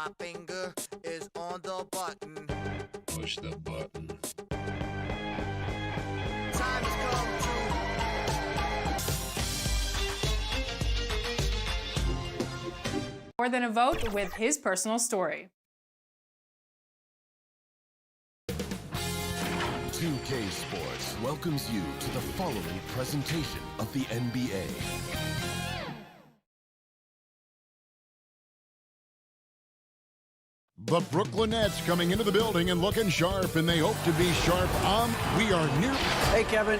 my finger is on the button. Push the button. Time has come to More Than a Vote with his personal story. 2K Sports welcomes you to the following presentation of the NBA. The Brooklyn Nets coming into the building and looking sharp, and they hope to be sharp on. We are near. Hey, Kevin.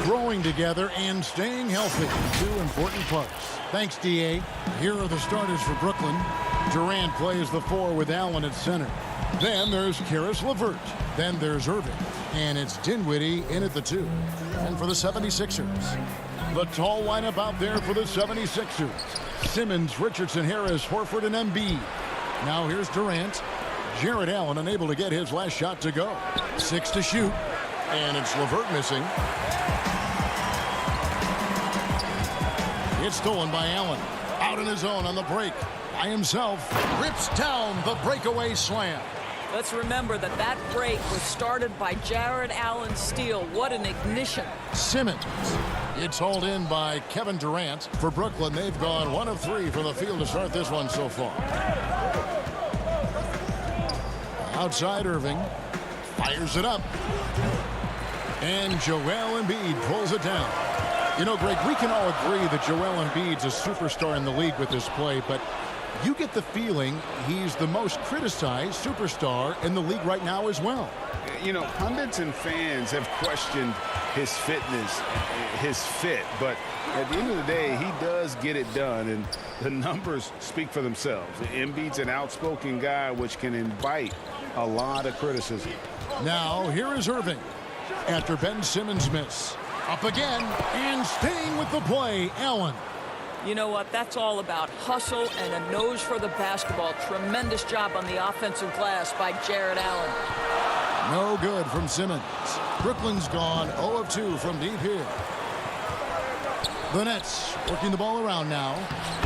Growing together and staying healthy. Two important parts. Thanks, D.A. Here are the starters for Brooklyn. Durant plays the 4 with Allen at center. Then there's Karis LeVert. Then there's Irving. And it's Dinwiddie in at the 2. And for the 76ers, the tall lineup out there for the 76ers. Simmons, Richardson, Harris, Horford, and Embiid. Now here's Durant. Jarrett Allen unable to get his last shot to go. 6 to shoot. And it's LeVert missing. It's stolen by Allen. Out on his own on the break. By himself. Rips down the breakaway slam. Let's remember that break was started by Jarrett Allen's steal. What an ignition. Simmons. It's hauled in by Kevin Durant. For Brooklyn, they've gone 1 of 3 from the field to start this one so far. Outside Irving. Fires it up. And Joel Embiid pulls it down. You know, Greg, we can all agree that Joel Embiid's a superstar in the league with this play, but you get the feeling he's the most criticized superstar in the league right now as well. You know, pundits and fans have questioned his fitness, his fit, but at the end of the day, he does get it done, and the numbers speak for themselves. Embiid's an outspoken guy, which can invite a lot of criticism. Now, here is Irving. After Ben Simmons' miss. Up again, and staying with the play, Allen. You know what? That's all about hustle and a nose for the basketball. Tremendous job on the offensive glass by Jarrett Allen. No good from Simmons. Brooklyn's gone 0 of 2 from deep here. The Nets working the ball around now,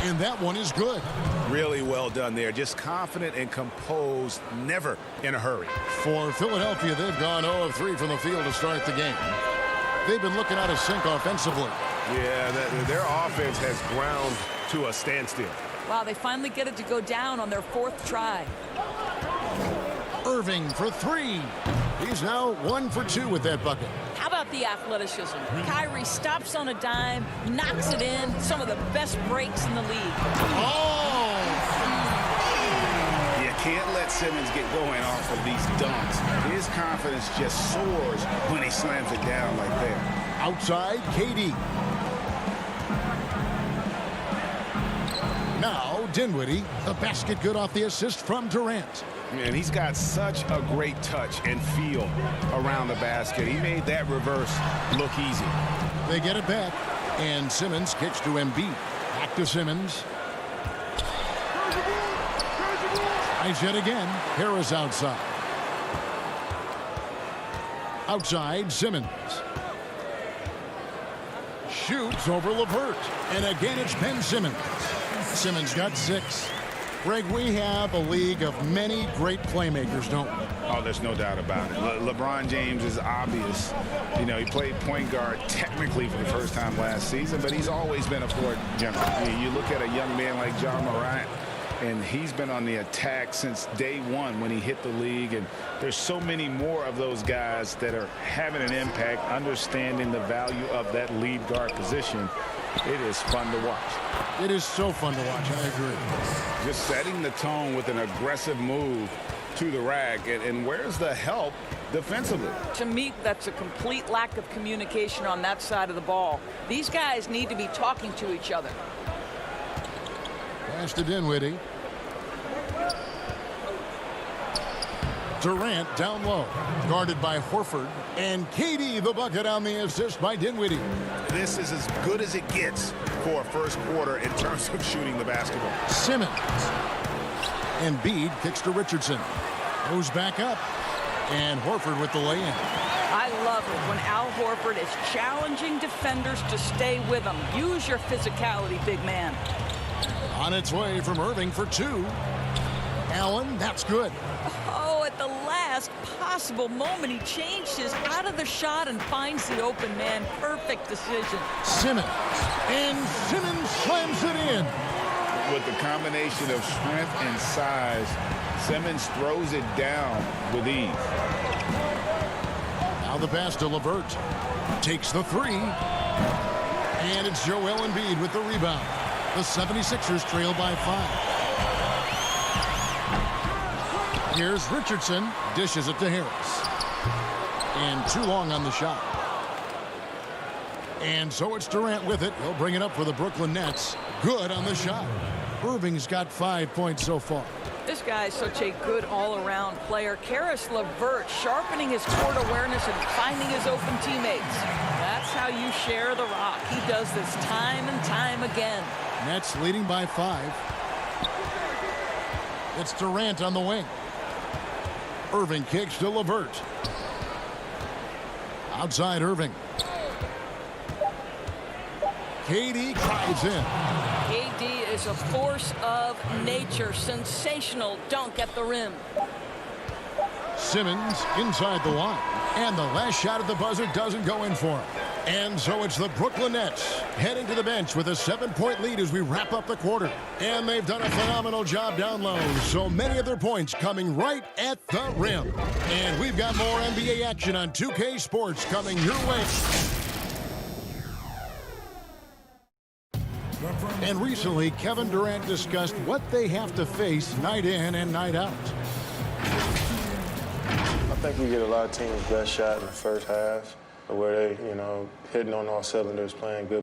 and that one is good. Really well done there. Just confident and composed, never in a hurry. For Philadelphia, they've gone 0 of 3 from the field to start the game. They've been looking out of sync offensively. Yeah, their offense has ground to a standstill. Wow, they finally get it to go down on their 4th try. Irving for 3. He's now 1 for 2 with that bucket. How about the athleticism? Kyrie stops on a dime, knocks it in. Some of the best breaks in the league. Oh! You can't let Simmons get going off of these dunks. His confidence just soars when he slams it down like that. Outside, KD. Now, Dinwiddie. The basket good off the assist from Durant. And he's got such a great touch and feel around the basket. He made that reverse look easy. They get it back. And Simmons kicks to Embiid. Back to Simmons. Tries yet again. Harris outside. Outside, Simmons. Shoots over LeVert. And again, it's Ben Simmons. Simmons got 6. Greg, we have a league of many great playmakers, don't we? Oh, there's no doubt about it. LeBron James is obvious. You know, he played point guard technically for the first time last season, but he's always been a floor general. You look at a young man like John Morant, and he's been on the attack since day one when he hit the league. And there's so many more of those guys that are having an impact, understanding the value of that lead guard position. It is fun to watch. It is so fun to watch. I agree. Just setting the tone with an aggressive move to the rack. And where's the help defensively? To me, that's a complete lack of communication on that side of the ball. These guys need to be talking to each other. Pass to Dinwiddie. Durant down low. Guarded by Horford. And KD the bucket on the assist by Dinwiddie. This is as good as it gets for a first quarter in terms of shooting the basketball. Simmons. Embiid kicks to Richardson. Goes back up. And Horford with the lay-in. I love it when Al Horford is challenging defenders to stay with him. Use your physicality, big man. On its way from Irving for 2. Allen, that's good. Oh, at the last possible moment, he changed his out of the shot and finds the open man. Perfect decision. Simmons. And Simmons slams it in. With the combination of strength and size, Simmons throws it down with ease. Now the pass to LeVert. Takes the three. And it's Joel Embiid with the rebound. The 76ers trail by 5. Here's Richardson. Dishes it to Harris. And too long on the shot. And so it's Durant with it. He'll bring it up for the Brooklyn Nets. Good on the shot. Irving's got 5 points so far. This guy is such a good all-around player. Karis LeVert sharpening his court awareness and finding his open teammates. That's how you share the rock. He does this time and time again. Nets leading by 5. It's Durant on the wing. Irving kicks to LeVert. Outside Irving. KD drives in. KD is a force of nature. Sensational dunk at the rim. Simmons inside the line. And the last shot at the buzzer doesn't go in for him. And so it's the Brooklyn Nets heading to the bench with a 7-point lead as we wrap up the quarter. And they've done a phenomenal job down low. So many of their points coming right at the rim. And we've got more NBA action on 2K Sports coming your way. And recently, Kevin Durant discussed what they have to face night in and night out. I think we get a lot of teams' best shot in the first half, where they, hitting on all cylinders, playing good.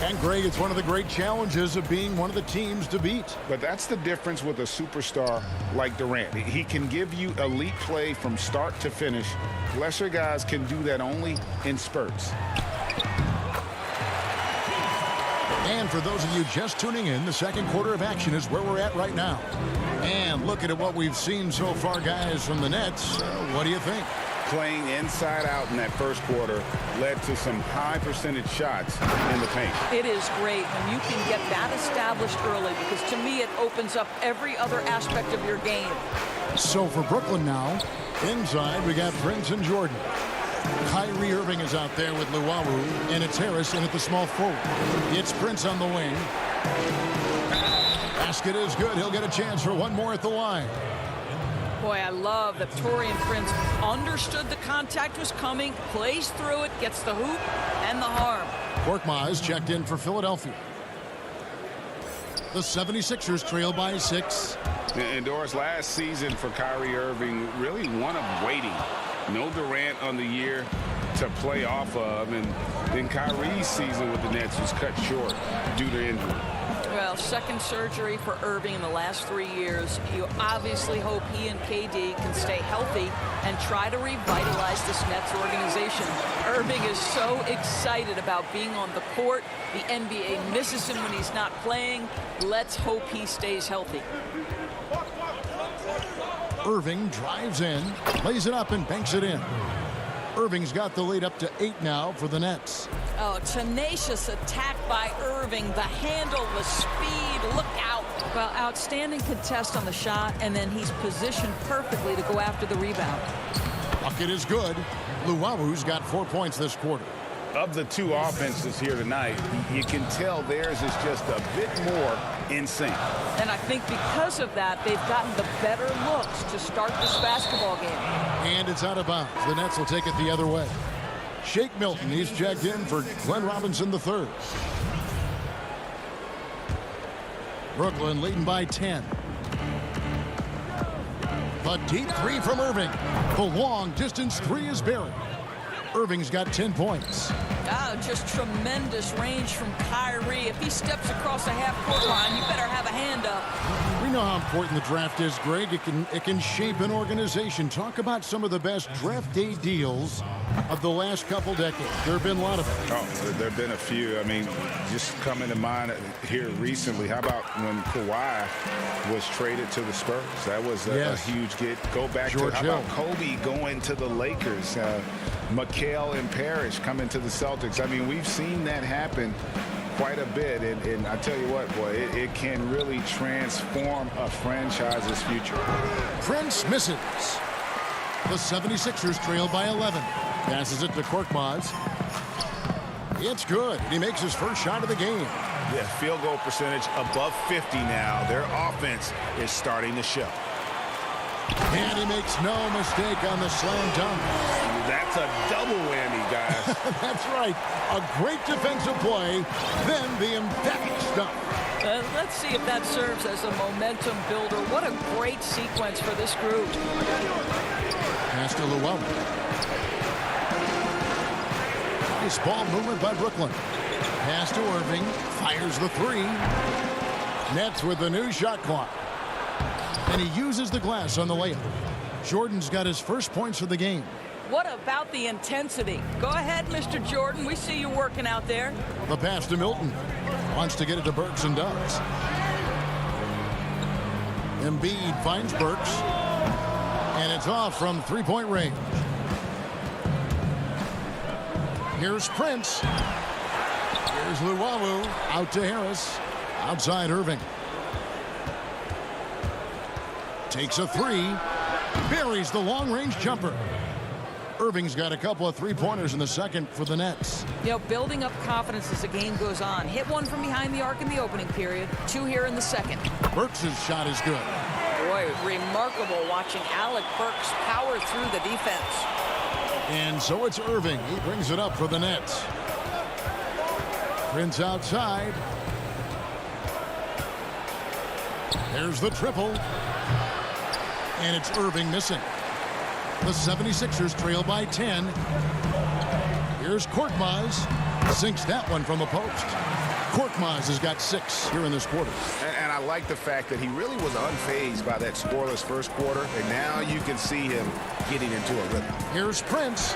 And Greg, it's one of the great challenges of being one of the teams to beat. But that's the difference with a superstar like Durant. He can give you elite play from start to finish. Lesser guys can do that only in spurts. And for those of you just tuning in, the second quarter of action is where we're at right now. And looking at what we've seen so far, guys, from the Nets, what do you think? Playing inside out in that first quarter led to some high percentage shots in the paint. It is great when you can get that established early, because to me it opens up every other aspect of your game. So for Brooklyn now, inside we got Prince and Jordan. Kyrie Irving is out there with Luwawu, and it's Harris in at the small forward. It's Prince on the wing. Basket is good. He'll get a chance for one more at the line. Boy, I love that Taurean Prince understood the contact was coming, plays through it, gets the hoop and the harm. Korkmaz checked in for Philadelphia. The 76ers trail by 6. And Doris, last season for Kyrie Irving, really one of waiting. No Durant on the year to play off of, and then Kyrie's season with the Nets was cut short due to injury. Well, second surgery for Irving in the last 3 years. You obviously hope he and KD can stay healthy and try to revitalize this Nets organization. Irving is so excited about being on the court. The NBA misses him when he's not playing. Let's hope he stays healthy. Irving drives in, lays it up, and banks it in. Irving's got the lead up to 8 now for the Nets. Oh, tenacious attack by Irving. The handle, the speed, look out. Well, outstanding contest on the shot, and then he's positioned perfectly to go after the rebound. Bucket is good. Luwawu's got 4 points this quarter. Of the two offenses here tonight, you can tell theirs is just a bit more in sync. And I think because of that, they've gotten the better looks to start this basketball game. And it's out of bounds. The Nets will take it the other way. Shake Milton, he's checked in for Glenn Robinson III. Brooklyn leading by 10. The deep three from Irving. The long distance three is buried. Irving's got 10 points. Oh, just tremendous range from Kyrie. If he steps across the half-court line, you better have a hand up. We know how important the draft is, Greg. It can shape an organization. Talk about some of the best draft day deals of the last couple decades. There have been a lot of them. Oh, there have been a few. I mean, just coming to mind here recently, how about when Kawhi was traded to the Spurs? That was a huge get. Go back George to, how Hill. about Kobe going to the Lakers? McHale and Parrish coming to the Celtics. I mean, we've seen that happen quite a bit. And I tell you what, boy, it can really transform a franchise's future. Prince misses. The 76ers trail by 11. Passes it to Korkmaz. It's good. He makes his first shot of the game. Yeah, field goal percentage above 50 now. Their offense is starting to show. And he makes no mistake on the slam dunk. That's a double whammy, guys. That's right. A great defensive play, then the emphatic stuff. Let's see if that serves as a momentum builder. What a great sequence for this group. Pass to Llewellyn. Nice ball movement by Brooklyn. Pass to Irving. Fires the three. Nets with the new shot clock. And he uses the glass on the layup. Jordan's got his first points of the game. What about the intensity? Go ahead, Mr. Jordan. We see you working out there. The pass to Milton. Wants to get it to Burks and does. Embiid finds Burks. And it's off from three-point range. Here's Prince. Here's Luwawu. Out to Harris. Outside Irving. Takes a three. Buries the long-range jumper. Irving's got a couple of three-pointers in the second for the Nets. You know, building up confidence as the game goes on. Hit one from behind the arc in the opening period. Two here in the second. Burks' shot is good. Boy, remarkable watching Alec Burks power through the defense. And so it's Irving. He brings it up for the Nets. Prince outside. There's the triple. And it's Irving missing. The 76ers trail by 10. Here's Korkmaz. Sinks that one from the post. Korkmaz has got 6 here in this quarter. And I like the fact that he really was unfazed by that scoreless first quarter. And now you can see him getting into a rhythm. Here's Prince.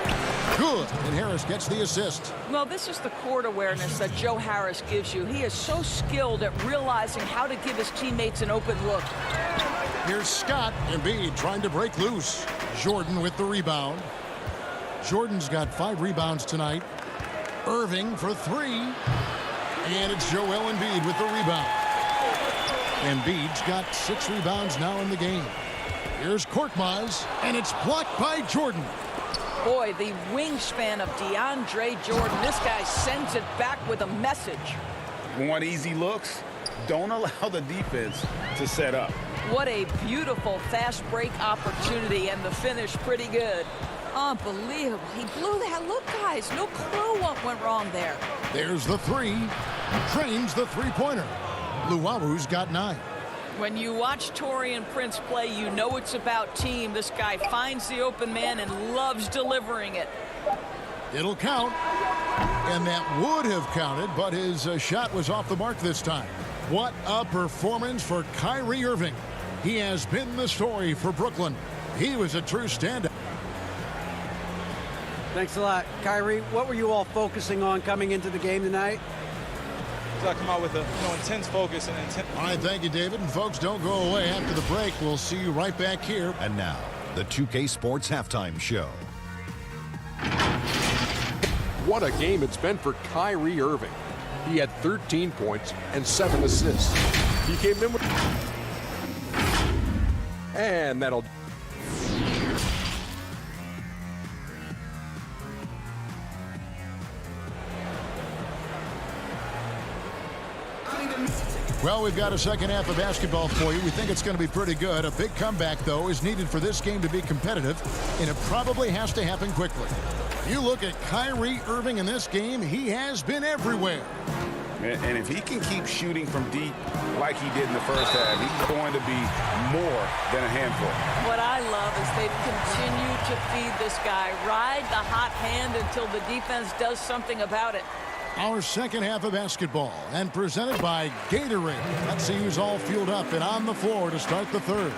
Good. And Harris gets the assist. Well, this is the court awareness that Joe Harris gives you. He is so skilled at realizing how to give his teammates an open look. Here's Scott. Embiid trying to break loose. Jordan with the rebound. Jordan's got 5 rebounds tonight. Irving for 3. And it's Joel Embiid with the rebound. Embiid's got 6 rebounds now in the game. Here's Korkmaz, and it's blocked by Jordan. Boy, the wingspan of DeAndre Jordan. This guy sends it back with a message. Want easy looks? Don't allow the defense to set up. What a beautiful fast break opportunity, and the finish pretty good. Unbelievable. He blew that. Look, guys, no clue what went wrong there. There's the 3. Trains the three-pointer. Luwawu's got 9. When you watch Taurean Prince play, you know it's about team. This guy finds the open man and loves delivering it. It'll count. And that would have counted, but his shot was off the mark this time. What a performance for Kyrie Irving. He has been the story for Brooklyn. He was a true standout. Thanks a lot. Kyrie, what were you all focusing on coming into the game tonight? I come out with a intense focus and intent. All right, thank you, David. And folks, don't go away after the break. We'll see you right back here. And now, the 2K Sports Halftime Show. What a game it's been for Kyrie Irving. He had 13 points and 7 assists. He came in with... And that'll... Well, we've got a second half of basketball for you. We think it's going to be pretty good. A big comeback, though, is needed for this game to be competitive, and it probably has to happen quickly. You look at Kyrie Irving in this game, he has been everywhere. And if he can keep shooting from deep like he did in the first half, he's going to be more than a handful. What I love is they've continued to feed this guy. Ride the hot hand until the defense does something about it. Our second half of basketball, and presented by Gatorade. Let's see who's all fueled up and on the floor to start the third.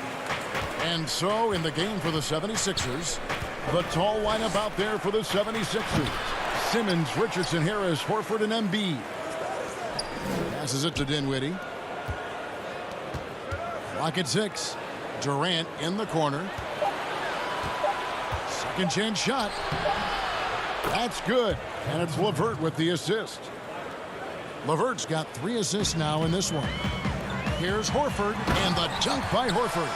And so in the game for the 76ers, the tall lineup out there for the 76ers. Simmons, Richardson, Harris, Horford, and Embiid. Passes it to Dinwiddie. Clock at 6. Durant in the corner. Second chance shot. That's good. And it's LeVert with the assist. LeVert's got 3 assists now in this one. Here's Horford, and the dunk by Horford.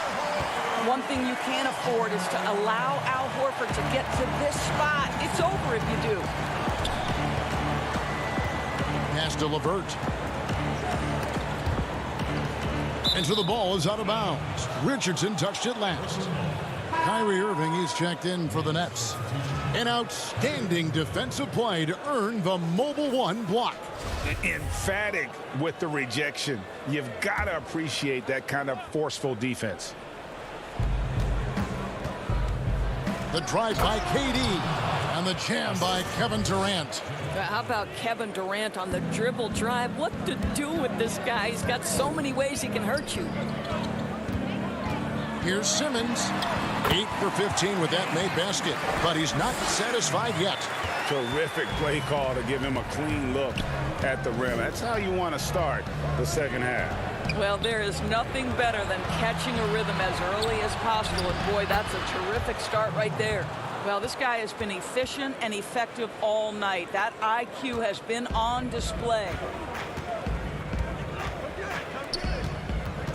One thing you can't afford is to allow Al Horford to get to this spot. It's over if you do. Pass to LeVert. And so the ball is out of bounds. Richardson touched it last. Kyrie Irving, he's checked in for the Nets. An outstanding defensive play to earn the Mobile One block. Emphatic with the rejection. You've got to appreciate that kind of forceful defense. The drive by KD and the jam by Kevin Durant. How about Kevin Durant on the dribble drive? What to do with this guy? He's got so many ways he can hurt you. Here's Simmons. 8 for 15 with that made basket, but he's not satisfied yet. Terrific play call to give him a clean look at the rim. That's how you want to start the second half. Well, there is nothing better than catching a rhythm as early as possible, and boy, that's a terrific start right there. Well, this guy has been efficient and effective all night. That IQ has been on display.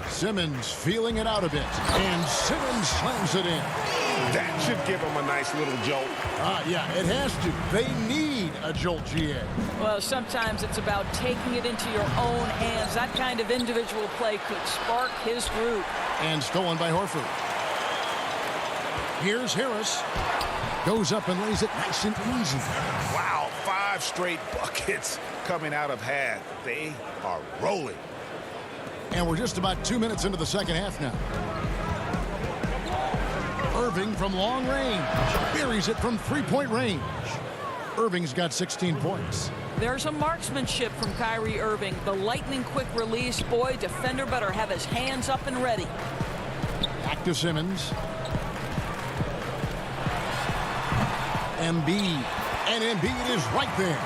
Simmons feeling it out a bit, and Simmons slams it in. That should give him a nice little jolt. Yeah, it has to. They need a jolt, GA. Well, sometimes it's about taking it into your own hands. That kind of individual play could spark his groove. And stolen by Horford. Here's Harris. Goes up and lays it nice and easy. Wow, 5 straight buckets coming out of half. They are rolling. And we're just about 2 minutes into the second half now. Irving from long range. Buries it from 3-point range. Irving's got 16 points. There's a marksmanship from Kyrie Irving. The lightning quick release. Boy, defender better have his hands up and ready. Back to Simmons. Embiid. And Embiid is right there.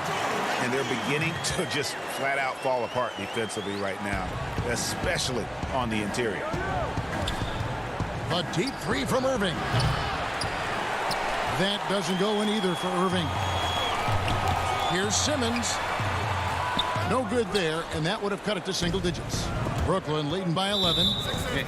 And they're beginning to just flat out fall apart defensively right now, especially on the interior. A deep 3 from Irving. That doesn't go in either for Irving. Here's Simmons. No good there, and that would have cut it to single digits. Brooklyn leading by 11.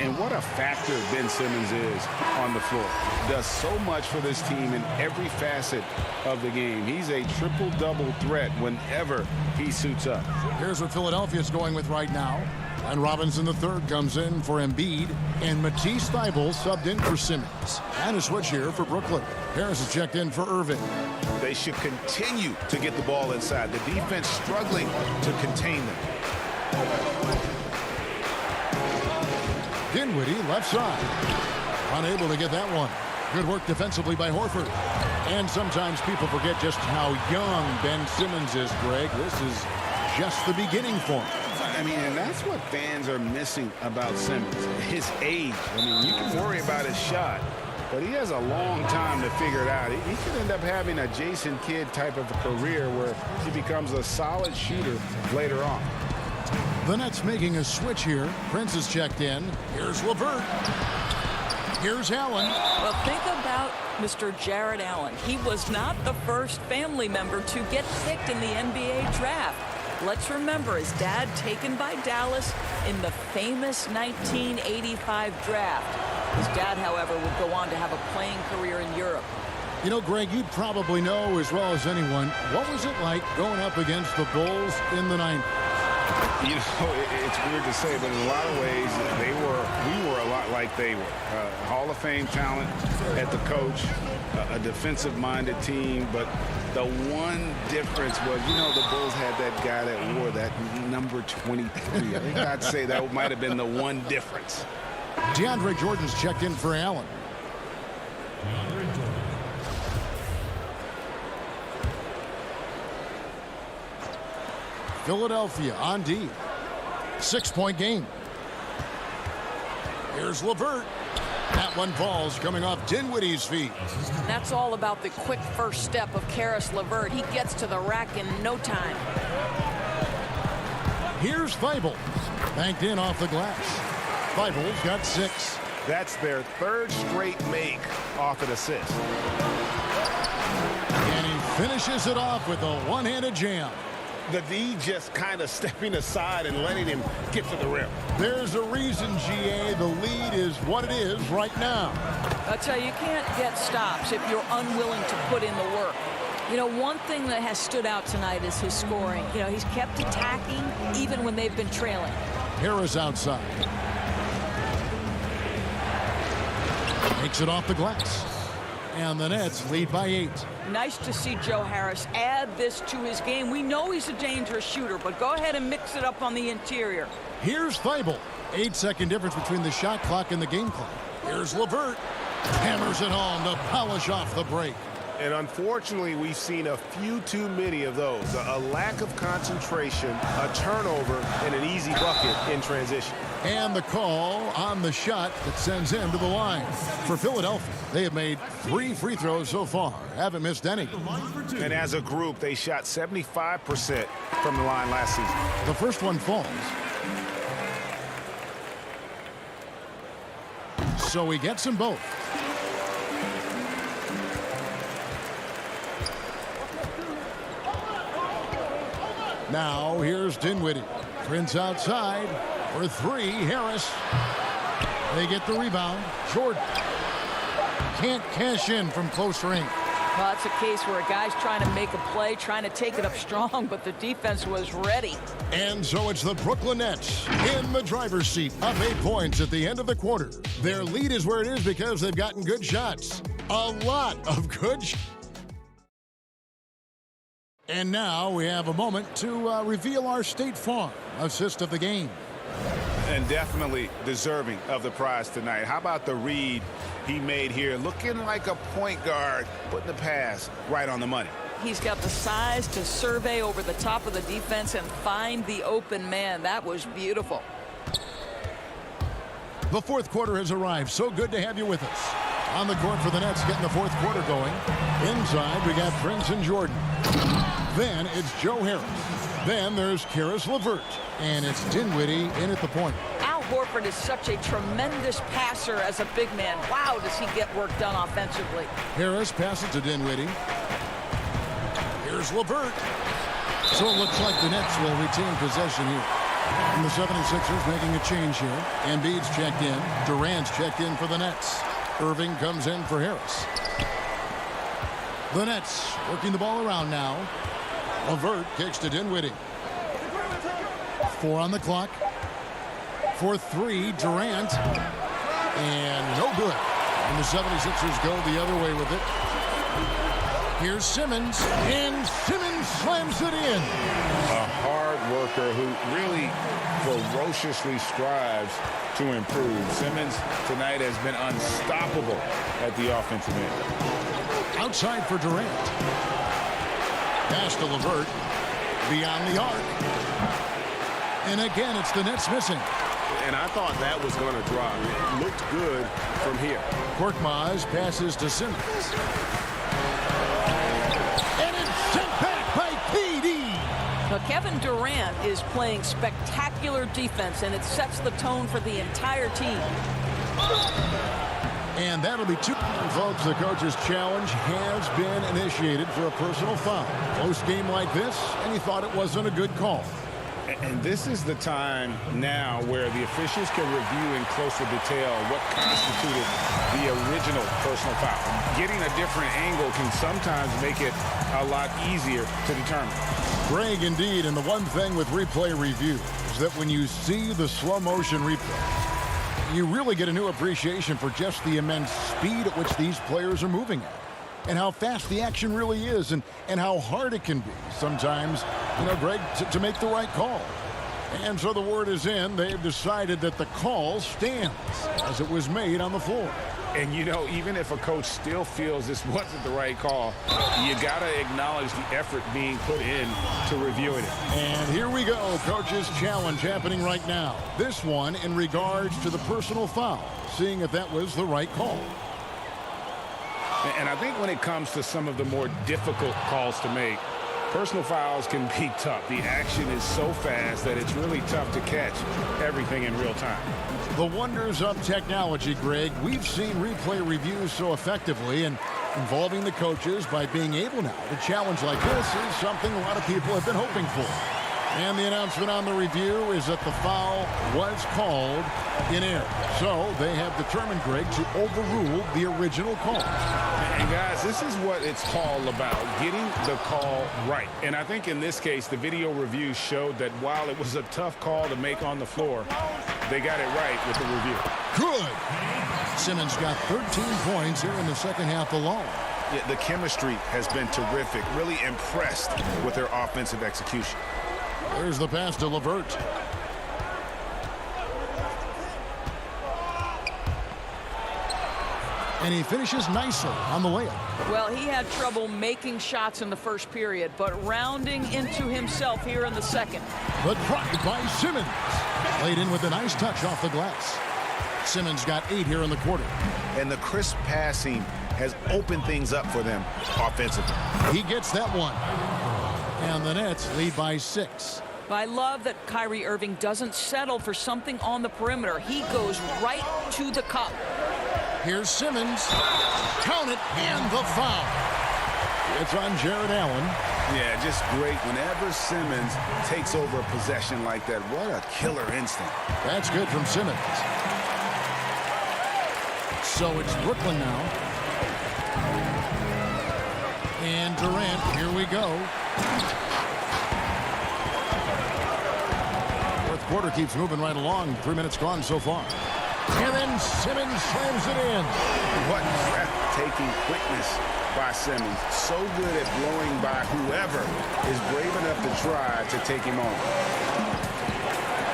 And what a factor Ben Simmons is on the floor. Does so much for this team in every facet of the game. He's a triple-double threat whenever he suits up. Here's what Philadelphia's going with right now. And Robinson III comes in for Embiid. And Matisse Thybulle subbed in for Simmons. And a switch here for Brooklyn. Harris is checked in for Irving. They should continue to get the ball inside. The defense struggling to contain them. Dinwiddie left side. Unable to get that one. Good work defensively by Horford. And sometimes people forget just how young Ben Simmons is, Greg. This is just the beginning for him. I mean, and that's what fans are missing about Simmons. His age. I mean, you can worry about his shot, but he has a long time to figure it out. He could end up having a Jason Kidd type of a career where he becomes a solid shooter later on. The Nets making a switch here. Prince is checked in. Here's LeVert. Here's Allen. Well, think about Mr. Jared Allen. He was not the first family member to get picked in the NBA draft. Let's remember his dad taken by Dallas in the famous 1985 draft. His dad, however, would go on to have a playing career in Europe. You know, Greg, you probably know as well as anyone, what was it like going up against the Bulls in the 90s? You know, it's weird to say, but in a lot of ways, we were a lot like they were. Hall of Fame talent at the coach, a defensive-minded team, but the one difference was, you know, the Bulls had that guy that wore that number 23. I think I'd say that might have been the one difference. DeAndre Jordan's checked in for Allen. Philadelphia on D. 6-point game. Here's LeVert. That one falls coming off Dinwiddie's feet. That's all about the quick first step of Karis LeVert. He gets to the rack in no time. Here's Thybulle. Banked in off the glass. Thybulle's got 6. That's their 3rd straight make off an assist. And he finishes it off with a one-handed jam. the D just kind of stepping aside and letting him get to the rim. There's a reason, GA, the lead is what it is right now. I'll tell you, you can't get stops if you're unwilling to put in the work. You know, one thing that has stood out tonight is his scoring. You know, he's kept attacking even when they've been trailing. Harris outside. Takes it off the glass. And the Nets lead by 8. Nice to see Joe Harris add this to his game. We know he's a dangerous shooter, but go ahead and mix it up on the interior. Here's Thibault. 8-second difference between the shot clock and the game clock. Here's LeVert. Hammers it home to polish off the break. And unfortunately, we've seen a few too many of those. A lack of concentration, a turnover, and an easy bucket in transition. And the call on the shot that sends him to the line. For Philadelphia, they have made 3 free throws so far. Haven't missed any. And as a group, they shot 75% from the line last season. The first one falls. So he gets them both. Now here's Dinwiddie. Prince outside for 3. Harris. They get the rebound. Jordan can't cash in from close range. Well, it's a case where a guy's trying to make a play, trying to take it up strong, but the defense was ready. And so it's the Brooklyn Nets in the driver's seat, up 8 points at the end of the quarter. Their lead is where it is because they've gotten good shots. A lot of good shots. And now we have a moment to reveal our State Farm assist of the game. And definitely deserving of the prize tonight. How about the read he made here? Looking like a point guard, putting the pass right on the money. He's got the size to survey over the top of the defense and find the open man. That was beautiful. The fourth quarter has arrived. So good to have you with us. On the court for the Nets, getting the fourth quarter going. Inside, we got Prince and Jordan. Then it's Joe Harris. Then there's Caris LeVert. And it's Dinwiddie in at the point. Al Horford is such a tremendous passer as a big man. Wow, does he get work done offensively. Harris passes to Dinwiddie. Here's LeVert. So it looks like the Nets will retain possession here. And the 76ers making a change here. Embiid's checked in. Durant's checked in for the Nets. Irving comes in for Harris. The Nets working the ball around now. LeVert kicks to Dinwiddie. 4 on the clock. For 3, Durant. And no good. And the 76ers go the other way with it. Here's Simmons. And Simmons slams it in. A hard worker who really ferociously strives to improve. Simmons tonight has been unstoppable at the offensive end. Outside for Durant. Pass to LeVert. Beyond the arc. And again, it's the Nets missing. And I thought that was going to drop. It looked good from here. Korkmaz passes to Simmons. And it's sent back by KD. Now, Kevin Durant is playing spectacular defense, and it sets the tone for the entire team. And that'll be 2. Folks, the coach's challenge has been initiated for a personal foul. Close game like this, and he thought it wasn't a good call. And this is the time now where the officials can review in closer detail what constituted the original personal foul. Getting a different angle can sometimes make it a lot easier to determine. Greg, indeed, and the one thing with replay review is that when you see the slow motion replay, you really get a new appreciation for just the immense speed at which these players are moving at. And how fast the action really is, and how hard it can be sometimes, Greg, to make the right call. And so the word is in. They've decided that the call stands as it was made on the floor. And, even if a coach still feels this wasn't the right call, you got to acknowledge the effort being put in to reviewing it. And here we go. Coach's challenge happening right now. This one in regards to the personal foul, seeing if that was the right call. And I think when it comes to some of the more difficult calls to make, personal fouls can be tough. The action is so fast that it's really tough to catch everything in real time. The wonders of technology, Greg. We've seen replay reviews so effectively, and Involving the coaches by being able now to challenge like this is something a lot of people have been hoping for. And the announcement on the review is that the foul was called in error. So they have determined, Greg, to overrule the original call. And guys, this is what it's all about, getting the call right. And I think in this case, the video review showed that while it was a tough call to make on the floor, they got it right with the review. Good. Simmons got 13 points here in the second half alone. Yeah, the chemistry has been terrific. Really impressed with their offensive execution. There's the pass to LeVert. And he finishes nicely on the layup. Well, he had trouble making shots in the first period, but rounding into himself here in the second. But tried by Simmons. Laid in with a nice touch off the glass. Simmons got 8 here in the quarter. And the crisp passing has opened things up for them offensively. He gets that one. And the Nets lead by 6. I love that Kyrie Irving doesn't settle for something on the perimeter. He goes right to the cup. Here's Simmons. Count it, and the foul. It's on Jared Allen. Yeah, just great. Whenever Simmons takes over a possession like that, what a killer instinct. That's good from Simmons. So it's Brooklyn now. And Durant, here we go. Fourth quarter keeps moving right along. 3 minutes gone so far. And then Simmons slams it in. What breathtaking quickness by Simmons. So good at blowing by whoever is brave enough to try to take him on.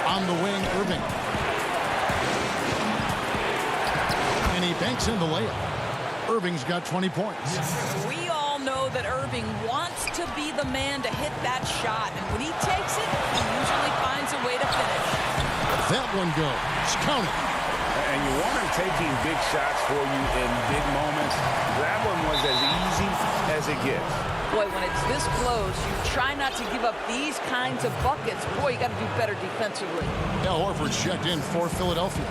On the wing, Irving. And he banks in the layup. Irving's got 20 points. We all know that Irving wants to be the man to hit that shot. And when he takes it, he usually finds a way to finish. That one goes. Count it. And you want him taking big shots for you in big moments. That one was as easy as it gets. Boy, when it's this close, you try not to give up these kinds of buckets. Boy, you got to do better defensively. Al Horford's checked in for Philadelphia.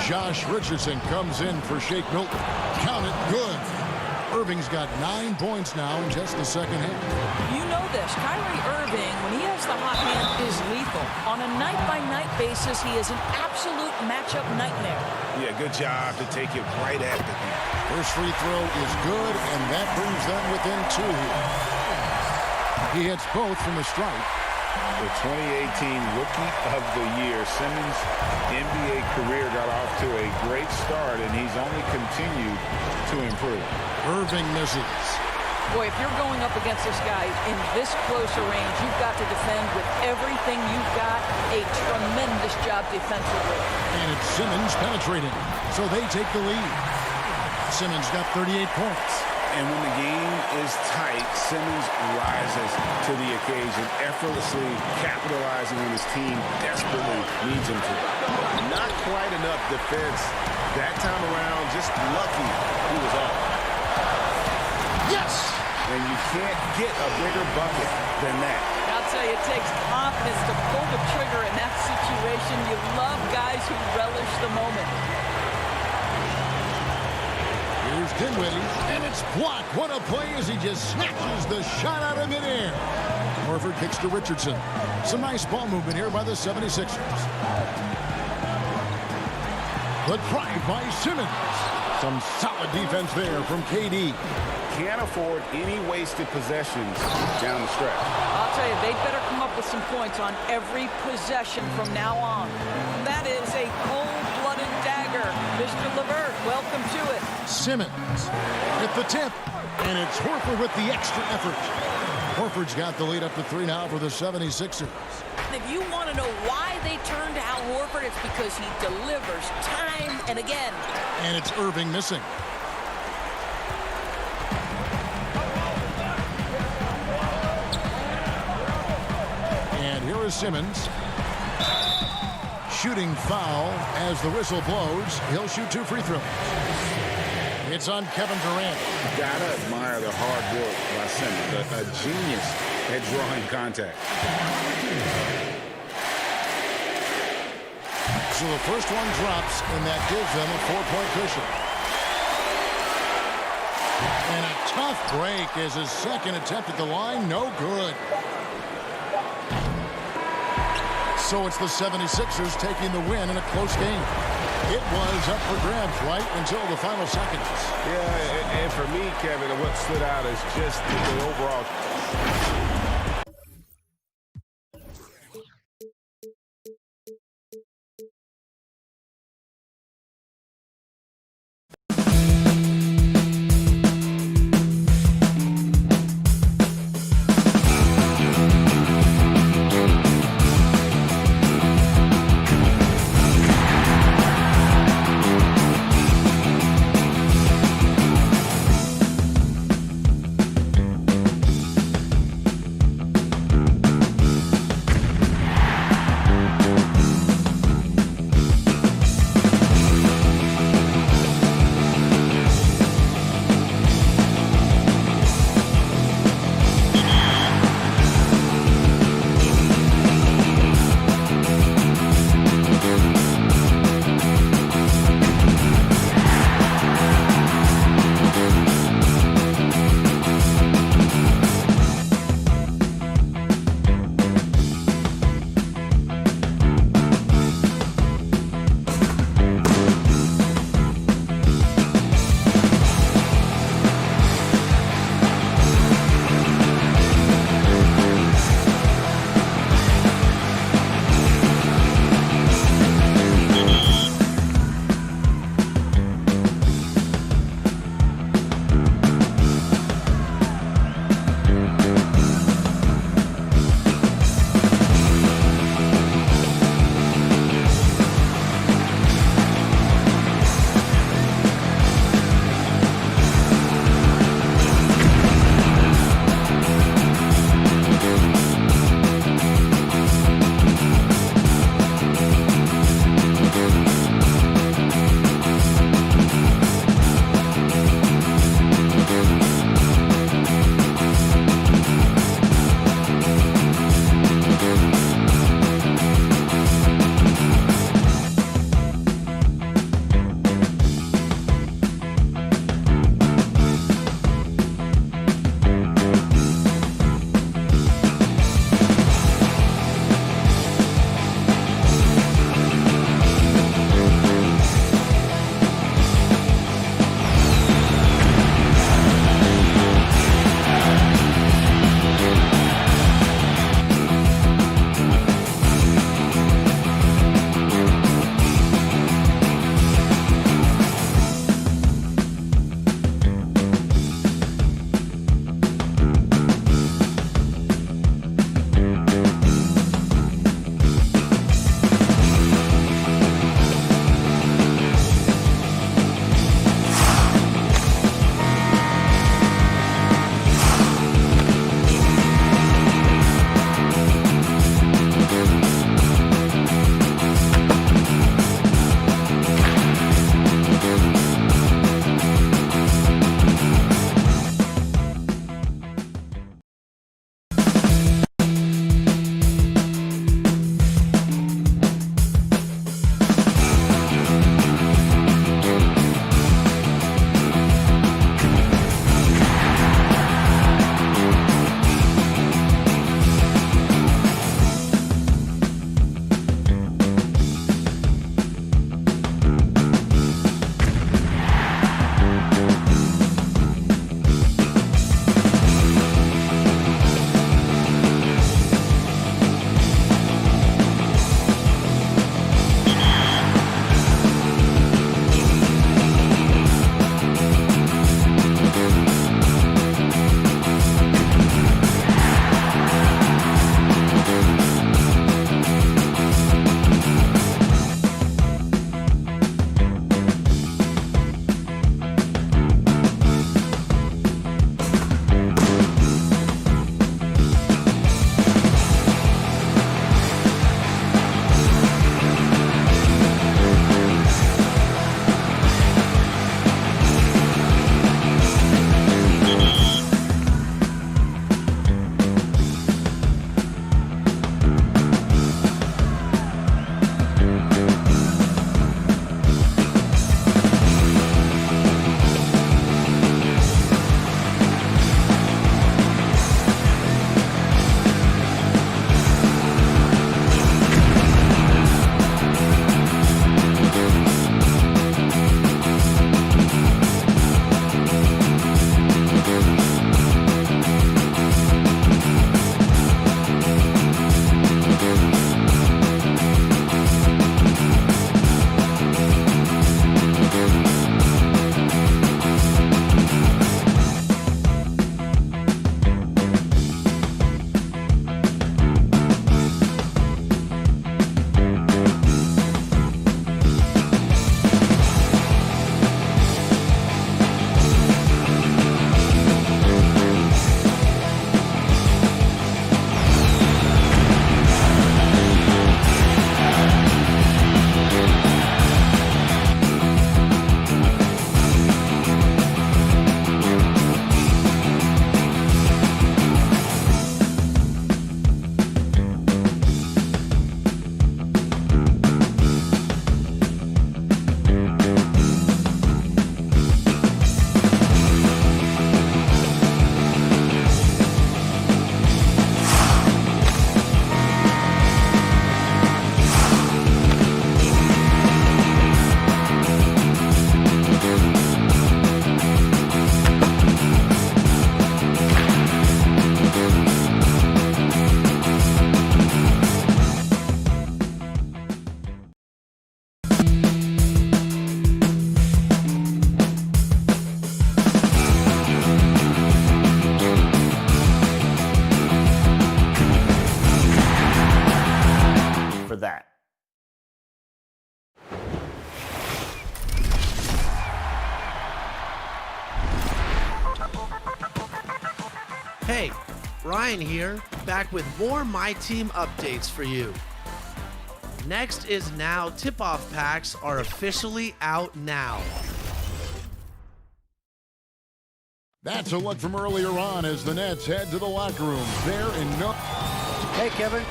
Josh Richardson comes in for Shake Milton. Count it, good. Irving's got 9 points now in just the second half. You know this. Kyrie Irving, when he has the hot hand, is lethal. On a night-by-night basis, he is an absolute matchup nightmare. Yeah, good job to take it right at the end. First free throw is good, and that brings them within 2 here. He hits both from the stripe. The 2018 Rookie of the Year. Simmons' NBA career got off to a great start, and he's only continued to improve. Irving misses. Boy, if you're going up against this guy in this close a range, you've got to defend with everything you've got. A tremendous job defensively. And it's Simmons penetrating, so they take the lead. Simmons got 38 points. And when the game is tight, Simmons rises to the occasion, effortlessly capitalizing when his team desperately needs him to. Not quite enough defense that time around, just lucky he was off. Yes! And you can't get a bigger bucket than that. I'll tell you, it takes confidence to pull the trigger in that situation. You love guys who relish the moment. Here's Dinwiddie, and it's blocked. What a play as he just snatches the shot out of midair. Horford kicks to Richardson. Some nice ball movement here by the 76ers. The drive by Simmons. Some solid defense there from KD. Can't afford any wasted possessions down the stretch. I'll tell you, they better come up with some points on every possession from now on. That is a cold-blooded dagger. Mr. LeVert, welcome to it. Simmons at the tip, and it's Horford with the extra effort. Horford's got the lead up to 3 now for the 76ers. If you want to know why they turned to Al Horford, it's because he delivers time and again. And it's Irving missing. And here is Simmons. Shooting foul as the whistle blows. He'll shoot 2 free throws. It's on Kevin Durant. Gotta admire the hard work by Simmons, a genius at drawing contact. So the first one drops, and that gives them a 4-point cushion. And a tough break as his second attempt at the line. No good. So it's the 76ers taking the win in a close game. It was up for grabs right until the final seconds. Yeah, and for me, Kevin, what stood out is just the overall. Hey, Ryan here, back with more My Team updates for you. Next is Now tip-off packs are officially out now. That's a look from earlier on as the Nets head to the locker room. They're in no... Hey, Kevin.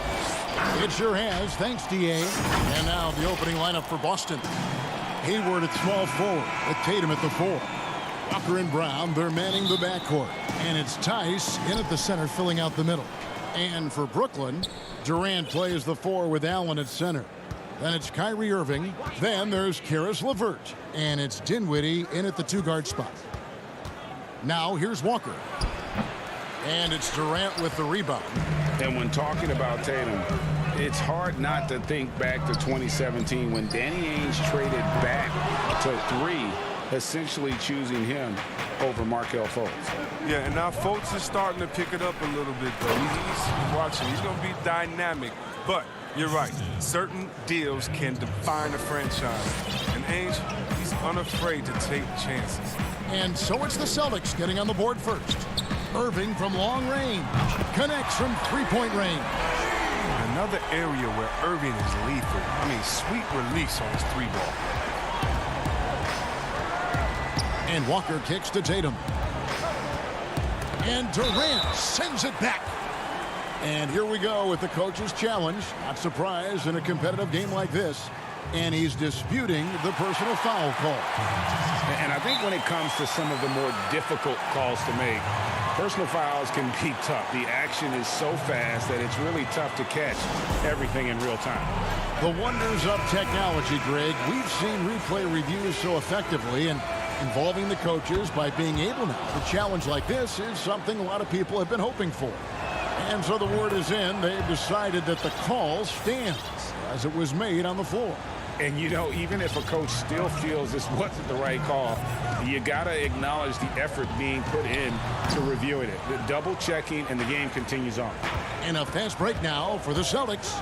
It sure has. Thanks, D.A. And now the opening lineup for Boston. Hayward at small forward with Tatum at the 4. Walker and Brown, they're manning the backcourt. And it's Tice in at the center filling out the middle. And for Brooklyn, Durant plays the 4 with Allen at center. Then it's Kyrie Irving. Then there's Karis LeVert. And it's Dinwiddie in at the 2-guard spot. Now here's Walker. And it's Durant with the rebound. And when talking about Tatum, it's hard not to think back to 2017 when Danny Ainge traded back to 3, essentially choosing him over Markelle Fultz. Yeah, and now Fultz is starting to pick it up a little bit, though. He's watching. He's going to be dynamic. But you're right. Certain deals can define a franchise. And Ainge, he's unafraid to take chances. And so it's the Celtics getting on the board first. Irving from long range. Connects from 3-point range. Another area where Irving is lethal. I mean, sweet release on his 3-ball. And Walker kicks to Tatum. And Durant sends it back. And here we go with the coach's challenge. Not surprised in a competitive game like this. And he's disputing the personal foul call. And I think when it comes to some of the more difficult calls to make, personal fouls can be tough. The action is so fast that it's really tough to catch everything in real time. The wonders of technology, Greg. We've seen replay reviews so effectively, and involving the coaches by being able now to challenge like this is something a lot of people have been hoping for. And so the word is in. They've decided that the call stands as it was made on the floor. And, you know, even if a coach still feels this wasn't the right call, you got to acknowledge the effort being put in to reviewing it. The double checking, and the game continues on. And a fast break now for the Celtics.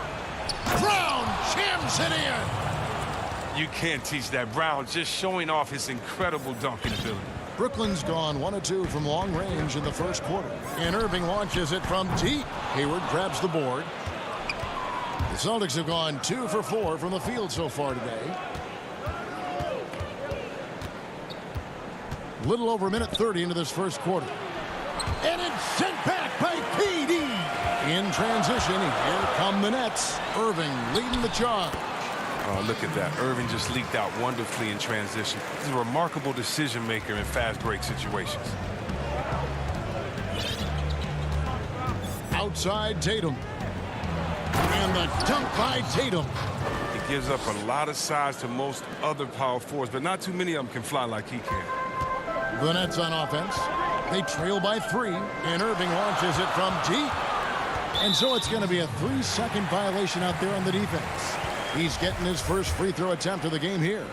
Brown jams it in. You can't teach that. Brown just showing off his incredible dunking ability. Brooklyn's gone 1 of 2 from long range in the first quarter. And Irving launches it from deep. Hayward grabs the board. The Celtics have gone 2 for 4 from the field so far today. Little over a minute 30 into this first quarter. And it's sent back by KD. In transition, here come the Nets. Irving leading the charge. Oh, look at that. Irving just leaked out wonderfully in transition. He's a remarkable decision maker in fast break situations. Outside Tatum. And the dunk by Tatum. He gives up a lot of size to most other power forwards, but not too many of them can fly like he can. The Nets on offense. They trail by 3, and Irving launches it from deep. And so it's going to be a 3-second violation out there on the defense. He's getting his first free throw attempt of the game here.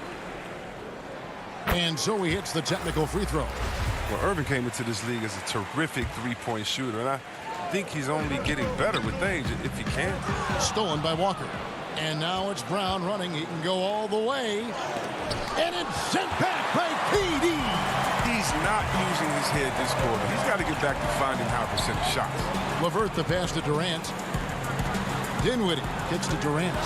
And so he hits the technical free throw. Well, Irving came into this league as a terrific 3-point shooter, and I think he's only getting better with things if he can. Stolen by Walker. And now it's Brown running. He can go all the way. And it's sent back by KD. He's not using his head this quarter. He's got to get back to finding high percentage shots. LeVert the pass to Durant. Dinwiddie kicks to Durant.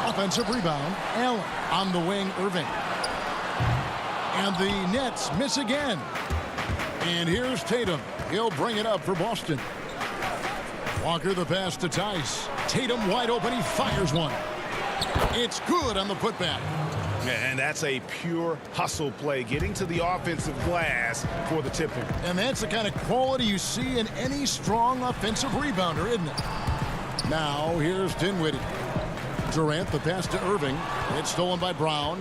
Offensive rebound. Allen on the wing. Irving. And the Nets miss again. And here's Tatum. He'll bring it up for Boston. Walker the pass to Tice. Tatum wide open. He fires one. It's good on the putback. And that's a pure hustle play, getting to the offensive glass for the tip-in. And that's the kind of quality you see in any strong offensive rebounder, isn't it? Now here's Dinwiddie. Durant the pass to Irving. It's stolen by Brown.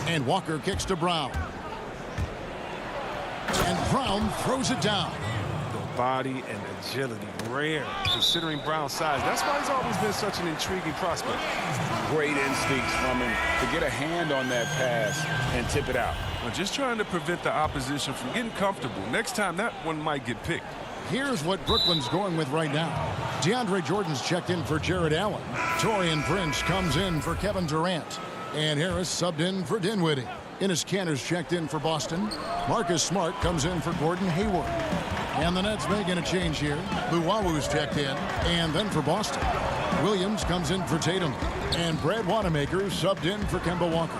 And Walker kicks to Brown. And Brown throws it down. The body and agility, rare, considering Brown's size. That's why he's always been such an intriguing prospect. Great instincts from him to get a hand on that pass and tip it out. Well, just trying to prevent the opposition from getting comfortable. Next time, that one might get picked. Here's what Brooklyn's going with right now. DeAndre Jordan's checked in for Jared Allen. Taurean Prince comes in for Kevin Durant. And Harris subbed in for Dinwiddie. Enes Kanter's checked in for Boston. Marcus Smart comes in for Gordon Hayward. And the Nets making a change here. Luwawu's checked in. And then for Boston, Williams comes in for Tatum. And Brad Wanamaker subbed in for Kemba Walker.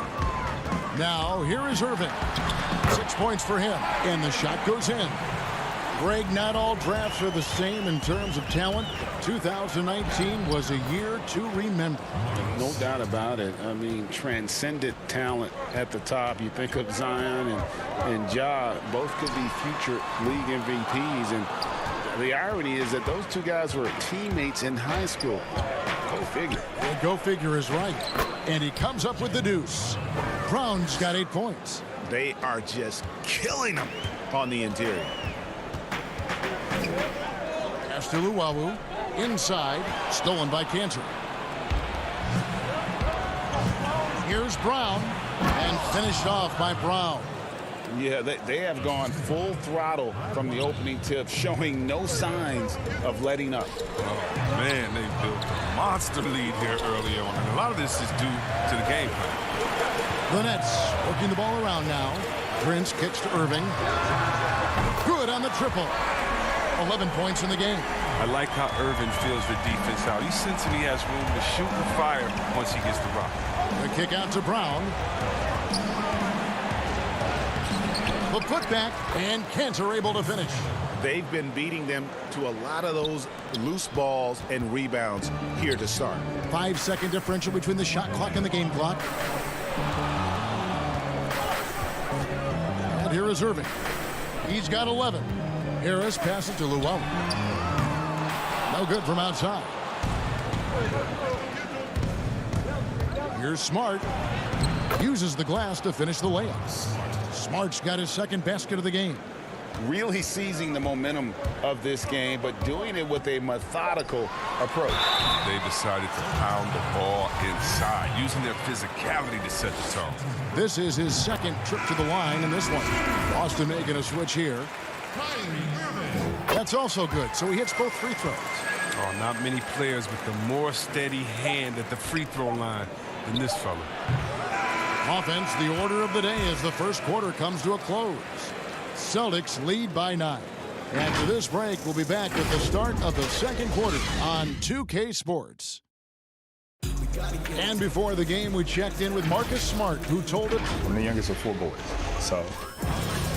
Now, here is Irving. 6 points for him. And the shot goes in. Greg, not all drafts are the same in terms of talent. 2019 was a year to remember. No doubt about it. I mean, transcendent talent at the top. You think of Zion and Ja, both could be future league MVPs. And the irony is that those two guys were teammates in high school. Go figure. Yeah, go figure is right. And he comes up with the deuce. Brown's got 8 points. They are just killing them on the interior. Pass to Luwawu. Inside. Stolen by Kanter. Here's Brown. And finished off by Brown. Yeah, they have gone full throttle from the opening tip, showing no signs of letting up. Oh, man, they built a monster lead here early on. And a lot of this is due to the game plan. The Nets working the ball around now. Prince kicks to Irving. Good on the triple. 11 points in the game. I like how Irving feels the defense out. He's sensing he has room to shoot and fire once he gets the rock. The kick out to Brown. The putback, and Kanter able to finish. They've been beating them to a lot of those loose balls and rebounds here to start. 5-second differential between the shot clock and the game clock. And here is Irving. He's got 11. Harris passes to Luwawu. No good from outside. Here's Smart. Uses the glass to finish the layups. Smart's got his second basket of the game. Really seizing the momentum of this game, but doing it with a methodical approach. They decided to pound the ball inside, using their physicality to set the tone. This is his second trip to the line in this one. Boston making a switch here. That's also good, so he hits both free throws. Oh, not many players with a more steady hand at the free throw line than this fella. Offense, the order of the day as the first quarter comes to a close. Celtics lead by 9. After this break, we'll be back with the start of the second quarter on 2K Sports. And before the game, we checked in with Marcus Smart, who told us, I'm the youngest of 4 boys, so.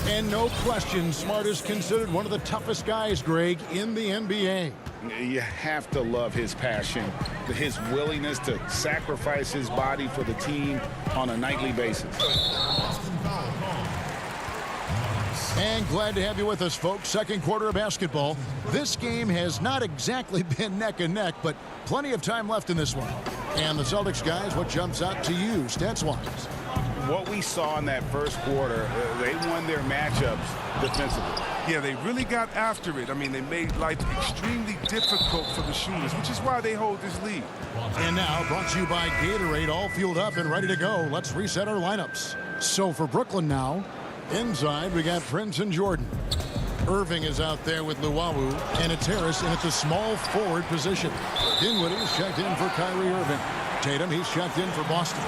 And no question, Smart is considered one of the toughest guys, Greg, in the NBA. You have to love his passion, his willingness to sacrifice his body for the team on a nightly basis. And glad to have you with us, folks. Second quarter of basketball. This game has not exactly been neck and neck, but plenty of time left in this one. And the Celtics, guys, what jumps out to you, stats-wise? What we saw in that first quarter, they won their matchups defensively. Yeah, they really got after it. I mean, they made life extremely difficult for the shooters, which is why they hold this lead. And now, brought to you by Gatorade, all fueled up and ready to go. Let's reset our lineups. So for Brooklyn now, inside we got Prince and Jordan. Irving is out there with Luwawu, and it's Harris, and it's a small forward position. Dinwiddie's checked in for Kyrie Irving. Tatum, he's checked in for Boston.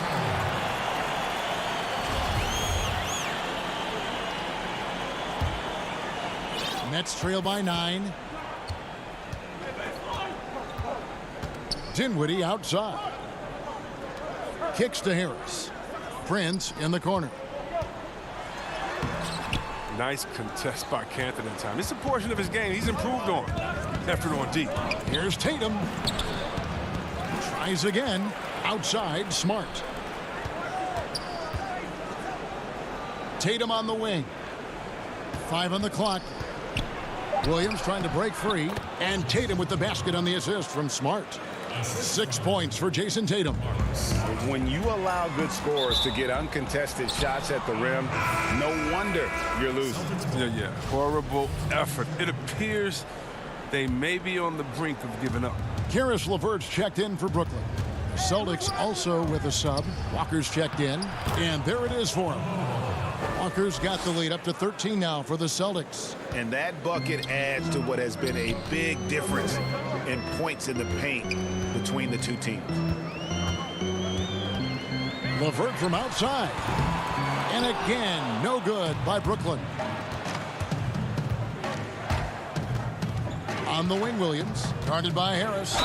Nets trail by 9. Dinwiddie outside. Kicks to Harris. Prince in the corner. Nice contest by Kanter in time. It's a portion of his game he's improved on after on deep. Here's Tatum. Tries again. Outside, Smart. Tatum on the wing. 5 on the clock. Williams trying to break free. And Tatum with the basket on the assist from Smart. 6 points for Jason Tatum. When you allow good scorers to get uncontested shots at the rim, no wonder you're losing. Yeah. Horrible effort. It appears they may be on the brink of giving up. Karis LeVert's checked in for Brooklyn. Celtics also with a sub. Walker's checked in. And there it is for him. Walker's got the lead up to 13 now for the Celtics. And that bucket adds to what has been a big difference in points in the paint between the two teams. LeVert from outside. And again, no good by Brooklyn. On the wing, Williams, guarded by Harris.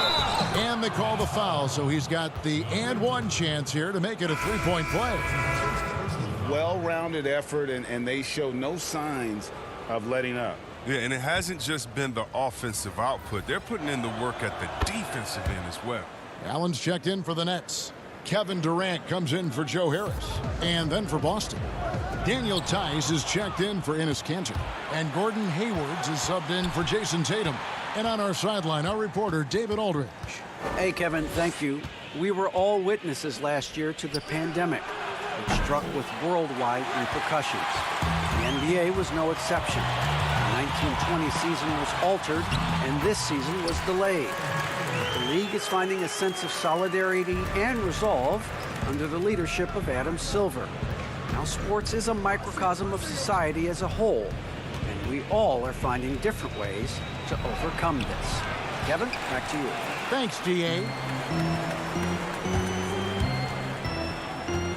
And they call the foul, so he's got the and one chance here to make it a three-point play. Well-rounded effort, and they show no signs of letting up. Yeah, and it hasn't just been the offensive output. They're putting in the work at the defensive end as well. Allen's checked in for the Nets. Kevin Durant comes in for Joe Harris. And then for Boston, Daniel Tice is checked in for Enes Kanter. And Gordon Hayward is subbed in for Jason Tatum. And on our sideline, our reporter, David Aldridge. Hey, Kevin, thank you. We were all witnesses last year to the pandemic, which struck with worldwide repercussions. The NBA was no exception. The 1920 season was altered, and this season was delayed. The league is finding a sense of solidarity and resolve under the leadership of Adam Silver. Now, sports is a microcosm of society as a whole, and we all are finding different ways to overcome this. Kevin, back to you. Thanks, D.A.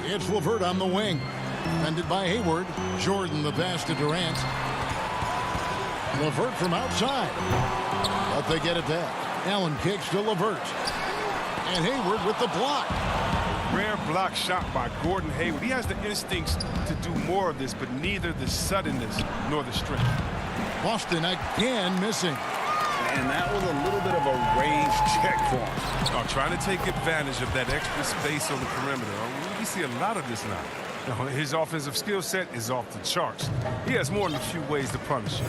It's LeVert on the wing. Defended by Hayward. Jordan the pass to Durant. LeVert from outside. But they get it back. Allen kicks to LeVert. And Hayward with the block. Rare block shot by Gordon Hayward. He has the instincts to do more of this, but neither the suddenness nor the strength. Boston again missing. And that was a little bit of a range check for him. Trying to take advantage of that extra space on the perimeter. We see a lot of this now. His offensive skill set is off the charts. He has more than a few ways to punish you.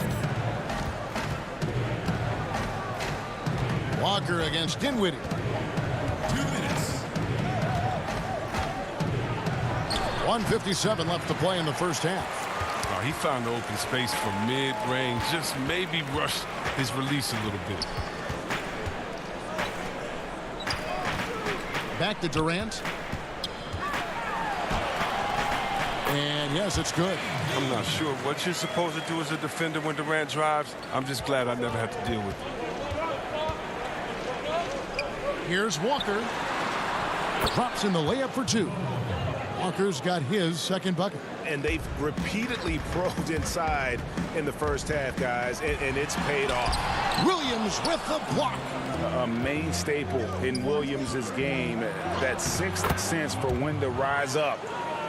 Walker against Dinwiddie. 2 minutes. 1:57 left to play in the first half. He found the open space from mid-range, just maybe rushed his release a little bit. Back to Durant. And yes, it's good. I'm not sure what you're supposed to do as a defender when Durant drives. I'm just glad I never had to deal with it. Here's Walker. Drops in the layup for two. Walker's got his second bucket. And they've repeatedly probed inside in the first half, guys, and it's paid off. Williams with the block. A main staple in Williams' game, that sixth sense for when to rise up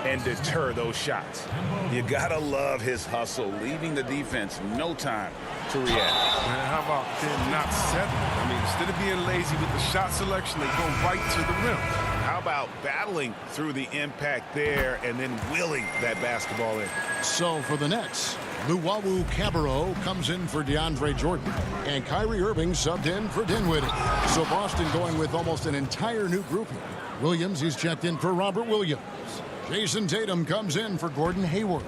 and deter those shots. You gotta love his hustle, leaving the defense no time to react. Man, how about them not settling? Instead of being lazy with the shot selection, they go right to the rim. How about battling through the impact there and then willing that basketball in? So for the Nets, Luwawu Cabarrot comes in for DeAndre Jordan, and Kyrie Irving subbed in for Dinwiddie. So Boston going with almost an entire new grouping. Williams, he's checked in for Robert Williams. Jason Tatum comes in for Gordon Hayward.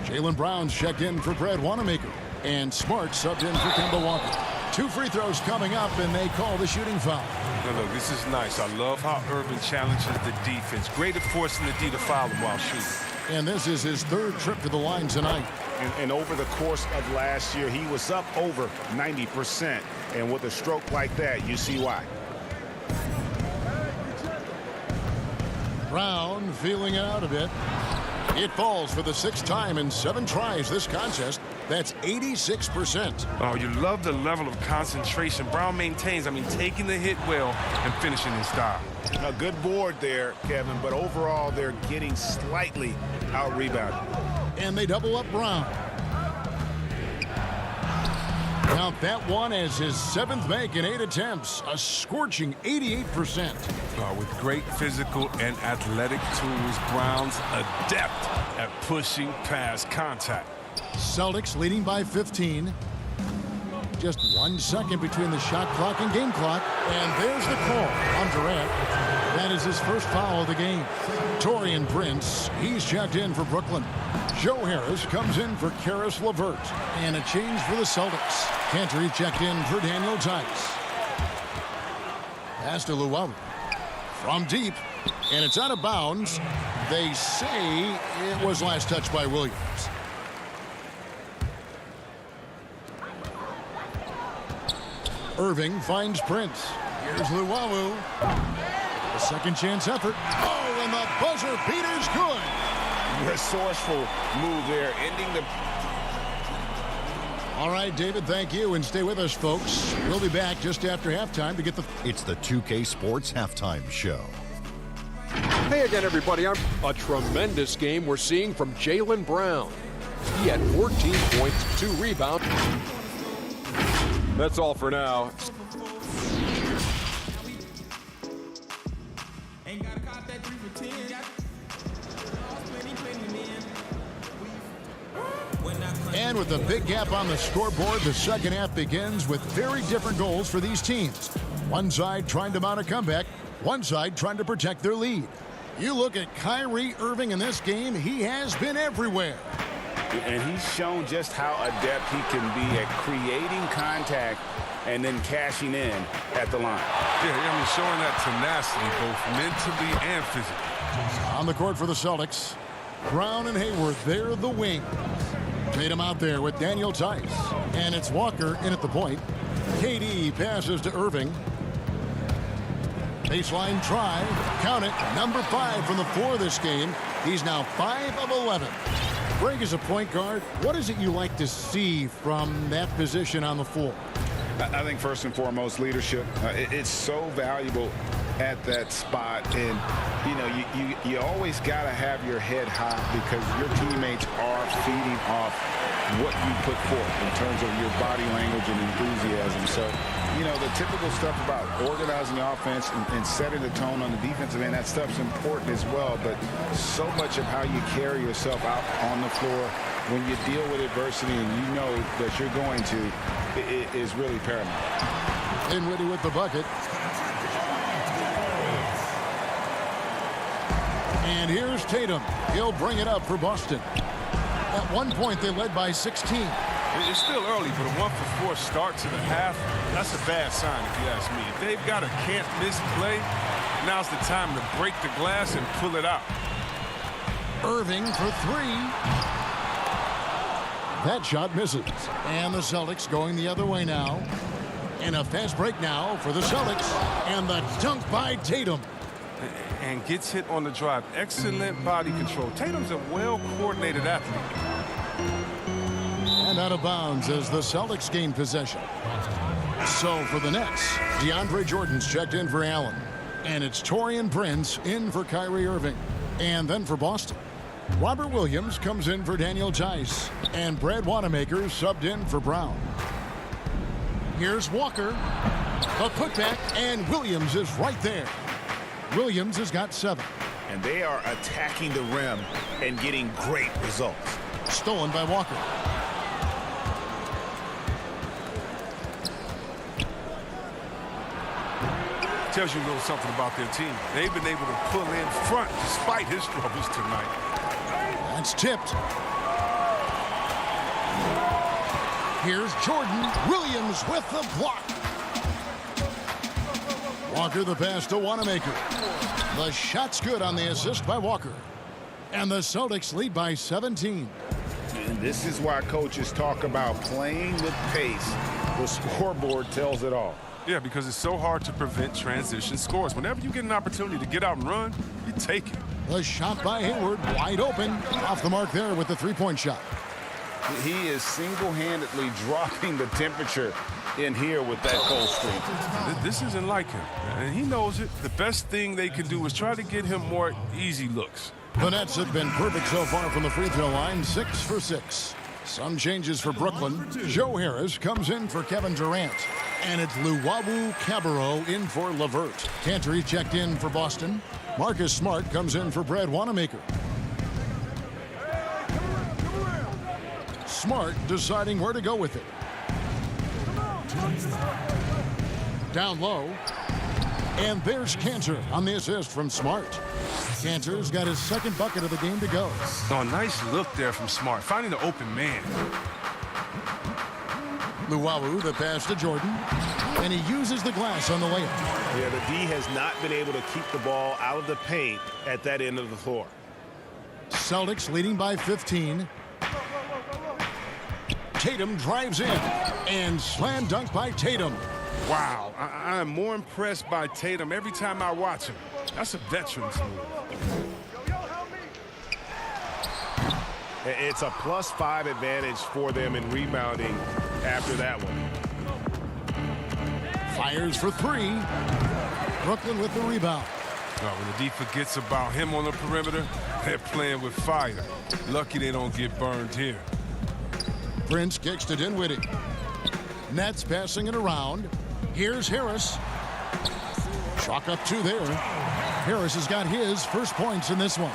Jaylen Brown's checked in for Brad Wanamaker. And Smart subbed in for Kemba Walker. 2 free throws coming up, and they call the shooting foul. Now look, this is nice. I love how Irving challenges the defense. Great at forcing the D to foul him while shooting. And this is his third trip to the line tonight. And over the course of last year, he was up over 90%. And with a stroke like that, you see why. Brown feeling it out a bit. It falls for the 6th time in 7 tries this contest. That's 86%. Oh, you love the level of concentration Brown maintains. Taking the hit well and finishing in style. A good board there, Kevin, but overall they're getting slightly out-rebounded. And they double up Brown. Count that one as his 7th make in 8 attempts. A scorching 88%. With great physical and athletic tools, Brown's adept at pushing past contact. Celtics leading by 15. Just 1 second between the shot clock and game clock. And there's the call on Durant. That is his first foul of the game. Taurean Prince, he's checked in for Brooklyn. Joe Harris comes in for Karis LeVert. And a change for the Celtics. Kanter checked in for Daniel Tice. Pass to Luwawu. From deep. And it's out of bounds. They say it was last touched by Williams. Irving finds Prince. Here's Luwawu. A second chance effort. Oh, and the buzzer beater's good. resourceful move there, ending the... All right, David, thank you, and stay with us, folks. We'll be back just after halftime to get the... It's the 2K Sports Halftime Show. Hey again, everybody. A tremendous game we're seeing from Jaylen Brown. He had 14 points, 2 rebounds. That's all for now. And with a big gap on the scoreboard, the second half begins with very different goals for these teams. One side trying to mount a comeback, one side trying to protect their lead. You look at Kyrie Irving in this game, he has been everywhere. And he's shown just how adept he can be at creating contact and then cashing in at the line. Yeah, I mean, showing that tenacity both mentally and physically. On the court for the Celtics, Brown and Hayward, they're the wing. Tatum out there with Daniel Tice. And it's Walker in at the point. KD passes to Irving. Baseline try. Count it. Number 5 from the floor this game. He's now 5 of 11. Greg, as a point guard, what is it you like to see from that position on the floor? I think first and foremost, leadership. It's so valuable at that spot, and you know you always got to have your head high because your teammates are feeding off what you put forth in terms of your body language and enthusiasm. So, you know, the typical stuff about organizing the offense and setting the tone on the defensive end, that stuff's important as well. But so much of how you carry yourself out on the floor when you deal with adversity and you know that you're going to, it is really paramount. Dinwiddie with the bucket. And here's Tatum. He'll bring it up for Boston. At one point, they led by 16. It's still early, but a 1-for-4 start to the half, that's a bad sign if you ask me. If they've got a can't-miss play, now's the time to break the glass and pull it out. Irving for 3. That shot misses. And the Celtics going the other way now. And a fast break now for the Celtics. And the dunk by Tatum. And gets hit on the drive. Excellent body control. Tatum's a well-coordinated athlete. And out of bounds as the Celtics gain possession. So for the Nets, DeAndre Jordan's checked in for Allen. And it's Taurean Prince in for Kyrie Irving. And then for Boston, Robert Williams comes in for Daniel Tice. And Brad Wanamaker subbed in for Brown. Here's Walker. A putback, and Williams is right there. Williams has got 7. And they are attacking the rim and getting great results. Stolen by Walker. Tells you a little something about their team. They've been able to pull in front despite his struggles tonight. That's tipped. Here's Jordan. Williams with the block. Walker the pass to Wanamaker. The shot's good on the assist by Walker. And the Celtics lead by 17. And this is why coaches talk about playing with pace. The scoreboard tells it all. Yeah, because it's so hard to prevent transition scores. Whenever you get an opportunity to get out and run, you take it. The shot by Hayward, wide open. Off the mark there with the three-point shot. He is single-handedly dropping the temperature in here with that cold streak. This isn't like him, and he knows it. The best thing they can do is try to get him more easy looks. The Nets have been perfect so far from the free throw line, 6 for 6. Some changes for Brooklyn. Joe Harris comes in for Kevin Durant. And it's Luwawu Cabarrot in for LeVert. Cantor checked in for Boston. Marcus Smart comes in for Brad Wanamaker. Smart deciding where to go with it. Down low. And there's Cantor on the assist from Smart. Cantor's got his second bucket of the game to go. Oh, nice look there from Smart, finding the open man. Luwawu, the pass to Jordan. And he uses the glass on the layup. Yeah, the D has not been able to keep the ball out of the paint at that end of the floor. Celtics leading by 15. Tatum drives in. And slam dunk by Tatum. Wow, I am more impressed by Tatum every time I watch him. That's a veteran's move. It's a +5 advantage for them in rebounding after that one. Fires for three. Brooklyn with the rebound. When the D forgets about him on the perimeter, they're playing with fire. Lucky they don't get burned here. Prince kicks to Dinwiddie. Nets passing it around. Here's Harris. Chalk up two there. Harris has got his first points in this one.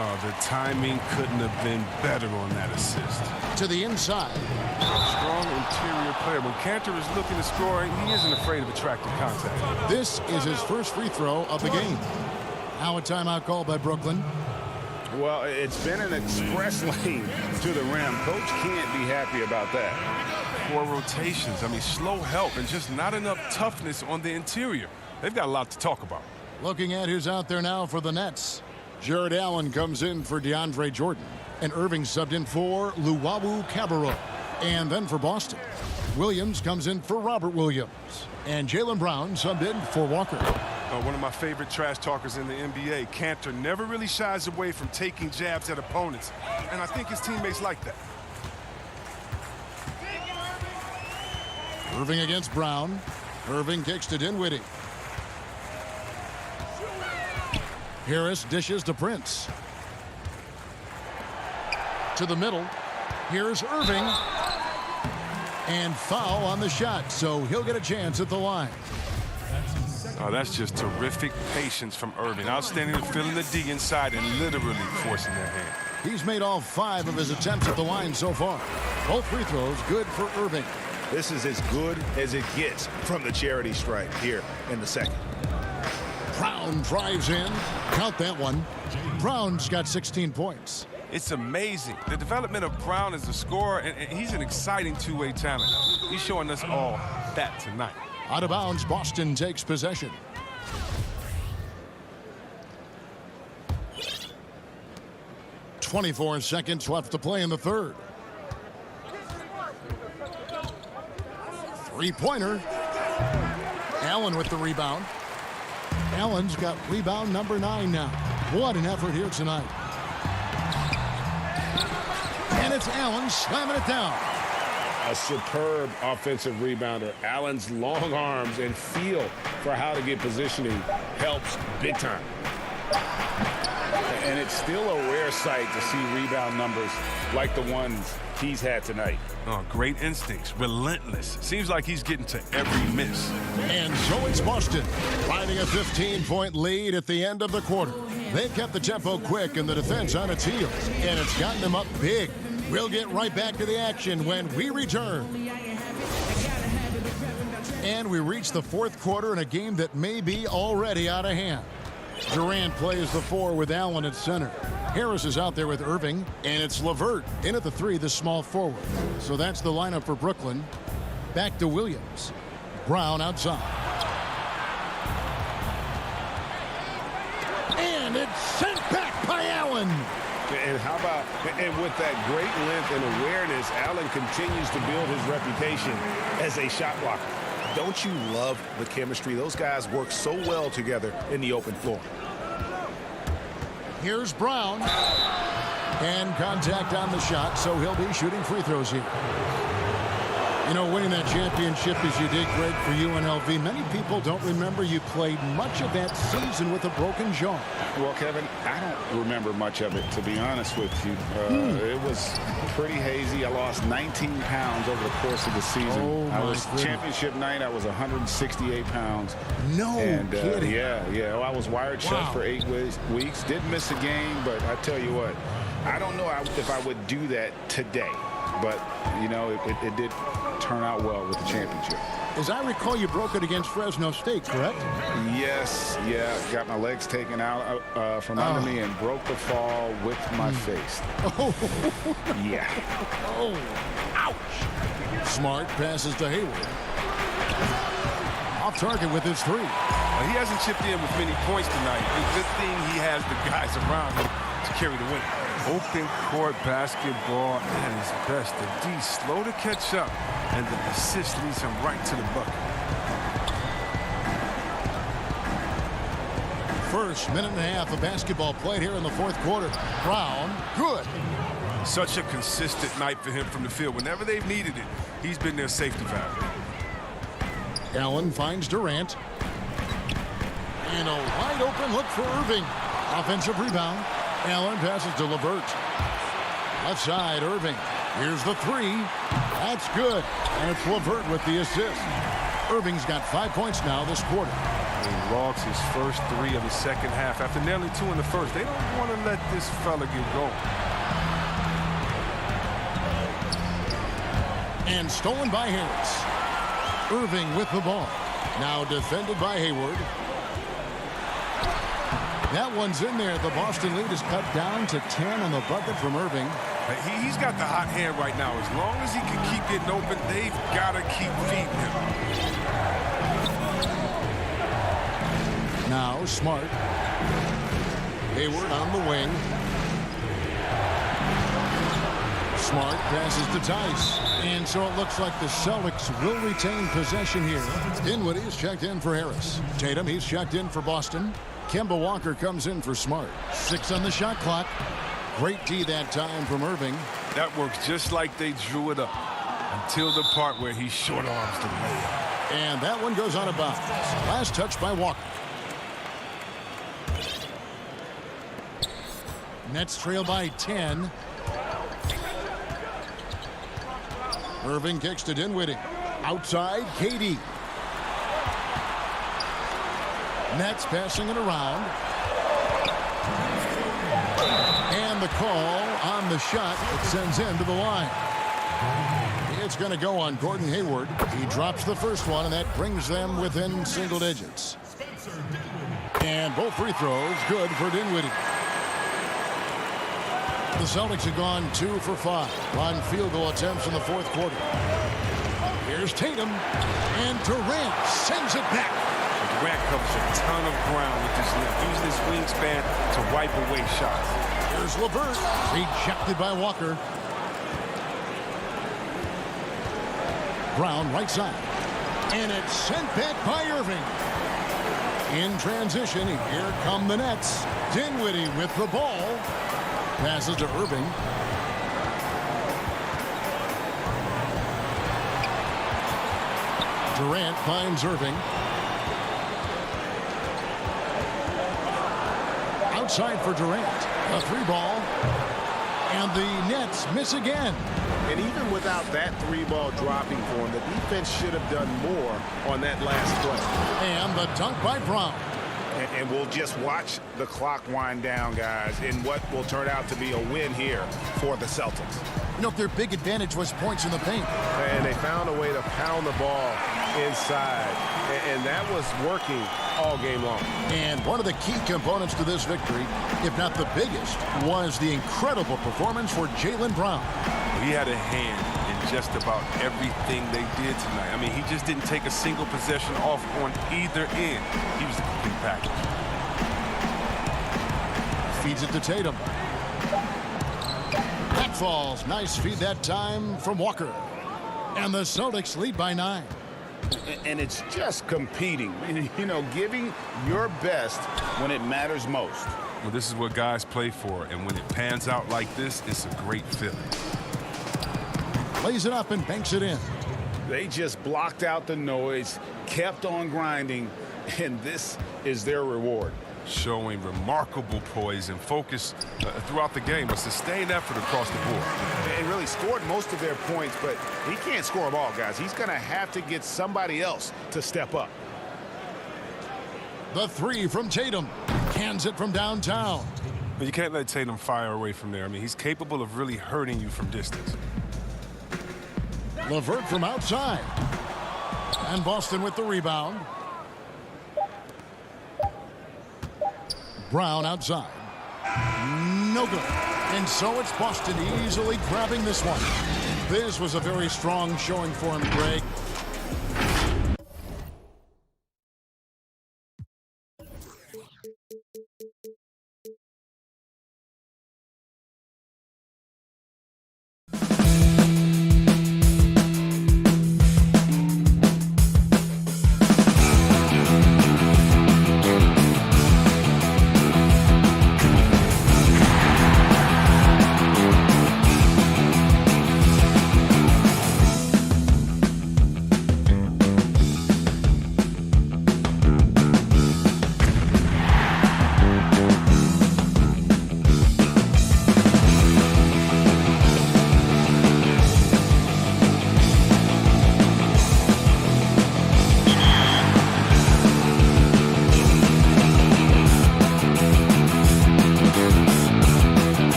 Oh, the timing couldn't have been better on that assist. To the inside. Strong interior player. When Cantor is looking to score, he isn't afraid of attracting contact. This is his first free throw of the game. Now a timeout called by Brooklyn. Well, it's been an express lane to the rim. Coach can't be happy about that. 4 rotations. I mean, slow help and just not enough toughness on the interior. They've got a lot to talk about. Looking at who's out there now for the Nets. Jared Allen comes in for DeAndre Jordan. And Irving subbed in for Luwawu Cabarrot. And then for Boston, Williams comes in for Robert Williams. And Jaylen Brown subbed in for Walker. One of my favorite trash talkers in the NBA, Cantor, never really shies away from taking jabs at opponents. And I think his teammates like that. Irving against Brown. Irving kicks to Dinwiddie. Harris dishes to Prince. To the middle. Here's Irving. And foul on the shot, so he'll get a chance at the line. Oh, that's just terrific patience from Irving. Outstanding at filling the D inside and literally forcing their hand. He's made all 5 of his attempts at the line so far. Both free throws good for Irving. This is as good as it gets from the charity stripe here in the second. Brown drives in. Count that one. Brown's got 16 points. It's amazing. The development of Brown as a scorer, and he's an exciting two-way talent. He's showing us all that tonight. Out of bounds, Boston takes possession. .24 seconds left to play in the third. Three-pointer. Allen with the rebound. Allen's got rebound number 9 now. What an effort here tonight. And it's Allen slamming it down. A superb offensive rebounder. Allen's long arms and feel for how to get positioning helps big time. And it's still a rare sight to see rebound numbers like the ones he's had tonight. Oh, great instincts, relentless. Seems like he's getting to every miss. And so it's Boston, riding a 15-point lead at the end of the quarter. They've kept the tempo quick and the defense on its heels, and it's gotten them up big. We'll get right back to the action when we return. And we reach the fourth quarter in a game that may be already out of hand. Durant plays the 4 with Allen at center. Harris is out there with Irving, and it's LeVert in at the 3, the small forward. So that's the lineup for Brooklyn. Back to Williams. Brown outside. And it's sent back by Allen. And how about, and with that great length and awareness, Allen continues to build his reputation as a shot blocker. Don't you love the chemistry? Those guys work so well together in the open floor. Here's Brown. And contact on the shot, so he'll be shooting free throws here. You know, winning that championship as you did, Greg, for UNLV, many people don't remember you played much of that season with a broken jaw. Well, Kevin, I don't remember much of it, to be honest with you. It was pretty hazy. I lost 19 pounds over the course of the season. I was championship night. I was 168 pounds. No kidding. Yeah. Well, I was wired shut for 8 weeks. Didn't miss a game, but I tell you what, I don't know if I would do that today. But, you know, it did turn out well with the championship. As I recall, you broke it against Fresno State, correct? Yes, got my legs taken out from under me and broke the fall with my face. Yeah. Oh, ouch. Smart passes to Hayward. Off target with his 3. He hasn't chipped in with many points tonight. Good thing he has the guys around him to carry the win. Open court basketball at his best. The D slow to catch up, and the assist leads him right to the bucket. First minute and a half of basketball played here in the fourth quarter. Brown, good. Such a consistent night for him from the field. Whenever they've needed it, he's been their safety valve. Allen finds Durant. And a wide open look for Irving. Offensive rebound. Allen passes to LeVert. Left side, Irving. Here's the three. That's good. And it's LeVert with the assist. Irving's got 5 points now this quarter. He logs his first 3 of the second half after nearly 2 in the first. They don't want to let this fella get going. And stolen by Harris. Irving with the ball. Now defended by Hayward. That one's in there. The Boston lead is cut down to 10 on the bucket from Irving. He's got the hot hand right now. As long as he can keep getting open, they've got to keep feeding him. Now Smart. Hayward on the wing. Smart passes to Tice. And so it looks like the Celtics will retain possession here. Dinwiddie is checked in for Harris. Tatum, he's checked in for Boston. Kemba Walker comes in for Smart. 6 on the shot clock. Great D that time from Irving. That works just like they drew it up until the part where he short arms the layup. And that one goes out of bounds. Last touch by Walker. Nets trail by 10. Irving kicks to Dinwiddie. Outside, KD. Nets passing it around. And the call on the shot that sends him to the line. It's going to go on Gordon Hayward. He drops the first one, and that brings them within single digits. And both free throws good for Dinwiddie. The Celtics have gone 2 for 5 on field goal attempts in the fourth quarter. Here's Tatum, and Durant sends it back. Durant covers a ton of ground with his length, using his wingspan to wipe away shots. Here's LeVert, rejected by Walker. Brown right side, and it's sent back by Irving. In transition, here come the Nets. Dinwiddie with the ball. Passes to Irving. Durant finds Irving. Outside for Durant. A 3 ball. And the Nets miss again. And even without that 3 ball dropping for him, the defense should have done more on that last play. And the dunk by Brown. And we'll just watch the clock wind down, guys, in what will turn out to be a win here for the Celtics. You know, their big advantage was points in the paint. And they found a way to pound the ball inside. And that was working all game long. And one of the key components to this victory, if not the biggest, was the incredible performance for Jaylen Brown. He had a hand in just about everything they did tonight. I mean, he just didn't take a single possession off on either end. He was the complete package. Feeds it to Tatum. That falls. Nice feed that time from Walker. And the Celtics lead by 9. And it's just competing, you know, giving your best when it matters most. Well, this is what guys play for, and when it pans out like this, it's a great feeling. Plays it up and banks it in. They just blocked out the noise, kept on grinding, and this is their reward. Showing remarkable poise and focus throughout the game, a sustained effort across the board. And really scored most of their points, but he can't score them all, guys. He's going to have to get somebody else to step up. The 3 from Tatum. Cans it from downtown. But you can't let Tatum fire away from there. I mean, he's capable of really hurting you from distance. LeVert from outside. And Boston with the rebound. Brown outside. No good. And so it's Boston easily grabbing this one. This was a very strong showing for him, Greg.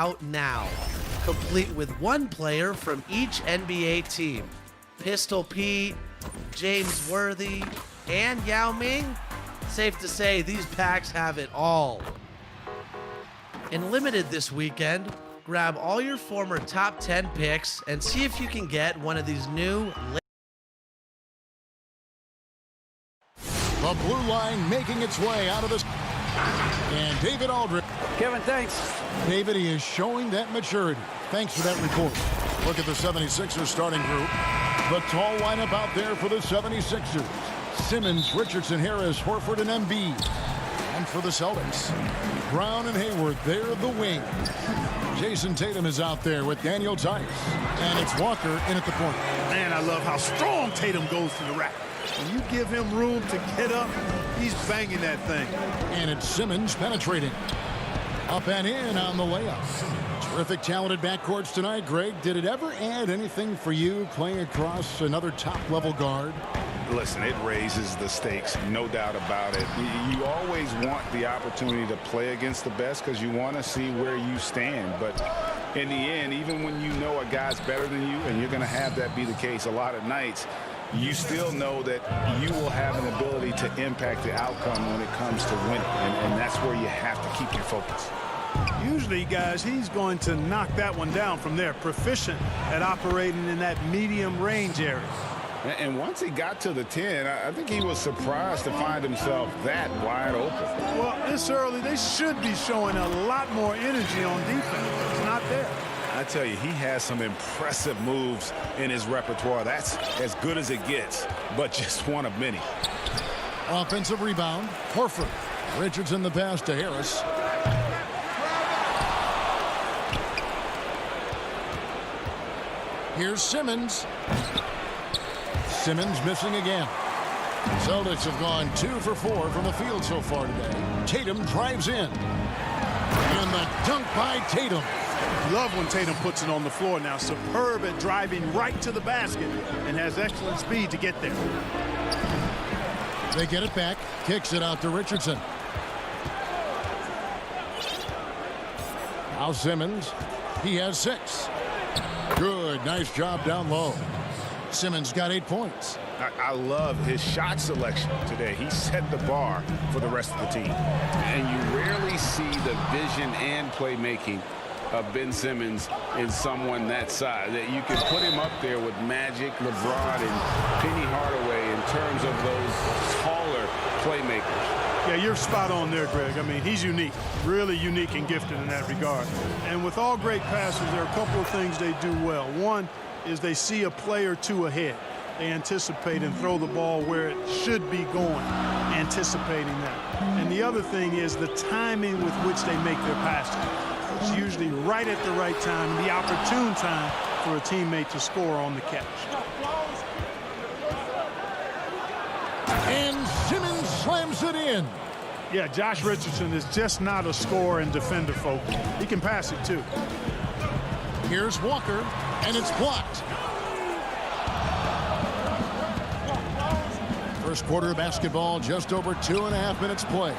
out now, complete with one player from each NBA team. Pistol Pete, James Worthy, and Yao Ming? Safe to say these packs have it all. In Limited this weekend, grab all your former top 10 picks and see if you can get one of these new The blue line making its way out of this. And David Aldridge. Kevin, thanks. David, he is showing that maturity. Thanks for that report. Look at the 76ers starting group. The tall lineup out there for the 76ers. Simmons, Richardson, Harris, Horford, and Embiid. And for the Celtics, Brown and Hayward, they're the wings. Jason Tatum is out there with Daniel Tice. And it's Walker in at the corner. Man, I love how strong Tatum goes to the rack. When you give him room to get up, he's banging that thing. And it's Simmons penetrating. Up and in on the layup. Terrific talented backcourts tonight, Greg. Did it ever add anything for you playing across another top-level guard? Listen, it raises the stakes, no doubt about it. You always want the opportunity to play against the best because you want to see where you stand. But in the end, even when you know a guy's better than you, and you're going to have that be the case a lot of nights, you still know that you will have an ability to impact the outcome when it comes to winning. And that's where you have to keep your focus. Usually, guys, he's going to knock that one down from there. Proficient at operating in that medium range area. And once he got to the 10, I think he was surprised to find himself that wide open. Well, this early, they should be showing a lot more energy on defense. It's not there. I tell you, he has some impressive moves in his repertoire. That's as good as it gets, but just one of many. Offensive rebound, Horford. Richardson the pass to Harris. Here's Simmons. Simmons missing again. Celtics have gone 2 for 4 from the field so far today. Tatum drives in. And the dunk by Tatum. Love when Tatum puts it on the floor now. Superb at driving right to the basket and has excellent speed to get there. They get it back. Kicks it out to Richardson. Now Simmons. He has 6. Good. Nice job down low. Simmons got 8 points. I love his shot selection today. He set the bar for the rest of the team. And you rarely see the vision and playmaking of Ben Simmons in someone that size. That you can put him up there with Magic, LeBron, and Penny Hardaway in terms of those taller playmakers. Yeah, you're spot on there, Greg. I mean, he's unique, really unique and gifted in that regard. And with all great passers, there are a couple of things they do well. One is they see a play or two ahead. They anticipate and throw the ball where it should be going, anticipating that. And the other thing is the timing with which they make their passes. It's usually right at the right time, the opportune time for a teammate to score on the catch. And Simmons slams it in. Yeah, Josh Richardson is just not a scorer and defender, folks. He can pass it, too. Here's Walker, and it's blocked. First quarter of basketball, just over 2.5 minutes play.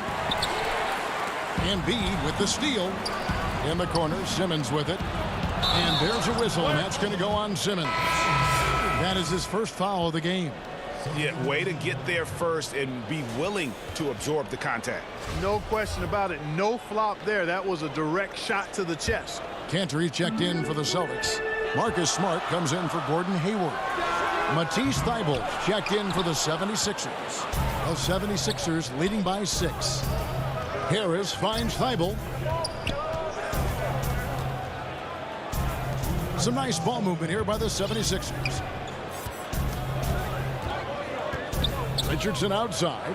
Embiid with the steal. In the corner, Simmons with it. And there's a whistle, and that's going to go on Simmons. That is his first foul of the game. Yeah, way to get there first and be willing to absorb the contact. No question about it. No flop there. That was a direct shot to the chest. Cantor checked in for the Celtics. Marcus Smart comes in for Gordon Hayward. Matisse Thybulle checked in for the 76ers. The 76ers leading by 6. Harris finds Thybulle. Some nice ball movement here by the 76ers. Richardson outside.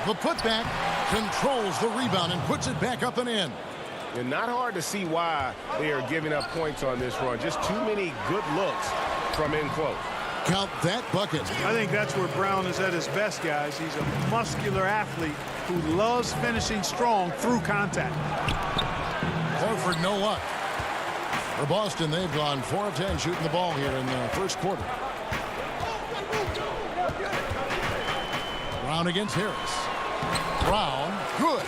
The putback controls the rebound and puts it back up and in. And not hard to see why they are giving up points on this run. Just too many good looks from in close. Count that bucket. I think that's where Brown is at his best, guys. He's a muscular athlete who loves finishing strong through contact. Horford, no luck. For Boston, they've gone 4 of 10 shooting the ball here in the first quarter. Brown against Harris. Brown, good.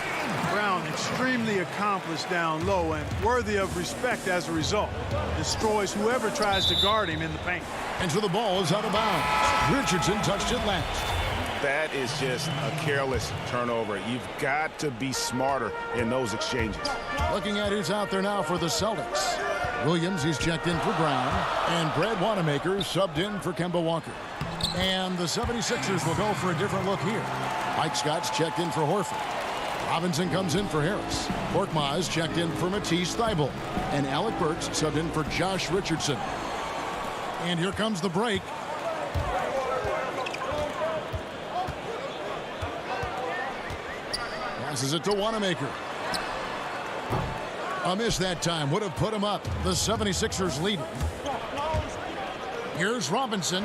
Brown extremely accomplished down low and worthy of respect as a result. Destroys whoever tries to guard him in the paint. And so the ball is out of bounds. Richardson touched it last. That is just a careless turnover. You've got to be smarter in those exchanges. Looking at who's out there now for the Celtics. Williams, he's checked in for Brown. And Brad Wanamaker subbed in for Kemba Walker. And the 76ers will go for a different look here. Mike Scott's checked in for Horford. Robinson comes in for Harris. Korkmaz checked in for Matisse Thybulle. And Alec Burks subbed in for Josh Richardson. And here comes the break. Passes it to Wanamaker. A miss that time would have put him up. The 76ers lead. Here's Robinson.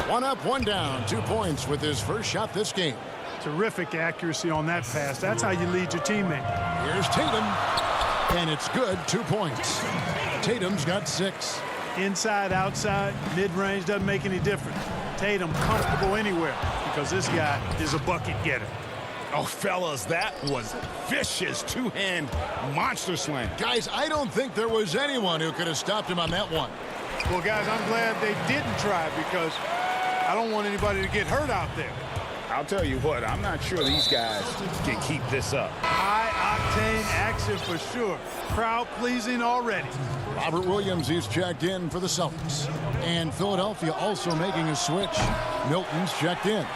One up, one down. 2 points with his first shot this game. Terrific accuracy on that pass. That's how you lead your teammate. Here's Tatum. And it's good. 2 points. Tatum's got 6. Inside, outside, mid-range doesn't make any difference. Tatum comfortable anywhere because this guy is a bucket getter. Oh, fellas, that was vicious two-hand monster slam. Guys, I don't think there was anyone who could have stopped him on that one. Well, guys, I'm glad they didn't try because I don't want anybody to get hurt out there. I'll tell you what, I'm not sure these guys can keep this up. High-octane action for sure. Crowd-pleasing already. Robert Williams, he's checked in for the Celtics. And Philadelphia also making a switch. Milton's checked in.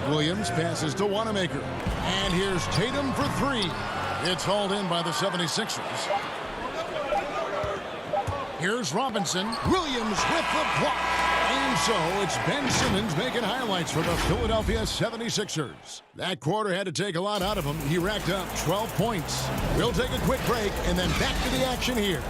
Williams passes to Wanamaker. And here's Tatum for 3. It's hauled in by the 76ers. Here's Robinson. Williams with the block. And so it's Ben Simmons making highlights for the Philadelphia 76ers. That quarter had to take a lot out of him. He racked up 12 points. We'll take a quick break and then back to the action here.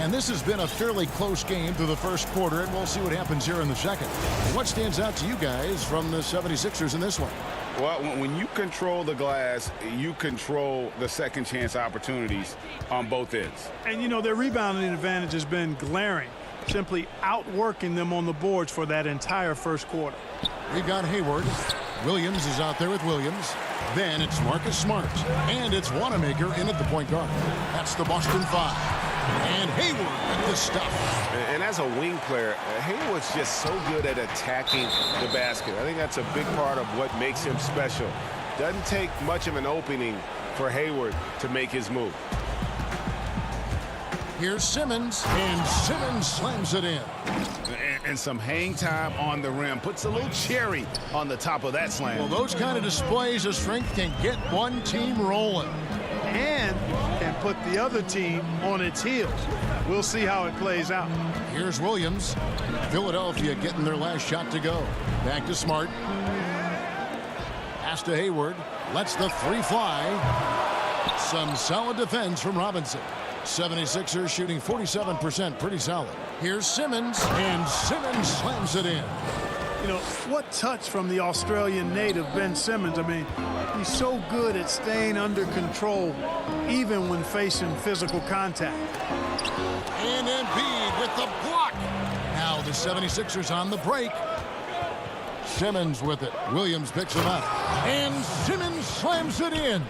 And this has been a fairly close game through the first quarter, and we'll see what happens here in the second. What stands out to you guys from the 76ers in this one? Well, when you control the glass, you control the second chance opportunities on both ends. And, you know, their rebounding advantage has been glaring, simply outworking them on the boards for that entire first quarter. We've got Hayward. Williams is out there with Williams. Then it's Marcus Smart. And it's Wanamaker in at the point guard. That's the Boston 5. And Hayward with the stuff. And as a wing player, Hayward's just so good at attacking the basket. I think that's a big part of what makes him special. Doesn't take much of an opening for Hayward to make his move. Here's Simmons, and Simmons slams it in. And some hang time on the rim. Puts a little cherry on the top of that slam. Well, those kind of displays of strength can get one team rolling. And can put the other team on its heels. We'll see how it plays out. Here's Williams. Philadelphia getting their last shot to go. Back to Smart. Pass to Hayward. Lets the 3 fly. Some solid defense from Robinson. 76ers shooting 47%, pretty solid. Here's Simmons, and Simmons slams it in. You know, what touch from the Australian native, Ben Simmons. I mean, he's so good at staying under control, even when facing physical contact. And Embiid with the block. Now the 76ers on the break. Simmons with it. Williams picks him up. And Simmons slams it in.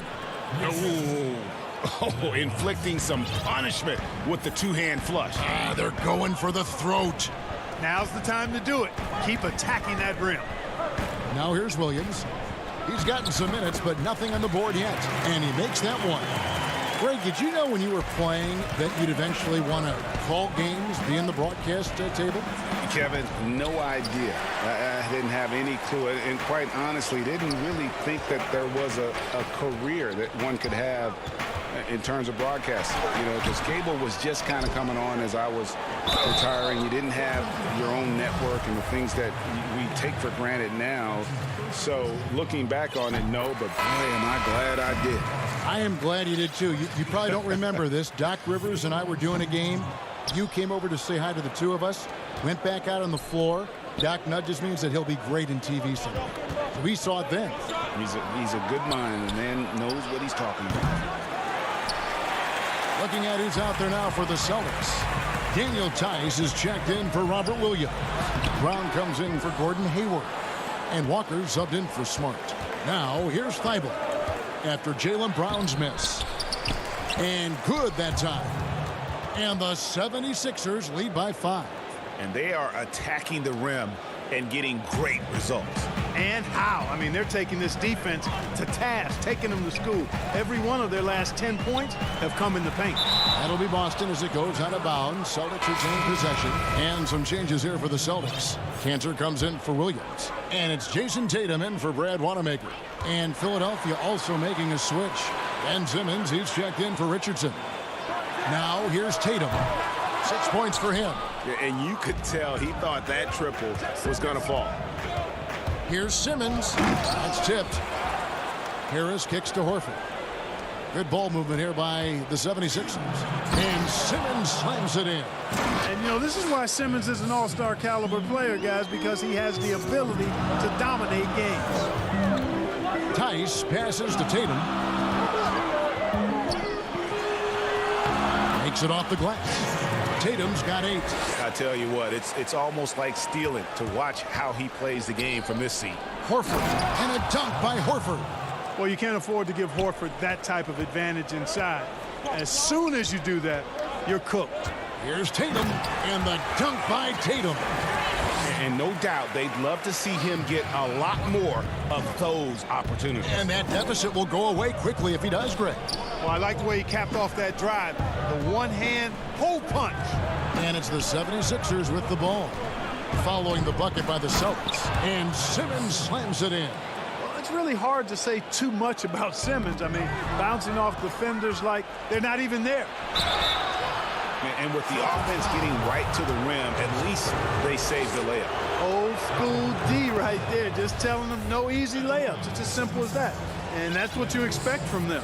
Oh, inflicting some punishment with the two-hand flush. They're going for the throat. Now's the time to do it. Keep attacking that rim. Now here's Williams. He's gotten some minutes, but nothing on the board yet. And he makes that one. Greg, did you know when you were playing that you'd eventually want to call games, be in the broadcast table? Kevin, no idea. I didn't have any clue. And quite honestly, didn't really think that there was a career that one could have in terms of broadcasting, you know, because cable was just kind of coming on as I was retiring. You didn't have your own network and the things that we take for granted now. So looking back on it, no, but boy, am I glad I did. I am glad you did too. You probably don't remember this. Doc Rivers and I were doing a game. You came over to say hi to the two of us, went back out on the floor. Doc nudges me and said he'll be great in TV someday. So we saw it then. He's a good mind, and man knows what he's talking about. Looking at who's out there now for the Celtics. Daniel Tice is checked in for Robert Williams. Brown comes in for Gordon Hayward. And Walker subbed in for Smart. Now here's Thibault after Jaylen Brown's miss. And good that time. And the 76ers lead by 5. And they are attacking the rim and getting great results. And how? I mean, they're taking this defense to task, taking them to school. Every one of their last 10 points have come in the paint. That'll be Boston as it goes out of bounds. Celtics retain possession. And some changes here for the Celtics. Cantor comes in for Williams. And it's Jason Tatum in for Brad Wanamaker. And Philadelphia also making a switch. Ben Simmons, he's checked in for Richardson. Now here's Tatum. 6 points for him. And you could tell he thought that triple was going to fall. Here's Simmons. That's tipped. Harris kicks to Horford. Good ball movement here by the 76ers. And Simmons slams it in. And, you know, this is why Simmons is an all-star caliber player, guys, because he has the ability to dominate games. Tice passes to Tatum. Makes it off the glass. Tatum's got 8. I tell you what, it's almost like stealing to watch how he plays the game from this seat. Horford, and a dunk by Horford. Well, you can't afford to give Horford that type of advantage inside. As soon as you do that, you're cooked. Here's Tatum, and the dunk by Tatum. And no doubt they'd love to see him get a lot more of those opportunities. And that deficit will go away quickly if he does, Greg. Well, I like the way he capped off that drive. The one-hand pull punch. And it's the 76ers with the ball. Following the bucket by the Celtics. And Simmons slams it in. Well, it's really hard to say too much about Simmons. I mean, bouncing off defenders like they're not even there. And with the offense getting right to the rim, at least they saved the layup. Old school D right there, just telling them no easy layups. It's as simple as that. And that's what you expect from them.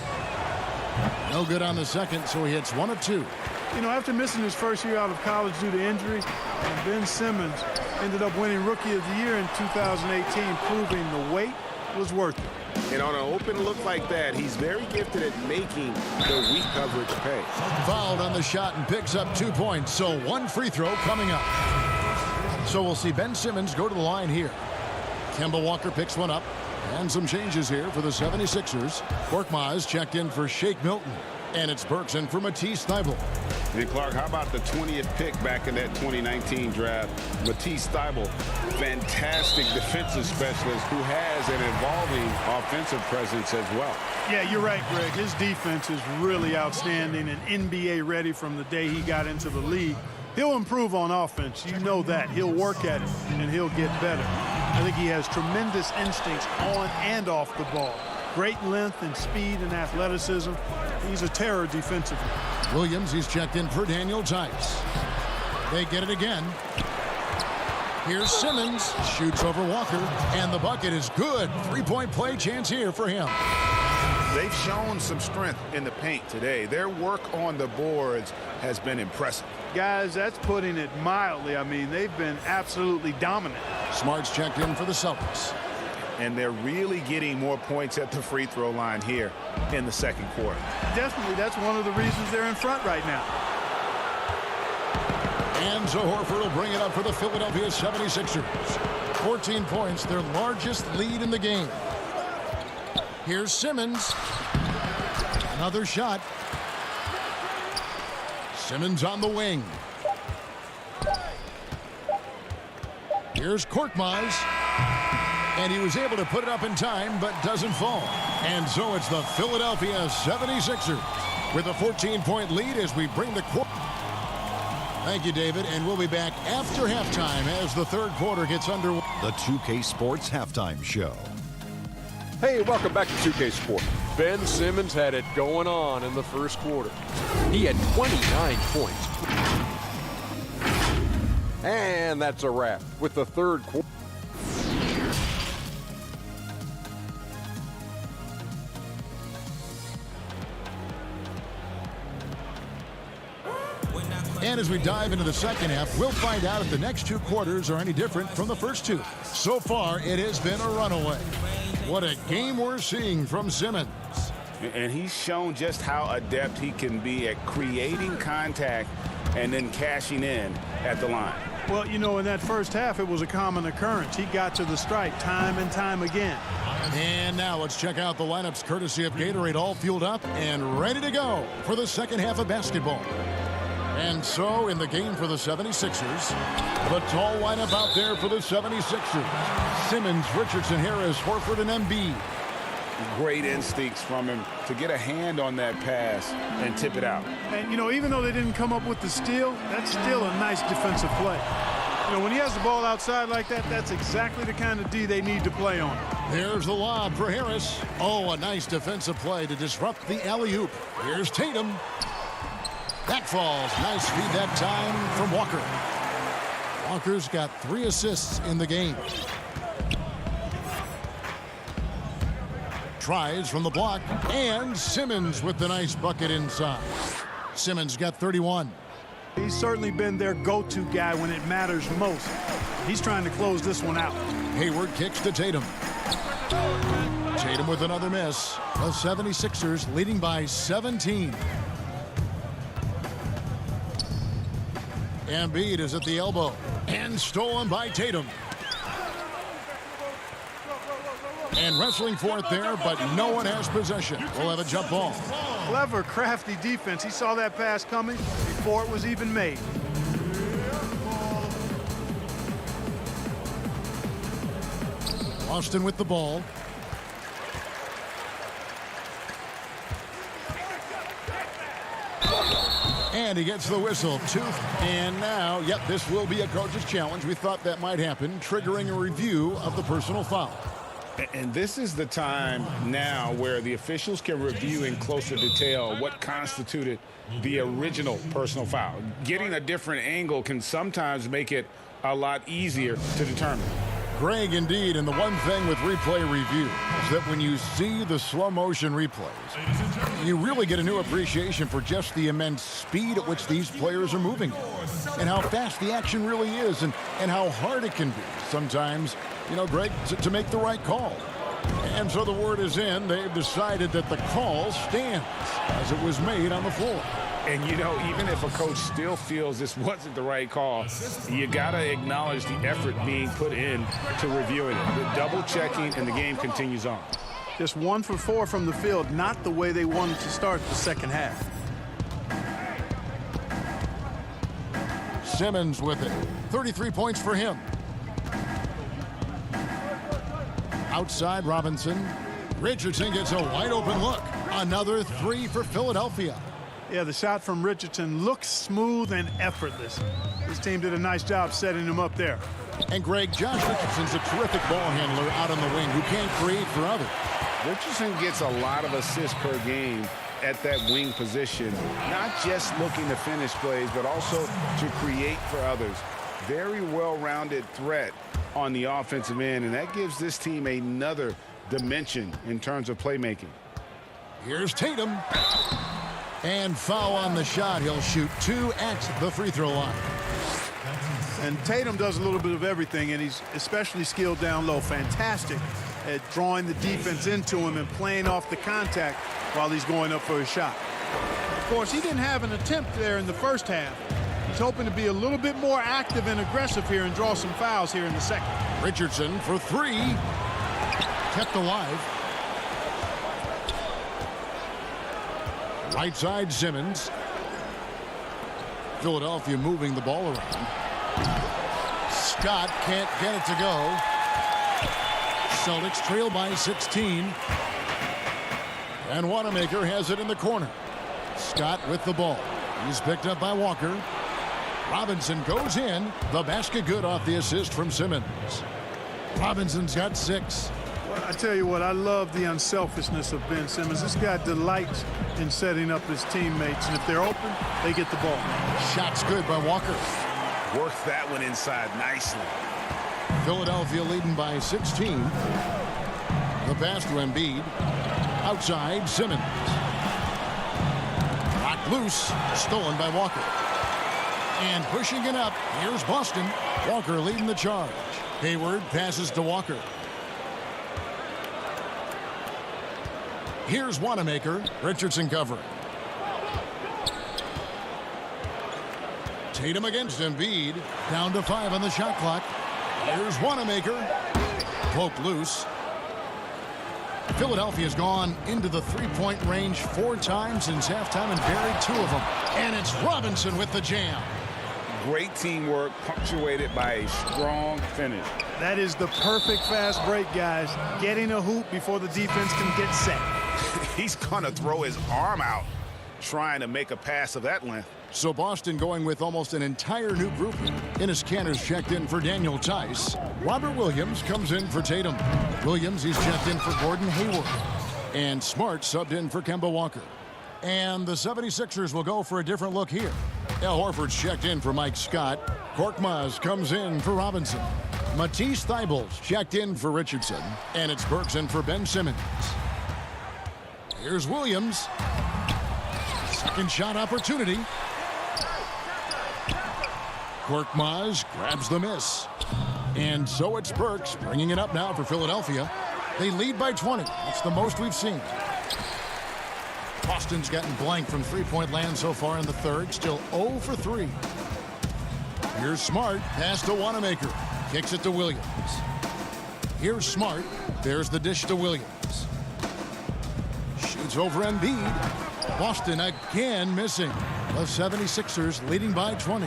No good on the second, so he hits 1 of 2. You know, after missing his first year out of college due to injury, Ben Simmons ended up winning Rookie of the Year in 2018, proving the wait was worth it. And on an open look like that, he's very gifted at making the weak coverage pay. Fouled on the shot and picks up 2 points, so 1 free throw coming up. So we'll see Ben Simmons go to the line here. Kemba Walker picks one up. And some changes here for the 76ers. Korkmaz checked in for Shake Milton. And it's Burks in for Matisse Thybulle. And Clark, how about the 20th pick back in that 2019 draft? Matisse Thybulle, fantastic defensive specialist who has an evolving offensive presence as well. Yeah, you're right, Greg. His defense is really outstanding and NBA ready from the day he got into the league. He'll improve on offense. You know that. He'll work at it, and he'll get better. I think he has tremendous instincts on and off the ball. Great length and speed and athleticism. He's a terror defensively. Williams, he's checked in for Daniel Tice. They get it again. Here's Simmons. Shoots over Walker. And the bucket is good. 3-point play chance here for him. They've shown some strength in the paint today. Their work on the boards has been impressive. Guys, that's putting it mildly. I mean, they've been absolutely dominant. Smart's checked in for the Celtics. And they're really getting more points at the free throw line here in the second quarter. Definitely, that's one of the reasons they're in front right now. And so Horford will bring it up for the Philadelphia 76ers. 14 points, their largest lead in the game. Here's Simmons. Another shot. Simmons on the wing. Here's Korkmaz. And he was able to put it up in time, but doesn't fall. And so it's the Philadelphia 76ers with a 14-point lead as we bring the quarter. Thank you, David. And we'll be back after halftime as the third quarter gets underway. The 2K Sports Halftime Show. Hey, welcome back to 2K Sport. Ben Simmons had it going on in the first quarter. He had 29 points. And that's a wrap with the third quarter. And as we dive into the second half, we'll find out if the next 2 quarters are any different from the first 2. So far, it has been a runaway. What a game we're seeing from Simmons. And he's shown just how adept he can be at creating contact and then cashing in at the line. Well, you know, in that first half, it was a common occurrence. He got to the stripe time and time again. And now let's check out the lineups courtesy of Gatorade, all fueled up and ready to go for the second half of basketball. And so in the game for the 76ers, the tall lineup out there for the 76ers. Simmons, Richardson, Harris, Horford, and Embiid. Great instincts from him to get a hand on that pass and tip it out. And, you know, even though they didn't come up with the steal, that's still a nice defensive play. You know, when he has the ball outside like that, that's exactly the kind of D they need to play on. There's the lob for Harris. Oh, a nice defensive play to disrupt the alley-oop. Here's Tatum. That falls. Nice feed that time from Walker. Walker's got 3 assists in the game. Tries from the block, and Simmons with the nice bucket inside. Simmons got 31. He's certainly been their go-to guy when it matters most. He's trying to close this one out. Hayward kicks to Tatum. Tatum with another miss. The 76ers leading by 17. Embiid is at the elbow and stolen by Tatum. And wrestling for it there, but no one has possession. We'll have a jump ball. Clever, crafty defense. He saw that pass coming before it was even made. Austin with the ball. And he gets the whistle. And now, yep, this will be a coach's challenge. We thought that might happen, triggering a review of the personal foul. And this is the time now where the officials can review in closer detail what constituted the original personal foul. Getting a different angle can sometimes make it a lot easier to determine. Greg, indeed, and the one thing with replay review is that when you see the slow motion replays, you really get a new appreciation for just the immense speed at which these players are moving and how fast the action really is and how hard it can be sometimes, you know, Greg, to make the right call. And so the word is in. They've decided that the call stands as it was made on the floor. And, you know, even if a coach still feels this wasn't the right call, you got to acknowledge the effort being put in to reviewing it. The double checking, and the game continues on. Just 1 for 4 from the field, not the way they wanted to start the second half. Simmons with it. 33 points for him. Outside Robinson. Richardson gets a wide open look. Another 3 for Philadelphia. Yeah, the shot from Richardson looks smooth and effortless. This team did a nice job setting him up there. And Greg, Josh Richardson's a terrific ball handler out on the wing who can create for others. Richardson gets a lot of assists per game at that wing position, not just looking to finish plays, but also to create for others. Very well-rounded threat on the offensive end, and that gives this team another dimension in terms of playmaking. Here's Tatum. And foul on the shot. He'll shoot 2 at the free throw line. And Tatum does a little bit of everything, and he's especially skilled down low. Fantastic at drawing the defense into him and playing off the contact while he's going up for a shot. Of course, he didn't have an attempt there in the first half. He's hoping to be a little bit more active and aggressive here and draw some fouls here in the second. Richardson for 3. Kept alive. Right side Simmons. Philadelphia moving the ball around. Scott can't get it to go. Celtics trail by 16. And Wanamaker has it in the corner. Scott with the ball. He's picked up by Walker. Robinson goes in. The basket good off the assist from Simmons. Robinson's got 6. Well, I tell you what, I love the unselfishness of Ben Simmons. This guy delights in setting up his teammates, and if they're open, they get the ball. Shots good by Walker. Worked that one inside nicely. Philadelphia leading by 16. The pass to Embiid. Outside, Simmons. Knocked loose. Stolen by Walker. And pushing it up, here's Boston. Walker leading the charge. Hayward passes to Walker. Here's Wanamaker. Richardson covering. Tatum against Embiid. Down to 5 on the shot clock. Here's Wanamaker. Poke loose. Philadelphia's gone into the three-point range 4 times since halftime and buried 2 of them. And it's Robinson with the jam. Great teamwork punctuated by a strong finish. That is the perfect fast break, guys. Getting a hoop before the defense can get set. He's going to throw his arm out trying to make a pass of that length. So Boston going with almost an entire new group. Enes Kanter's checked in for Daniel Tice. Robert Williams comes in for Tatum. Williams, he's checked in for Gordon Hayward. And Smart subbed in for Kemba Walker. And the 76ers will go for a different look here. Al Horford's checked in for Mike Scott. Korkmaz comes in for Robinson. Matisse Thybulle's checked in for Richardson. And it's Burks in for Ben Simmons. Here's Williams. Second shot opportunity. Korkmaz grabs the miss. And so it's Burks bringing it up now for Philadelphia. They lead by 20. That's the most we've seen. Boston's gotten blank from three-point land so far in the third. Still 0 for 3. Here's Smart. Pass to Wanamaker. Kicks it to Williams. Here's Smart. There's the dish to Williams. Shoots over Embiid. Boston again missing. The 76ers leading by 20.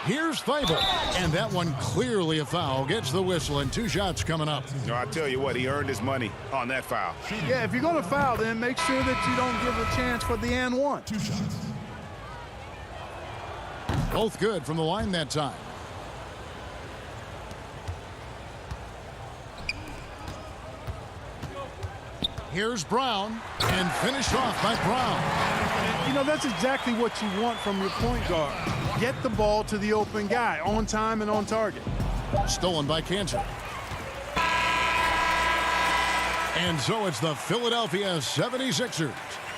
Here's Thybulle, and that one clearly a foul. Gets the whistle, and 2 shots coming up. No, I tell you what, he earned his money on that foul. Yeah, if you're going to foul, then make sure that you don't give a chance for the and one. 2 shots. Both good from the line that time. Here's Brown, and finished off by Brown. You know, that's exactly what you want from your point guard. Get the ball to the open guy on time and on target. Stolen by Kanter. And so it's the Philadelphia 76ers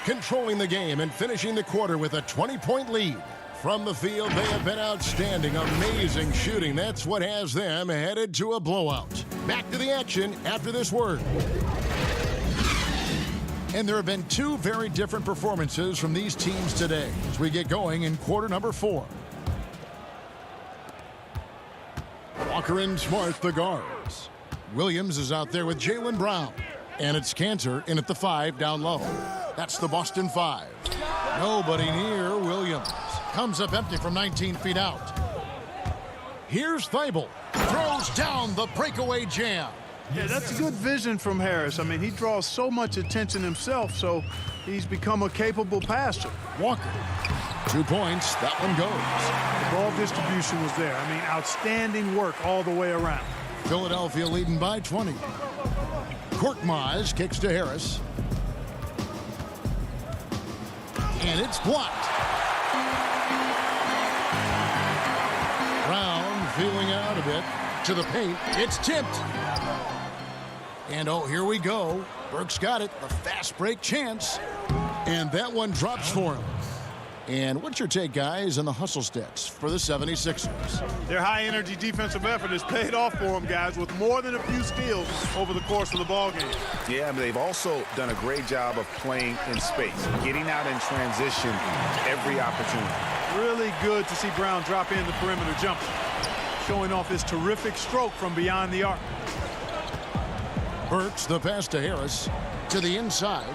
controlling the game and finishing the quarter with a 20-point lead. From the field, they have been outstanding. Amazing shooting. That's what has them headed to a blowout. Back to the action after this word. And there have been 2 very different performances from these teams today as we get going in quarter number 4. Walker and Smart, the guards. Williams is out there with Jaylen Brown. And it's Kanter in at the 5 down low. That's the Boston 5. Nobody near Williams. Comes up empty from 19 feet out. Here's Thybulle. Throws down the breakaway jam. Yeah, that's good vision from Harris. I mean, he draws so much attention himself, so he's become a capable passer. Walker. 2 points. That one goes. The ball distribution was there. I mean, outstanding work all the way around. Philadelphia leading by 20. Korkmaz kicks to Harris. And it's blocked. Brown feeling out a bit. To the paint. It's tipped. And oh, here we go. Burks got it. The fast break chance. And that one drops for him. And what's your take, guys, on the hustle stats for the 76ers? Their high-energy defensive effort has paid off for them, guys, with more than a few steals over the course of the ballgame. Yeah, but they've also done a great job of playing in space, getting out in transition every opportunity. Really good to see Brown drop in the perimeter jumper, showing off his terrific stroke from beyond the arc. Burks, the pass to Harris, to the inside.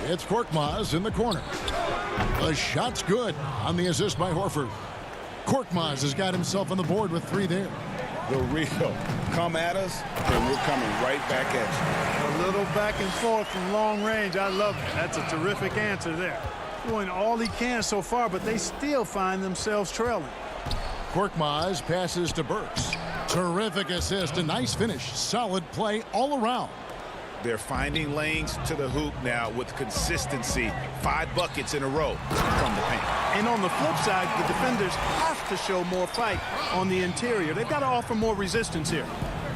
It's Korkmaz in the corner. The shot's good on the assist by Horford. Korkmaz has got himself on the board with 3 there. The real come at us, and we're coming right back at you. A little back and forth from long range. I love it. That's a terrific answer there. Doing all he can so far, but they still find themselves trailing. Korkmaz passes to Burks. Terrific assist, a nice finish. Solid play all around. They're finding lanes to the hoop now with consistency. 5 buckets in a row from the paint. And on the flip side, the defenders have to show more fight on the interior. They've got to offer more resistance here.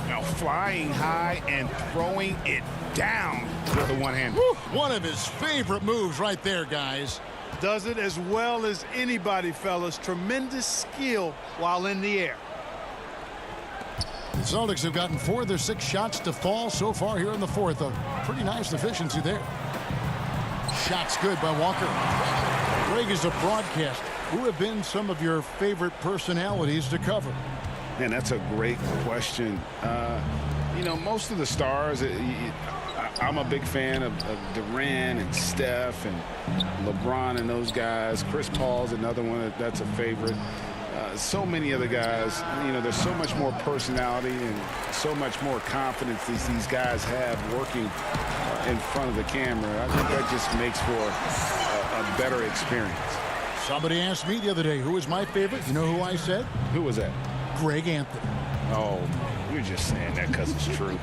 Now flying high and throwing it down with a one-hand. One of his favorite moves right there, guys. Does it as well as anybody, fellas. Tremendous skill while in the air. The Celtics have gotten 4 of their 6 shots to fall so far here in the fourth. A pretty nice efficiency there. Shots good by Walker. Greg, is a broadcast. Who have been some of your favorite personalities to cover? Man, that's a great question. You know, most of the stars, I'm a big fan of Durant and Steph and LeBron and those guys. Chris Paul's another one that's a favorite. So many other guys, you know, there's so much more personality and so much more confidence these guys have working in front of the camera. I think that just makes for a better experience. Somebody asked me the other day, who was my favorite? You know who I said? Who was that? Greg Anthony. Oh, you're just saying that because it's true.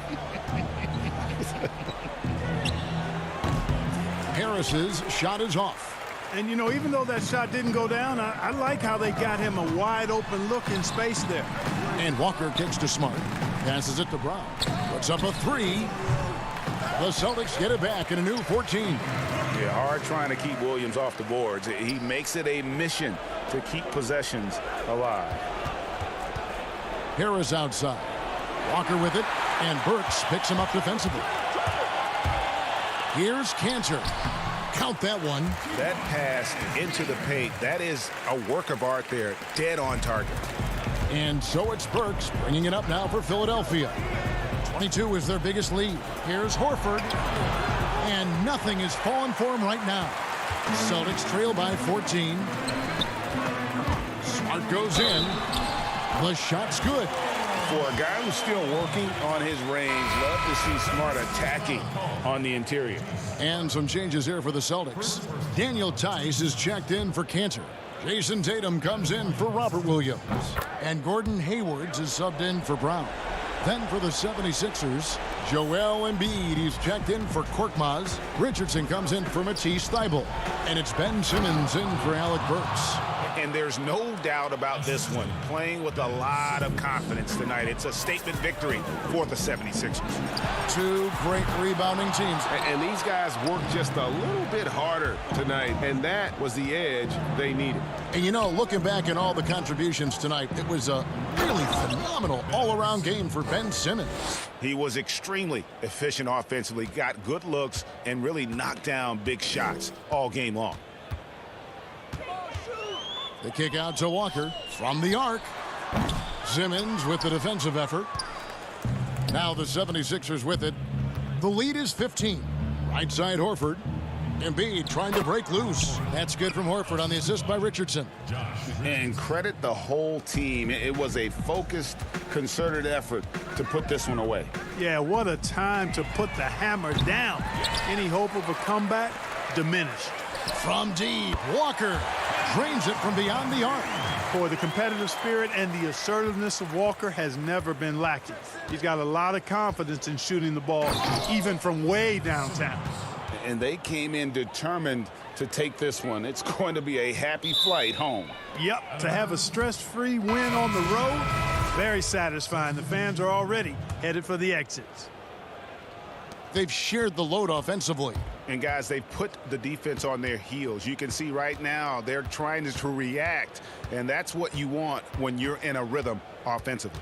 Harris's shot is off. And, you know, even though that shot didn't go down, I like how they got him a wide-open look in space there. And Walker kicks to Smart. Passes it to Brown. Puts up a 3. The Celtics get it back in a new 14. Yeah, hard trying to keep Williams off the boards. He makes it a mission to keep possessions alive. Harris outside. Walker with it, and Burks picks him up defensively. Here's Cantor. Count that one. That pass into the paint, that is a work of art there. Dead on target. And so it's Burks bringing it up now for Philadelphia. 22 is their biggest lead. Here's Horford. And nothing is falling for him right now. Celtics trail by 14. Smart goes in. The shot's good. For a guy who's still working on his range, love to see Smart attacking on the interior. And some changes here for the Celtics. Daniel Tice is checked in for Cantor. Jason Tatum comes in for Robert Williams. And Gordon Hayward is subbed in for Brown. Then for the 76ers, Joel Embiid is checked in for Korkmaz. Richardson comes in for Matisse Thybulle. And it's Ben Simmons in for Alec Burks. And there's no doubt about this one. Playing with a lot of confidence tonight. It's a statement victory for the 76ers. 2 great rebounding teams. And these guys worked just a little bit harder tonight. And that was the edge they needed. And you know, looking back at all the contributions tonight, it was a really phenomenal all-around game for Ben Simmons. He was extremely efficient offensively, got good looks, and really knocked down big shots all game long. The kick out to Walker from the arc. Simmons with the defensive effort. Now the 76ers with it. The lead is 15. Right side Horford. Embiid trying to break loose. That's good from Horford on the assist by Richardson. And credit the whole team. It was a focused, concerted effort to put this one away. Yeah, what a time to put the hammer down. Any hope of a comeback diminished. From deep, Walker drains it from beyond the arc. Boy, the competitive spirit and the assertiveness of Walker has never been lacking. He's got a lot of confidence in shooting the ball, even from way downtown. And they came in determined to take this one. It's going to be a happy flight home. Yep, to have a stress-free win on the road, very satisfying. The fans are already headed for the exits. They've shared the load offensively. And guys, they've put the defense on their heels. You can see right now they're trying to react, and that's what you want when you're in a rhythm offensively.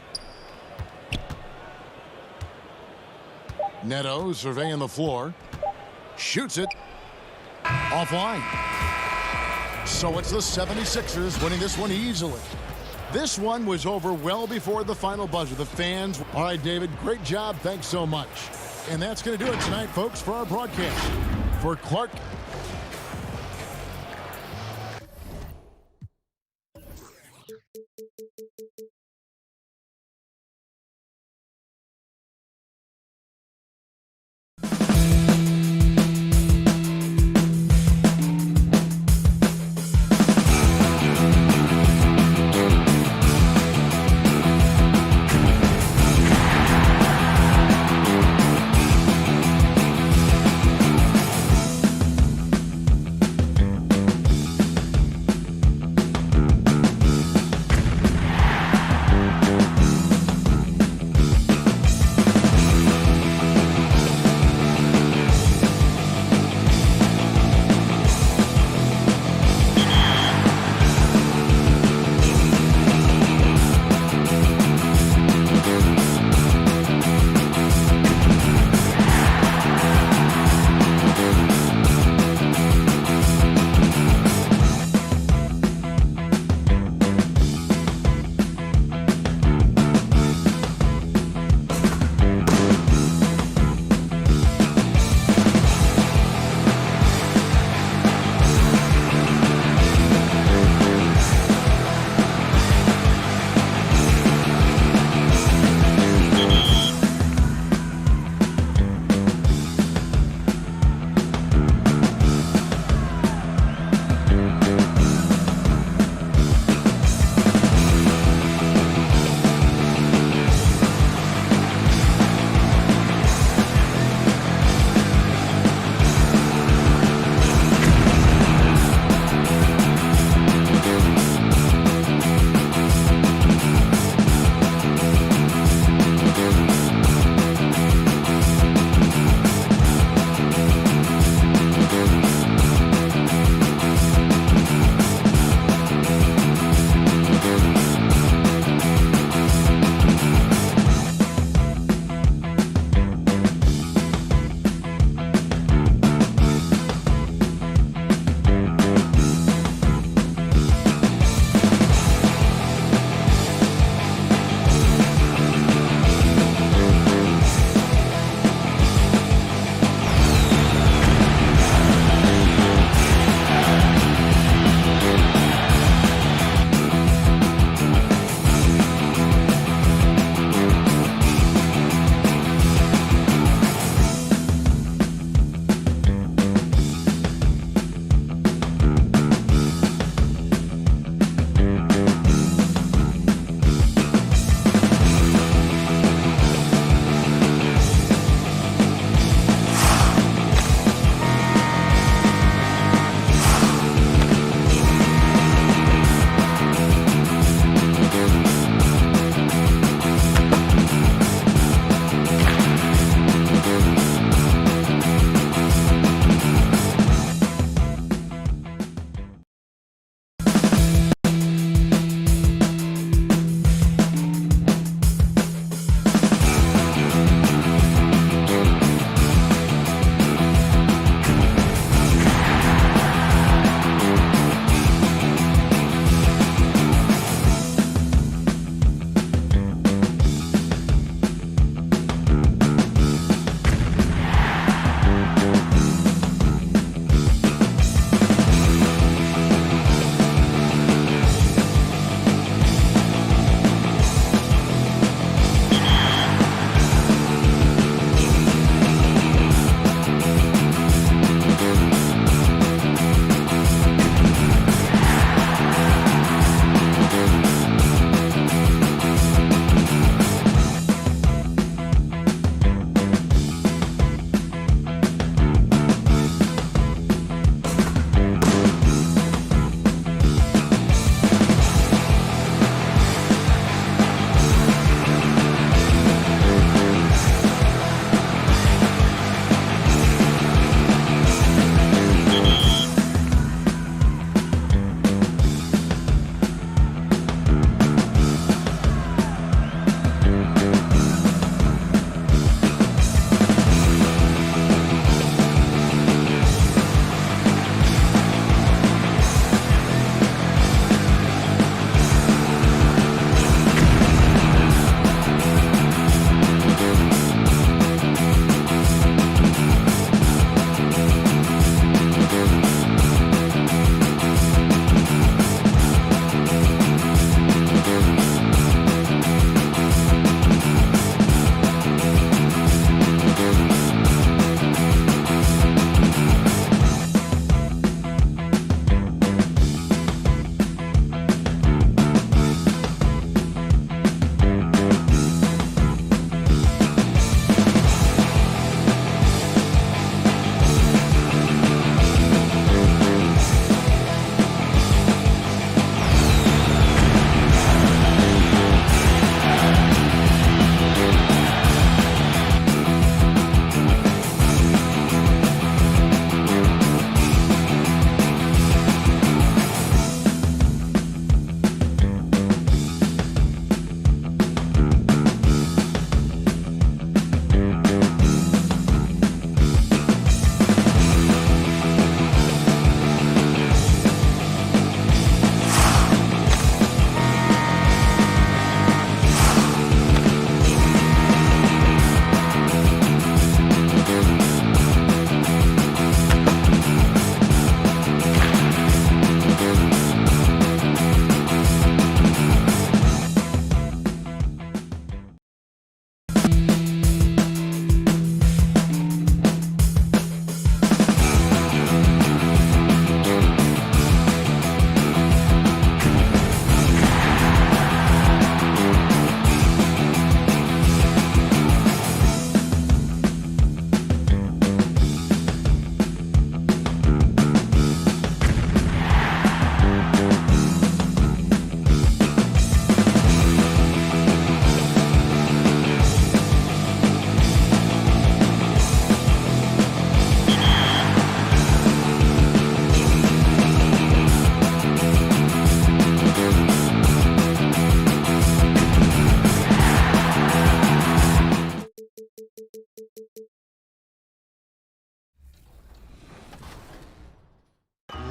Neto surveying the floor. Shoots it. Offline. So it's the 76ers winning this one easily. This one was over well before the final buzzer. The fans. All right, David, great job. Thanks so much. And that's going to do it tonight, folks, for our broadcast. For Clark.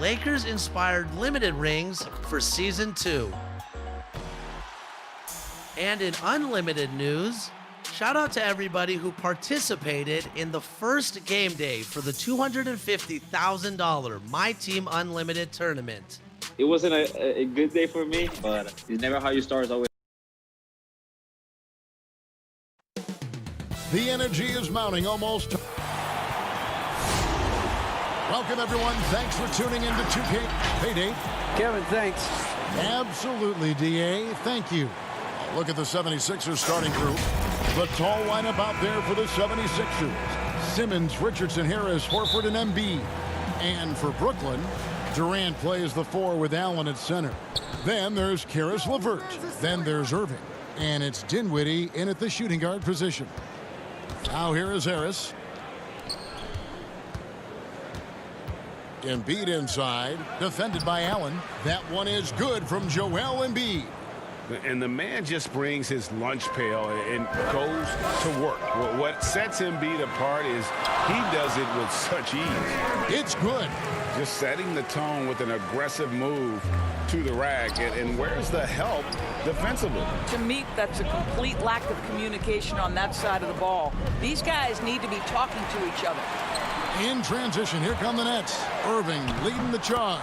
Lakers-inspired limited rings for Season 2. And in unlimited news, shout out to everybody who participated in the first game day for the $250,000 My Team Unlimited tournament. It wasn't a good day for me, but it's never how you start, it's always. The energy is mounting almost. Welcome, everyone. Thanks for tuning in to 2K Payday. Kevin, thanks. Absolutely, DA. Thank you. Look at the 76ers starting group. The tall lineup out there for the 76ers. Simmons, Richardson, Harris, Horford, and Embiid. And for Brooklyn, Durant plays the 4 with Allen at center. Then there's Karis LeVert. Then there's Irving. And it's Dinwiddie in at the shooting guard position. Now here is Harris. Embiid inside, defended by Allen. That one is good from Joel Embiid. And the man just brings his lunch pail and goes to work. What sets Embiid apart is he does it with such ease. It's good. Just setting the tone with an aggressive move to the rack. And where's the help defensively? To me, that's a complete lack of communication on that side of the ball. These guys need to be talking to each other. In transition, here come the Nets. Irving leading the charge.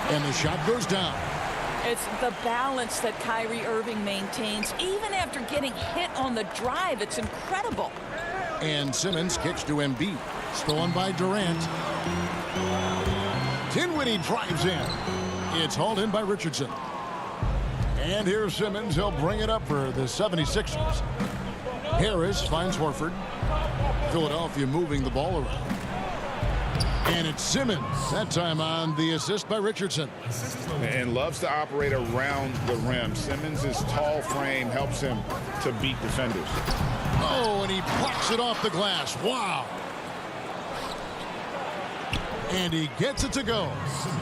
And the shot goes down. It's the balance that Kyrie Irving maintains, even after getting hit on the drive. It's incredible. And Simmons kicks to Embiid. Stolen by Durant. Dinwiddie drives in. It's hauled in by Richardson. And here's Simmons. He'll bring it up for the 76ers. Harris finds Horford. Philadelphia moving the ball around. And it's Simmons, that time on the assist by Richardson. And loves to operate around the rim. Simmons' tall frame helps him to beat defenders. Oh, and he blocks it off the glass. Wow. And he gets it to go.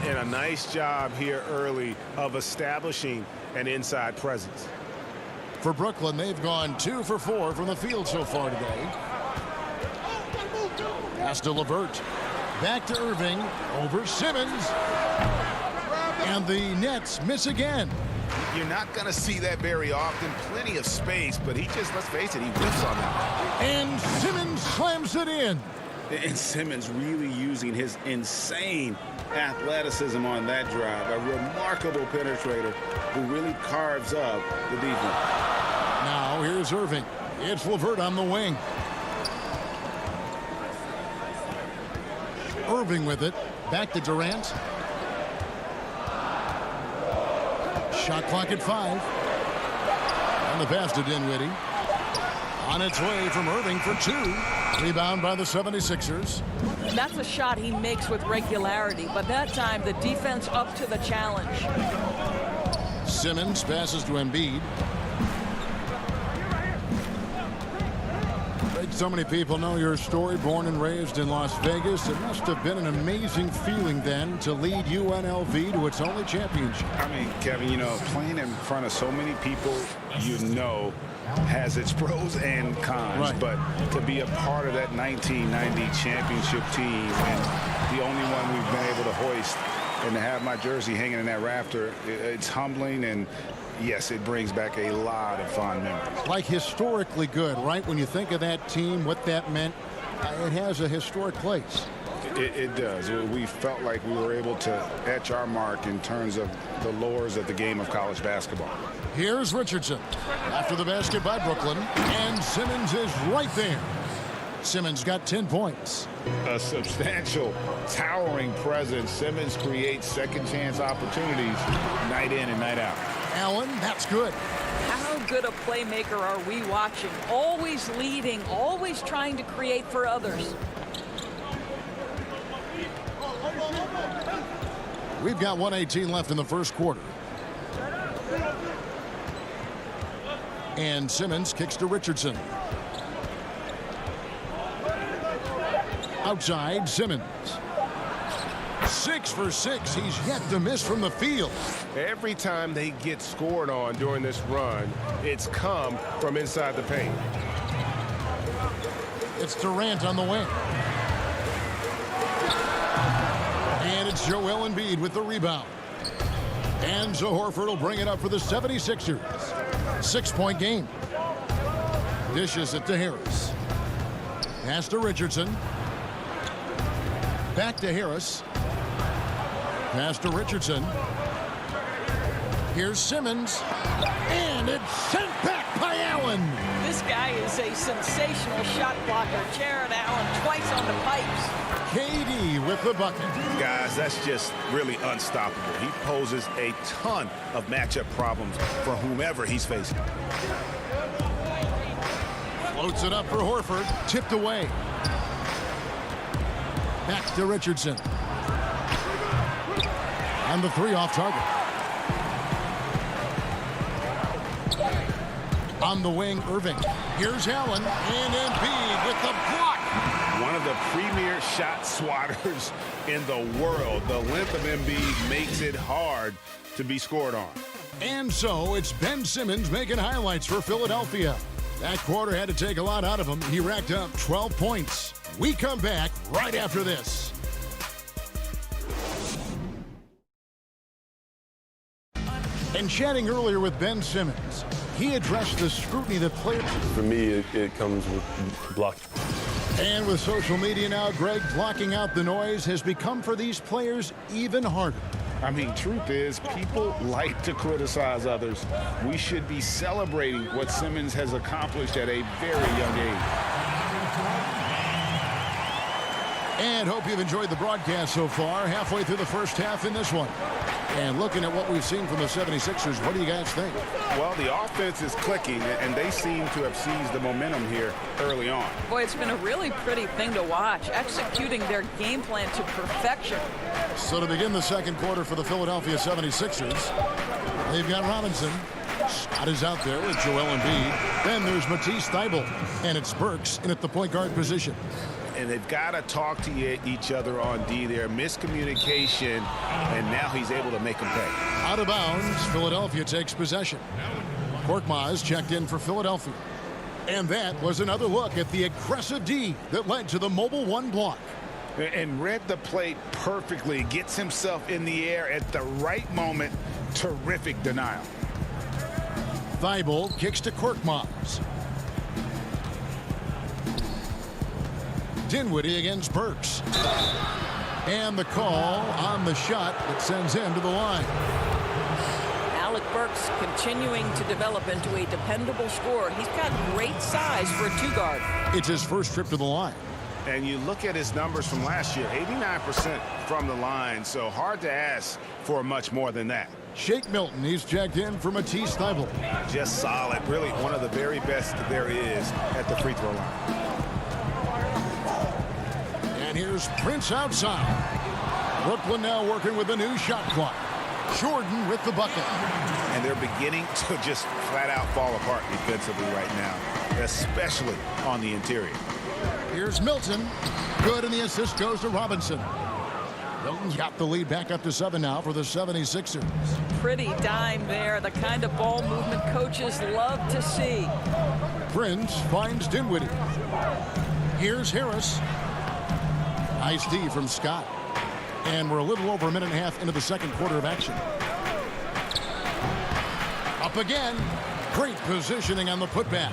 And a nice job here early of establishing an inside presence. For Brooklyn, they've gone 2 for 4 from the field so far today. Pass to LeVert. Back to Irving, over Simmons. And the Nets miss again. You're not going to see that very often. Plenty of space, but he just, let's face it, he whiffs on that. And Simmons slams it in. And Simmons really using his insane athleticism on that drive. A remarkable penetrator who really carves up the defense. Now here's Irving. It's LeVert on the wing. Irving with it. Back to Durant. Shot clock at 5. And the pass to Dinwiddie. On its way from Irving for 2. Rebound by the 76ers. That's a shot he makes with regularity, but that time the defense up to the challenge. Simmons passes to Embiid. So many people know your story, born and raised in Las Vegas. It must have been an amazing feeling then to lead UNLV to its only championship. I mean, Kevin, you know, playing in front of so many people, you know, has its pros and cons. Right. But to be a part of that 1990 championship team and the only one we've been able to hoist and to have my jersey hanging in that rafter, it's humbling, and yes, it brings back a lot of fond memories. Like historically good, right? When you think of that team, what that meant, it has a historic place. It does. We felt like we were able to etch our mark in terms of the lures of the game of college basketball. Here's Richardson after the basket by Brooklyn, and Simmons is right there. Simmons got 10 points. A substantial, towering presence. Simmons creates second chance opportunities night in and night out. Allen, that's good. How good a playmaker are we watching? Always leading, always trying to create for others. We've got 1:18 left in the first quarter. And Simmons kicks to Richardson. Outside, Simmons. 6 for 6. He's yet to miss from the field. Every time they get scored on during this run, it's come from inside the paint. It's Durant on the wing. And it's Joel Embiid with the rebound. And Horford will bring it up for the 76ers. 6-point game. Dishes it to Harris. Pass to Richardson. Back to Harris. Pass to Richardson. Here's Simmons. And it's sent back by Allen. This guy is a sensational shot blocker. Jared Allen twice on the pipes. KD with the bucket. Guys, that's just really unstoppable. He poses a ton of matchup problems for whomever he's facing. Floats it up for Horford. Tipped away. Back to Richardson. And the three off target. On the wing, Irving. Here's Allen. And Embiid with the block. One of the premier shot swatters in the world. The length of Embiid makes it hard to be scored on. And so it's Ben Simmons making highlights for Philadelphia. That quarter had to take a lot out of him. He racked up 12 points. We come back right after this. And chatting earlier with Ben Simmons, he addressed the scrutiny that players... For me, it comes with blocking. And with social media now, Greg, blocking out the noise has become for these players even harder. I mean, truth is, people like to criticize others. We should be celebrating what Simmons has accomplished at a very young age. And hope you've enjoyed the broadcast so far. Halfway through the first half in this one. And looking at what we've seen from the 76ers, what do you guys think? Well, the offense is clicking, and they seem to have seized the momentum here early on. Boy, it's been a really pretty thing to watch, executing their game plan to perfection. So to begin the second quarter for the Philadelphia 76ers, they've got Robinson. Scott is out there with Joel Embiid. Then there's Matisse Thybulle, and it's Burks in at the point guard position. And they've got to talk to each other on D there. Miscommunication, and now he's able to make them pay. Out of bounds, Philadelphia takes possession. Korkmaz checked in for Philadelphia. And that was another look at the aggressive D that led to the mobile one block. And read the play perfectly. Gets himself in the air at the right moment. Terrific denial. Thybulle kicks to Korkmaz. Dinwiddie against Burks. And the call on the shot that sends him to the line. Alec Burks continuing to develop into a dependable scorer. He's got great size for a two-guard. It's his first trip to the line. And you look at his numbers from last year, 89% from the line, so hard to ask for much more than that. Shake Milton, he's checked in for Matisse Thybulle. Just solid, really one of the very best there is at the free throw line. And here's Prince outside. Brooklyn now working with a new shot clock. Jordan with the bucket. And they're beginning to just flat out fall apart defensively right now, especially on the interior. Here's Milton. Good, and the assist goes to Robinson. Milton's got the lead back up to 7 now for the 76ers. Pretty dime there, the kind of ball movement coaches love to see. Prince finds Dinwiddie. Here's Harris. Nice D from Scott. And we're a little over a minute and a half into the second quarter of action. Up again. Great positioning on the putback.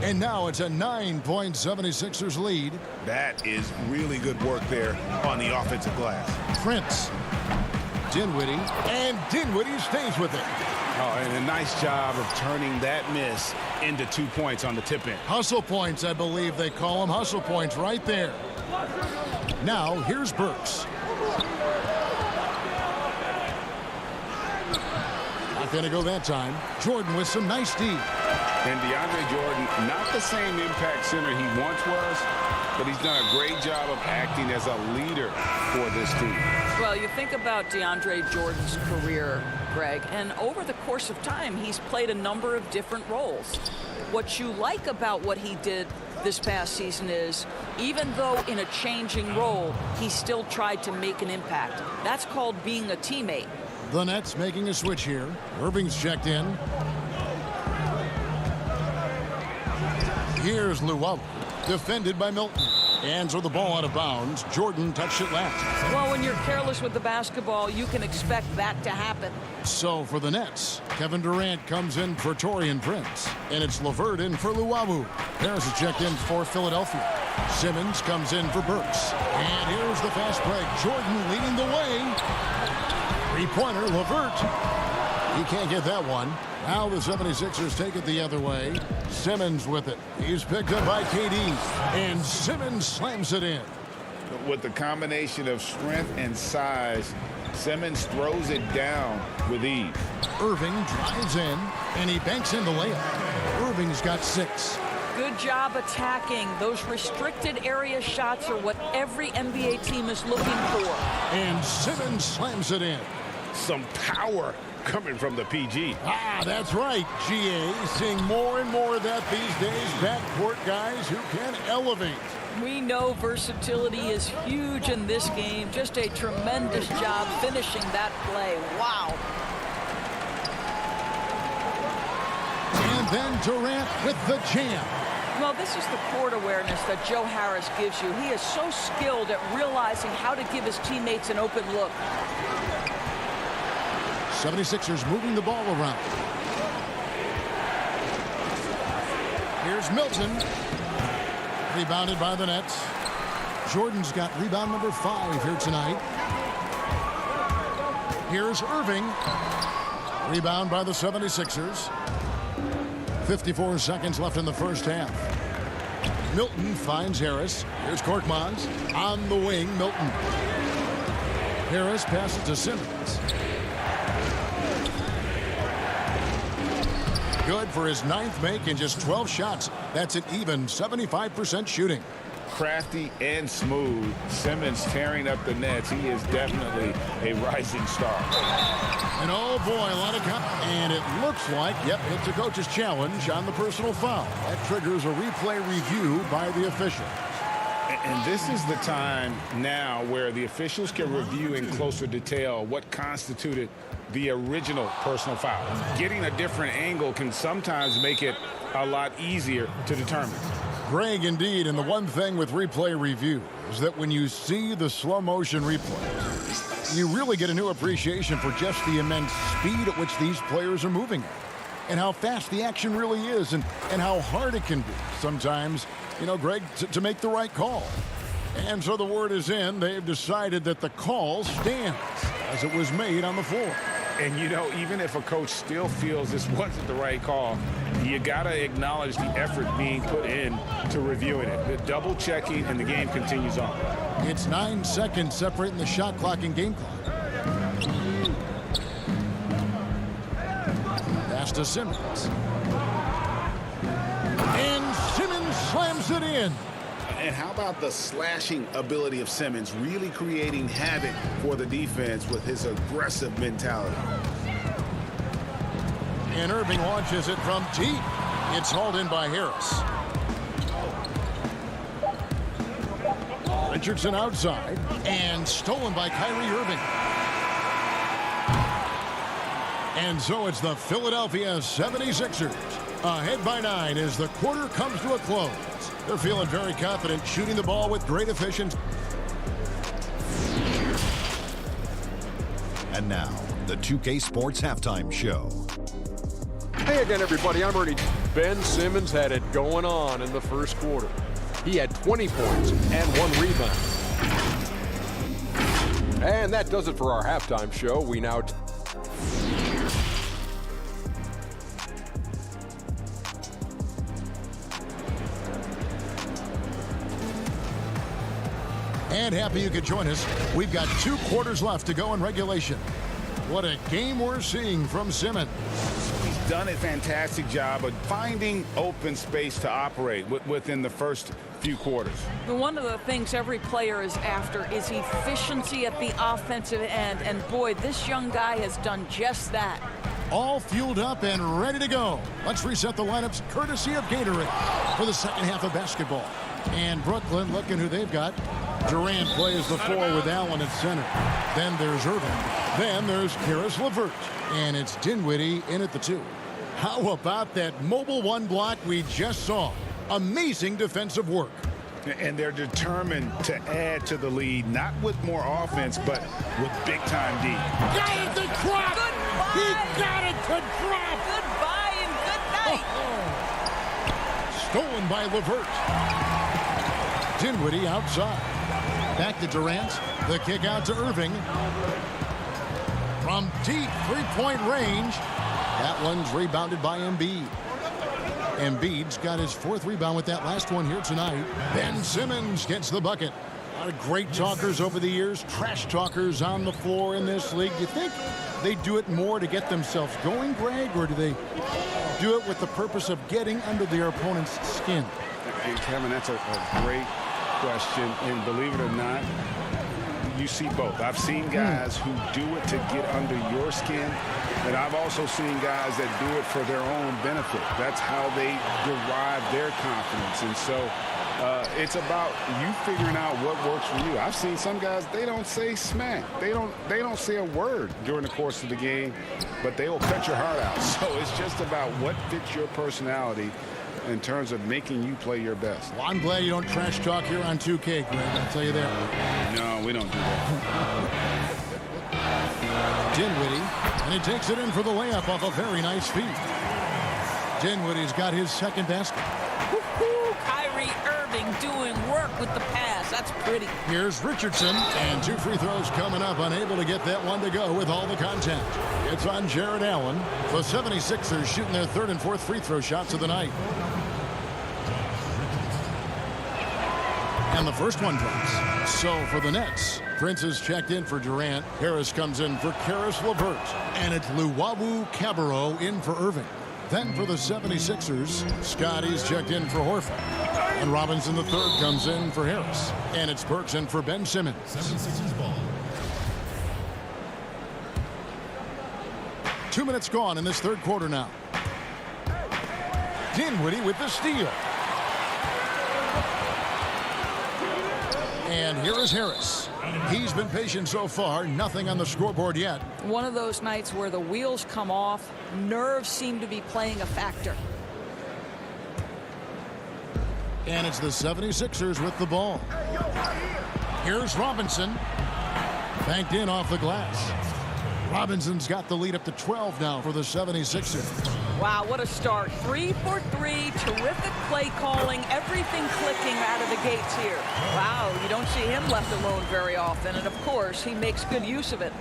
And now it's a 9-point 76ers lead. That is really good work there on the offensive glass. Prince. Dinwiddie. And Dinwiddie stays with it. Oh, and a nice job of turning that miss into 2 points on the tip-in. Hustle points, I believe they call them. Hustle points right there. Now, here's Burks. Not going to go that time. Jordan with some nice D. And DeAndre Jordan, not the same impact center he once was, but he's done a great job of acting as a leader for this team. Well, you think about DeAndre Jordan's career, Greg, and over the course of time, he's played a number of different roles. What you like about what he did this past season is, even though in a changing role, he still tried to make an impact. That's called being a teammate. The Nets making a switch here. Irving's checked in. Here's Llewellyn, defended by Milton. And so the ball out of bounds. Jordan touched it last. Well, when you're careless with the basketball, you can expect that to happen. So for the Nets, Kevin Durant comes in for Taurean Prince. And it's LeVert in for Luwawu. Harris is checked in for Philadelphia. Simmons comes in for Burks. And here's the fast break. Jordan leading the way. Three-pointer, LeVert. He can't get that one. Now the 76ers take it the other way. Simmons with it. He's picked up by KD. And Simmons slams it in. With the combination of strength and size, Simmons throws it down with ease. Irving drives in, and he banks in the layup. Irving's got 6. Good job attacking. Those restricted area shots are what every NBA team is looking for. And Simmons slams it in. Some power coming from the PG. Ah, that's right, GA. Seeing more and more of that these days. Backcourt guys who can elevate. We know versatility is huge in this game. Just a tremendous job finishing that play. Wow. And then Durant with the jam. Well, this is the court awareness that Joe Harris gives you. He is so skilled at realizing how to give his teammates an open look. 76ers moving the ball around. Here's Milton. Rebounded by the Nets. Jordan's got rebound number 5 here tonight. Here's Irving. Rebound by the 76ers. 54 seconds left in the first half. Milton finds Harris. Here's Korkmaz. On the wing, Milton. Harris passes to Simmons. Good for his 9th make in just 12 shots. That's an even 75% shooting. Crafty and smooth. Simmons tearing up the Nets. He is definitely a rising star. And oh boy, a lot of and it looks like, yep, it's a coach's challenge on the personal foul. That triggers a replay review by the official. And this is the time now where the officials can review in closer detail what constituted the original personal foul. Getting a different angle can sometimes make it a lot easier to determine. Greg, indeed, and the one thing with replay review is that when you see the slow motion replays, you really get a new appreciation for just the immense speed at which these players are moving at, and how fast the action really is, and how hard it can be sometimes, you know, Greg, to make the right call. And so the word is in. They've decided that the call stands as it was made on the floor. And, you know, even if a coach still feels this wasn't the right call, you got to acknowledge the effort being put in to reviewing it. The double checking, and the game continues on. It's 9 seconds separating the shot clock and game clock. Pass to Simmons. And Simmons slams it in. And how about the slashing ability of Simmons, really creating havoc for the defense with his aggressive mentality. And Irving launches it from deep. It's hauled in by Harris. Richardson outside and stolen by Kyrie Irving. And so it's the Philadelphia 76ers ahead by 9 as the quarter comes to a close. They're feeling very confident, shooting the ball with great efficiency. And now, the 2K Sports Halftime Show. Hey again, everybody. I'm Ernie. Ben Simmons had it going on in the first quarter. He had 20 points and 1 rebound. And that does it for our halftime show. We now... And happy you could join us. We've got 2 quarters left to go in regulation. What a game we're seeing from Simmons. He's done a fantastic job of finding open space to operate within the first few quarters. One of the things every player is after is efficiency at the offensive end. And boy, this young guy has done just that. All fueled up and ready to go. Let's reset the lineups courtesy of Gatorade for the second half of basketball. And Brooklyn, looking who they've got. Durant plays the 4 with Allen at center. Then there's Irving. Then there's Caris LeVert. And it's Dinwiddie in at the 2. How about that mobile 1 block we just saw? Amazing defensive work. And they're determined to add to the lead, not with more offense, but with big-time D. Got it to drop! Goodbye. He got it to drop! Goodbye and good night. Stolen by Levert. Dinwiddie outside. Back to Durant. The kick out to Irving. From deep three-point range. That one's rebounded by Embiid. Embiid's got his 4th rebound with that last one here tonight. Ben Simmons gets the bucket. A lot of great talkers over the years, trash talkers on the floor in this league. Do you think they do it more to get themselves going, Greg, or do they do it with the purpose of getting under their opponent's skin? And Kevin, that's a great question, and believe it or not, you see both. I've seen guys who do it to get under your skin, and I've also seen guys that do it for their own benefit. That's how they derive their confidence. And so it's about you figuring out what works for you. I've seen some guys, they don't say smack. They don't say a word during the course of the game, but they will cut your heart out. So it's just about what fits your personality in terms of making you play your best. Well, I'm glad you don't trash talk here on 2K, Greg. I'll tell you that. No, we don't do that. Dinwiddie, and he takes it in for the layup off a very nice feed. Dinwiddie's got his 2nd basket. Kyrie Irving doing work with the pass. That's pretty. Here's Richardson, and 2 free throws coming up, unable to get that one to go with all the contact. It's on Jared Allen. The 76ers shooting their 3rd and 4th free throw shots of the night. And the first one drops. So for the Nets, Prince is checked in for Durant. Harris comes in for Karis LeVert. And it's Luwawu Cabarrot in for Irving. Then for the 76ers, Scotty's checked in for Horford. And Robinson III comes in for Harris. And it's Burks in for Ben Simmons. 76ers ball. 2 minutes gone in this 3rd quarter now. Dinwiddie with the steal. And here is Harris. He's been patient so far. Nothing on the scoreboard yet. One of those nights where the wheels come off. Nerves seem to be playing a factor. And it's the 76ers with the ball. Here's Robinson. Banked in off the glass. Robinson's got the lead up to 12 now for the 76ers. Wow, what a start. 3 for 3. Terrific play calling. Everything clicking out of the gates here. Wow, you don't see him left alone very often. And, of course, he makes good use of it.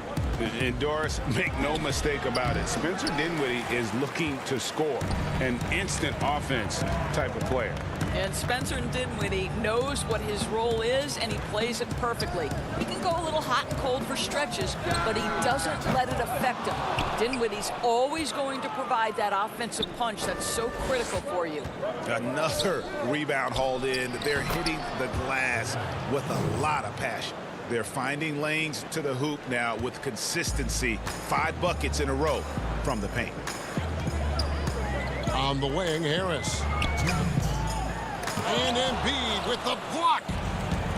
And Doris, make no mistake about it. Spencer Dinwiddie is looking to score. An instant offense type of player. And Spencer Dinwiddie knows what his role is, and he plays it perfectly. He can go a little hot and cold for stretches, but he doesn't let it affect him. Dinwiddie's always going to provide that offensive punch that's so critical for you. Another rebound hauled in. They're hitting the glass with a lot of passion. They're finding lanes to the hoop now with consistency. 5 buckets in a row from the paint. On the wing, Harris. And Embiid with the block.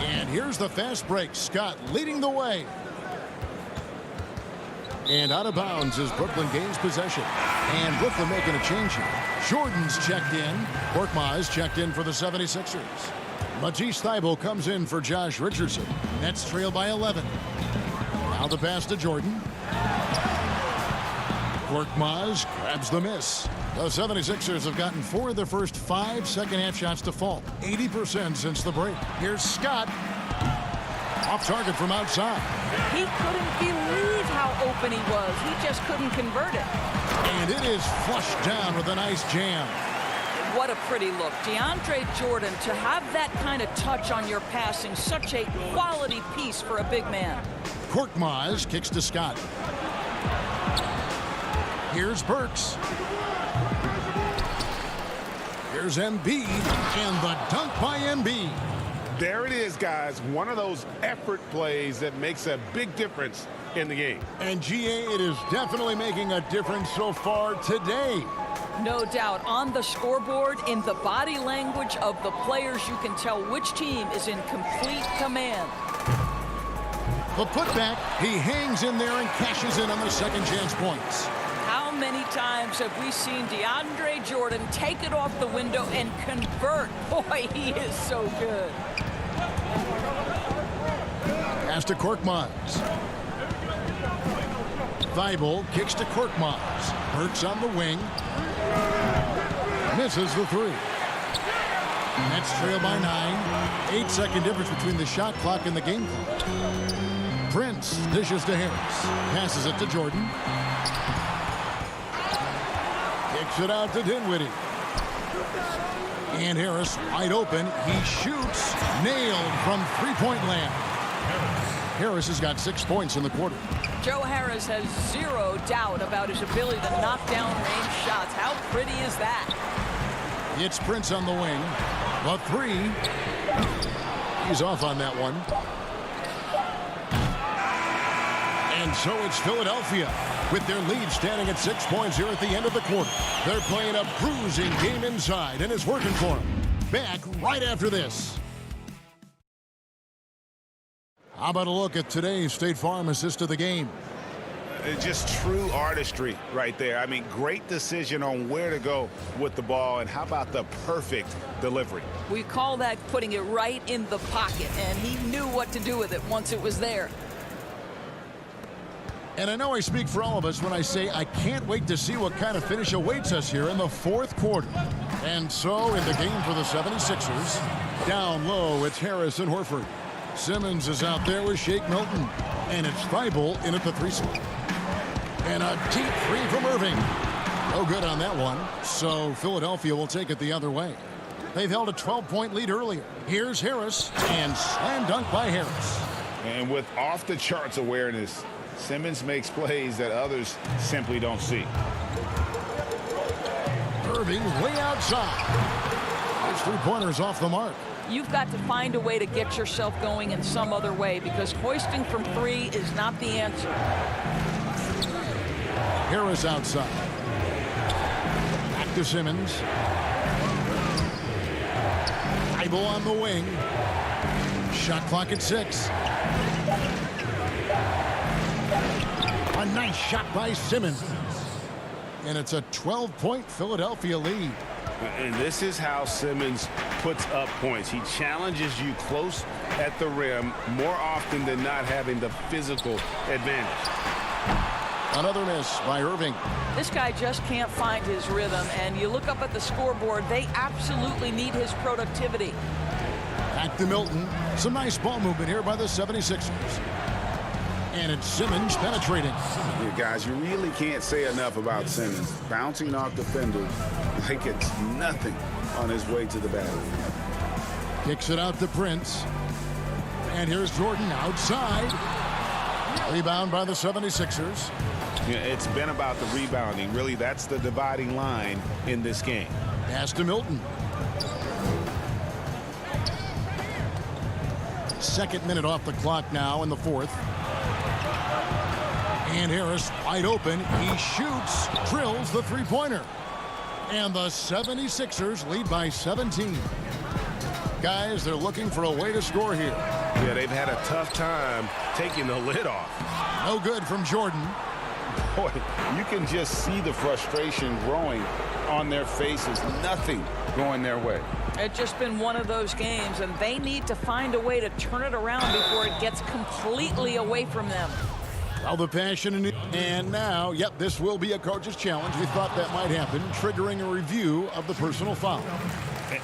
And here's the fast break. Scott leading the way. And out of bounds as Brooklyn gains possession. And Brooklyn making a change here. Jordan's checked in. Korkmaz checked in for the 76ers. Matisse Thybulle comes in for Josh Richardson. Nets trail by 11. Now the pass to Jordan. Korkmaz grabs the miss. The 76ers have gotten 4 of their first 5 second-half shots to fall. 80% since the break. Here's Scott. Off target from outside. He couldn't believe how open he was. He just couldn't convert it. And it is flushed down with a nice jam. What a pretty look. DeAndre Jordan, to have that kind of touch on your passing, such a quality piece for a big man. Korkmaz kicks to Scott. Here's Burks. Here's Embiid, and the dunk by Embiid. There it is, guys. One of those effort plays that makes a big difference in the game. And GA, it is definitely making a difference so far today. No doubt. On the scoreboard, in the body language of the players, you can tell which team is in complete command. The putback, he hangs in there and cashes in on the second chance points. How many times have we seen DeAndre Jordan take it off the window and convert? Boy, he is so good. Pass to Korkmaz. Thibault kicks to Korkmaz. Burks on the wing. Misses the three. Nets trail by 9. 8-second difference between the shot clock and the game clock. Prince dishes to Harris. Passes it to Jordan. Kicks it out to Dinwiddie. And Harris wide open. He shoots. Nailed from three-point land. Harris has got 6 points in the quarter. Joe Harris has zero doubt about his ability to knock down range shots. How pretty is that? It's Prince on the wing. The three. He's off on that one. And so it's Philadelphia with their lead standing at 6 points here at the end of the quarter. They're playing a bruising game inside, and it's working for them. Back right after this. How about a look at today's State Farm assist of the game? Just true artistry right there. I mean, great decision on where to go with the ball, and how about the perfect delivery? We call that putting it right in the pocket, and he knew what to do with it once it was there. And I know I speak for all of us when I say I can't wait to see what kind of finish awaits us here in the fourth quarter. And so in the game for the 76ers, down low, it's Harris and Horford. Simmons is out there with Shake Milton. And it's Thibault in at the 3 spot. And a deep three from Irving. No good on that one. So Philadelphia will take it the other way. They've held a 12-point lead earlier. Here's Harris, and slam dunk by Harris. And with off-the-charts awareness, Simmons makes plays that others simply don't see. Irving way outside. His three-pointers off the mark. You've got to find a way to get yourself going in some other way, because hoisting from 3 is not the answer. Harris outside. Back to Simmons. Thibault on the wing. Shot clock at 6. A nice shot by Simmons. And it's a 12-point Philadelphia lead. And this is how Simmons puts up points. He challenges you close at the rim more often than not, having the physical advantage. Another miss by Irving. This guy just can't find his rhythm, and you look up at the scoreboard, they absolutely need his productivity. Back to Milton. Some nice ball movement here by the 76ers. And it's Simmons penetrating. Yeah, guys, you really can't say enough about Simmons. Bouncing off defenders like it's nothing on his way to the basket. Kicks it out to Prince. And here's Jordan outside. Rebound by the 76ers. Yeah, it's been about the rebounding. Really, that's the dividing line in this game. Pass to Milton. Second minute off the clock now in the fourth. And Harris wide open. He shoots, drills the three-pointer. And the 76ers lead by 17. Guys, they're looking for a way to score here. Yeah, they've had a tough time taking the lid off. No good from Jordan. Boy, you can just see the frustration growing on their faces. Nothing going their way. It's just been one of those games, and they need to find a way to turn it around before it gets completely away from them. All the passion and now, yep, this will be a coach's challenge. We thought that might happen, triggering a review of the personal foul.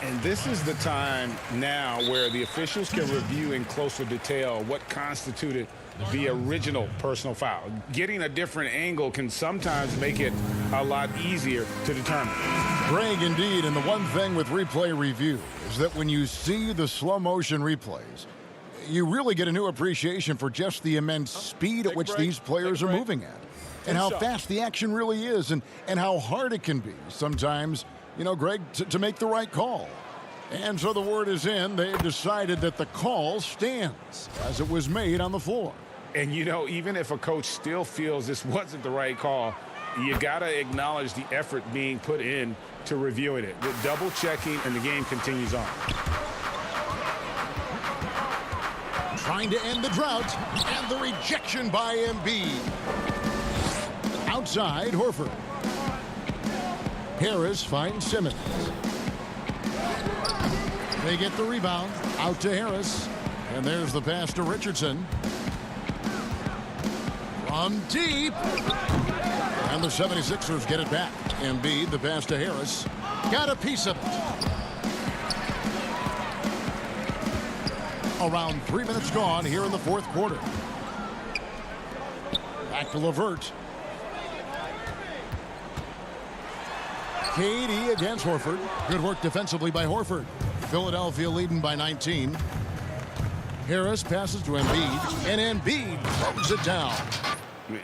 And this is the time now where the officials can review in closer detail what constituted the original personal foul. Getting a different angle can sometimes make it a lot easier to determine. Greg, indeed, and the one thing with replay review is that when you see the slow motion replays, you really get a new appreciation for just the immense speed at which these players are moving at, and how fast the action really is, and how hard it can be sometimes, you know, Greg, to make the right call. And so the word is in. They've decided that the call stands as it was made on the floor. And, you know, even if a coach still feels this wasn't the right call, you got to acknowledge the effort being put in to reviewing it. With double checking, and the game continues on. Trying to end the drought, and the rejection by Embiid. Outside, Horford. Harris finds Simmons. They get the rebound. Out to Harris. And there's the pass to Richardson. From deep. And the 76ers get it back. Embiid, the pass to Harris. Got a piece of it. Around 3 minutes gone here in the fourth quarter. Back to LeVert. KD against Horford. Good work defensively by Horford. Philadelphia leading by 19. Harris passes to Embiid, and Embiid throws it down.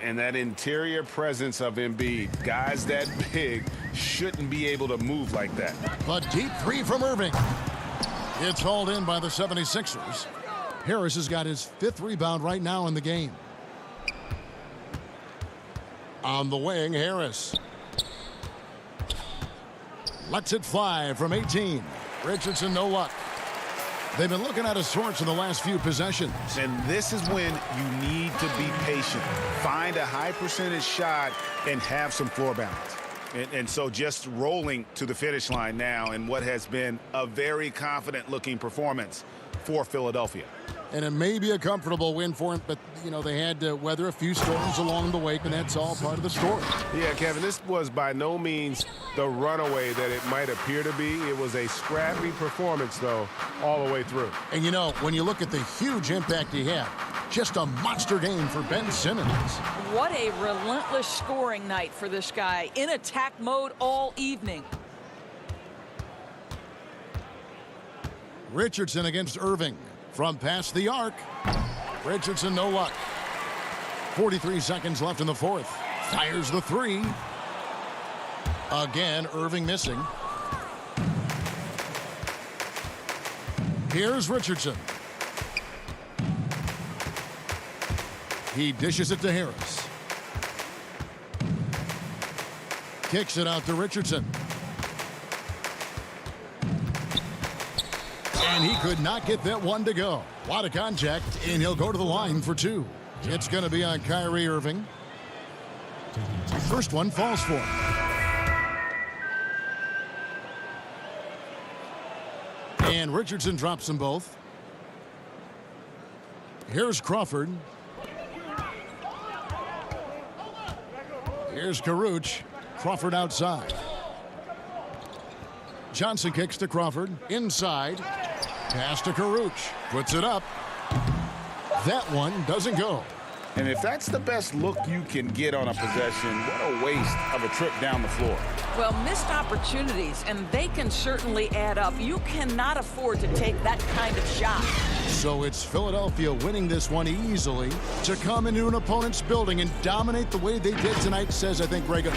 And that interior presence of Embiid, guys that big shouldn't be able to move like that. A deep three from Irving. It's hauled in by the 76ers. Harris has got his 5th rebound right now in the game. On the wing, Harris lets it fly from 18. Richardson, no luck. They've been looking at a source in the last few possessions. And this is when you need to be patient. Find a high percentage shot and have some floor balance. And so just rolling to the finish line now in what has been a very confident looking performance for Philadelphia. And it may be a comfortable win for him, but, you know, they had to weather a few storms along the way, and that's all part of the story. Yeah, Kevin, this was by no means the runaway that it might appear to be. It was a scrappy performance, though, all the way through. And, you know, when you look at the huge impact he had, just a monster game for Ben Simmons. What a relentless scoring night for this guy, in attack mode all evening. Richardson against Irving. From past the arc. Richardson, no luck. 43 seconds left in the fourth. Fires the three. Again, Irving missing. Here's Richardson. He dishes it to Harris. Kicks it out to Richardson. And he could not get that one to go. A lot of contact, and he'll go to the line for 2. It's going to be on Kyrie Irving. First one falls for him. And Richardson drops them both. Here's Crawford. Here's Karuch. Crawford outside. Johnson kicks to Crawford. Inside. Pass to Karuch. Puts it up. That one doesn't go. And if that's the best look you can get on a possession, what a waste of a trip down the floor. Well, missed opportunities, and they can certainly add up. You cannot afford to take that kind of shot. So it's Philadelphia winning this one easily to come into an opponent's building and dominate the way they did tonight, says, I think, Reagan.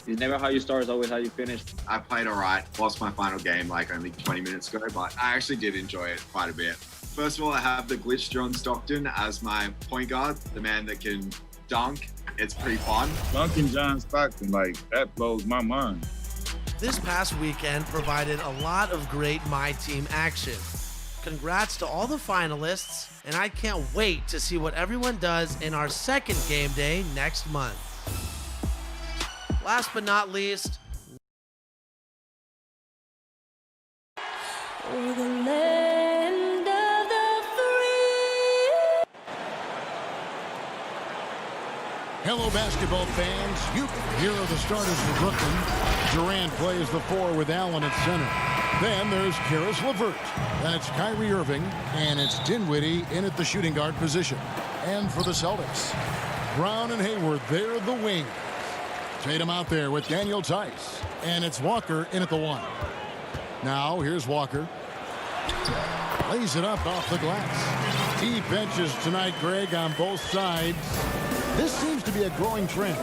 It's never how you start, it's always how you finish. I played all right. Lost my final game like only 20 minutes ago, but I actually did enjoy it quite a bit. First of all, I have the glitch John Stockton as my point guard, the man that can dunk. It's pretty fun. Dunking John Stockton, like, that blows my mind. This past weekend provided a lot of great My Team action. Congrats to all the finalists, and I can't wait to see what everyone does in our second game day next month. Last but not least, For the land of the free. Hello, basketball fans. Here are the starters for Brooklyn. Durant plays the 4 with Allen at center. Then there's Karis LeVert. That's Kyrie Irving. And it's Dinwiddie in at the shooting guard position. And for the Celtics, Brown and Hayward, they're the wings. Tatum out there with Daniel Tice. And it's Walker in at the 1. Now here's Walker. Lays it up off the glass. Deep benches tonight, Greg, on both sides. This seems to be a growing trend.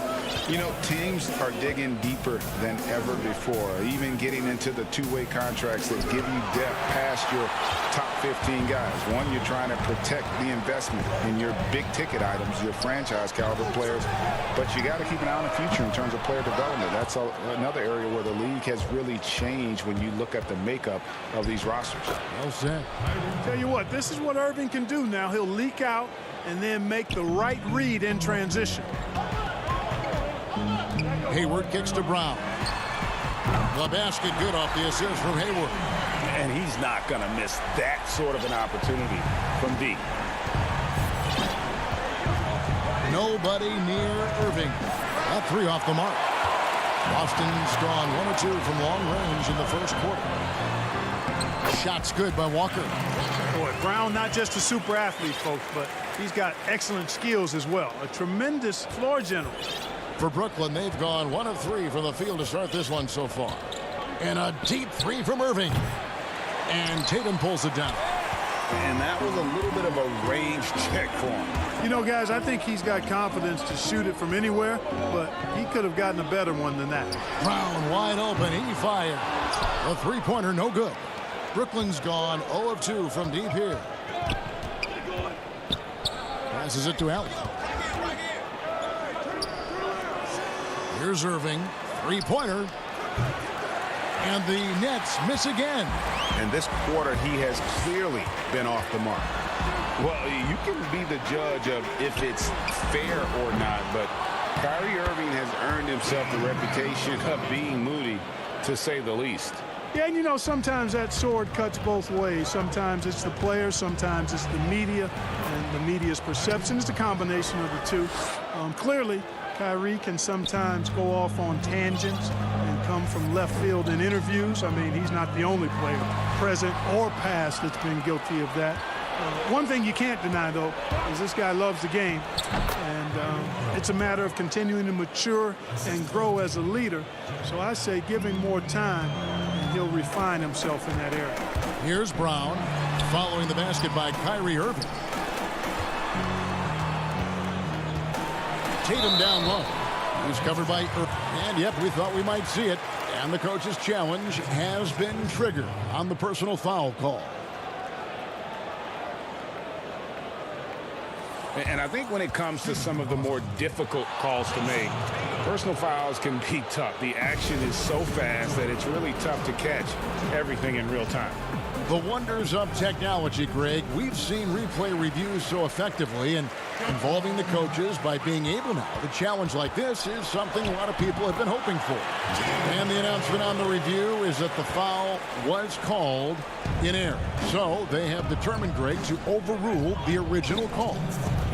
You know, teams are digging deeper than ever before, even getting into the two-way contracts that give you depth past your top 15 guys. One, you're trying to protect the investment in your big-ticket items, your franchise-caliber players, but you got to keep an eye on the future in terms of player development. That's another area where the league has really changed when you look at the makeup of these rosters. Well said. I tell you what, this is what Irving can do now. He'll leak out and then make the right read in transition. Hayward kicks to Brown. The basket good off the assist from Hayward. And he's not going to miss that sort of an opportunity from deep. Nobody near Irving. That 3 off the mark. Boston's gone 1 or 2 from long range in the first quarter. Shots good by Walker. Boy, Brown not just a super athlete, folks, but he's got excellent skills as well. A tremendous floor general. For Brooklyn, they've gone 1 of 3 from the field to start this one so far. And a deep 3 from Irving. And Tatum pulls it down. And that was a little bit of a range check for him. You know, guys, I think he's got confidence to shoot it from anywhere, but he could have gotten a better one than that. Brown wide open. He fired. A three-pointer, no good. Brooklyn's gone 0 of 2 from deep here. Passes it to Allen. Here's Irving. Three-pointer. And the Nets miss again. And this quarter, he has clearly been off the mark. Well, you can be the judge of if it's fair or not, but Kyrie Irving has earned himself the reputation of being moody, to say the least. Yeah, and you know, sometimes that sword cuts both ways. Sometimes it's the player, sometimes it's the media, and the media's perception. It's a combination of the two. Clearly, Kyrie can sometimes go off on tangents and come from left field in interviews. I mean, he's not the only player, present or past, that's been guilty of that. One thing you can't deny, though, is this guy loves the game, and it's a matter of continuing to mature and grow as a leader. So I say give him more time, and he'll refine himself in that area. Here's Brown, following the basket by Kyrie Irving. Tatum down low. He's covered by Irving. And, yep, we thought we might see it. And the coach's challenge has been triggered on the personal foul call. And I think when it comes to some of the more difficult calls to make, personal fouls can be tough. The action is so fast that it's really tough to catch everything in real time. The wonders of technology, Greg. We've seen replay reviews so effectively, and involving the coaches by being able now to challenge like this is something a lot of people have been hoping for. And the announcement on the review is that the foul was called in error. So they have determined, Greg, to overrule the original call.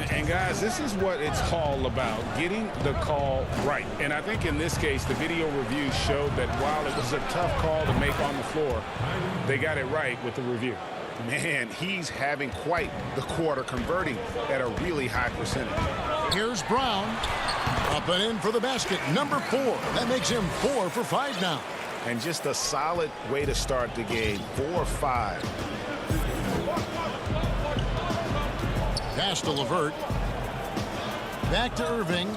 And guys, this is what it's all about, getting the call right. And I think in this case, the video review showed that while it was a tough call to make on the floor, they got it right with the review. Man, he's having quite the quarter, converting at a really high percentage. Here's Brown, up and in for the basket, number 4. That makes him 4 for 5 now. And just a solid way to start the game, 4-5. Pass to LeVert. Back to Irving.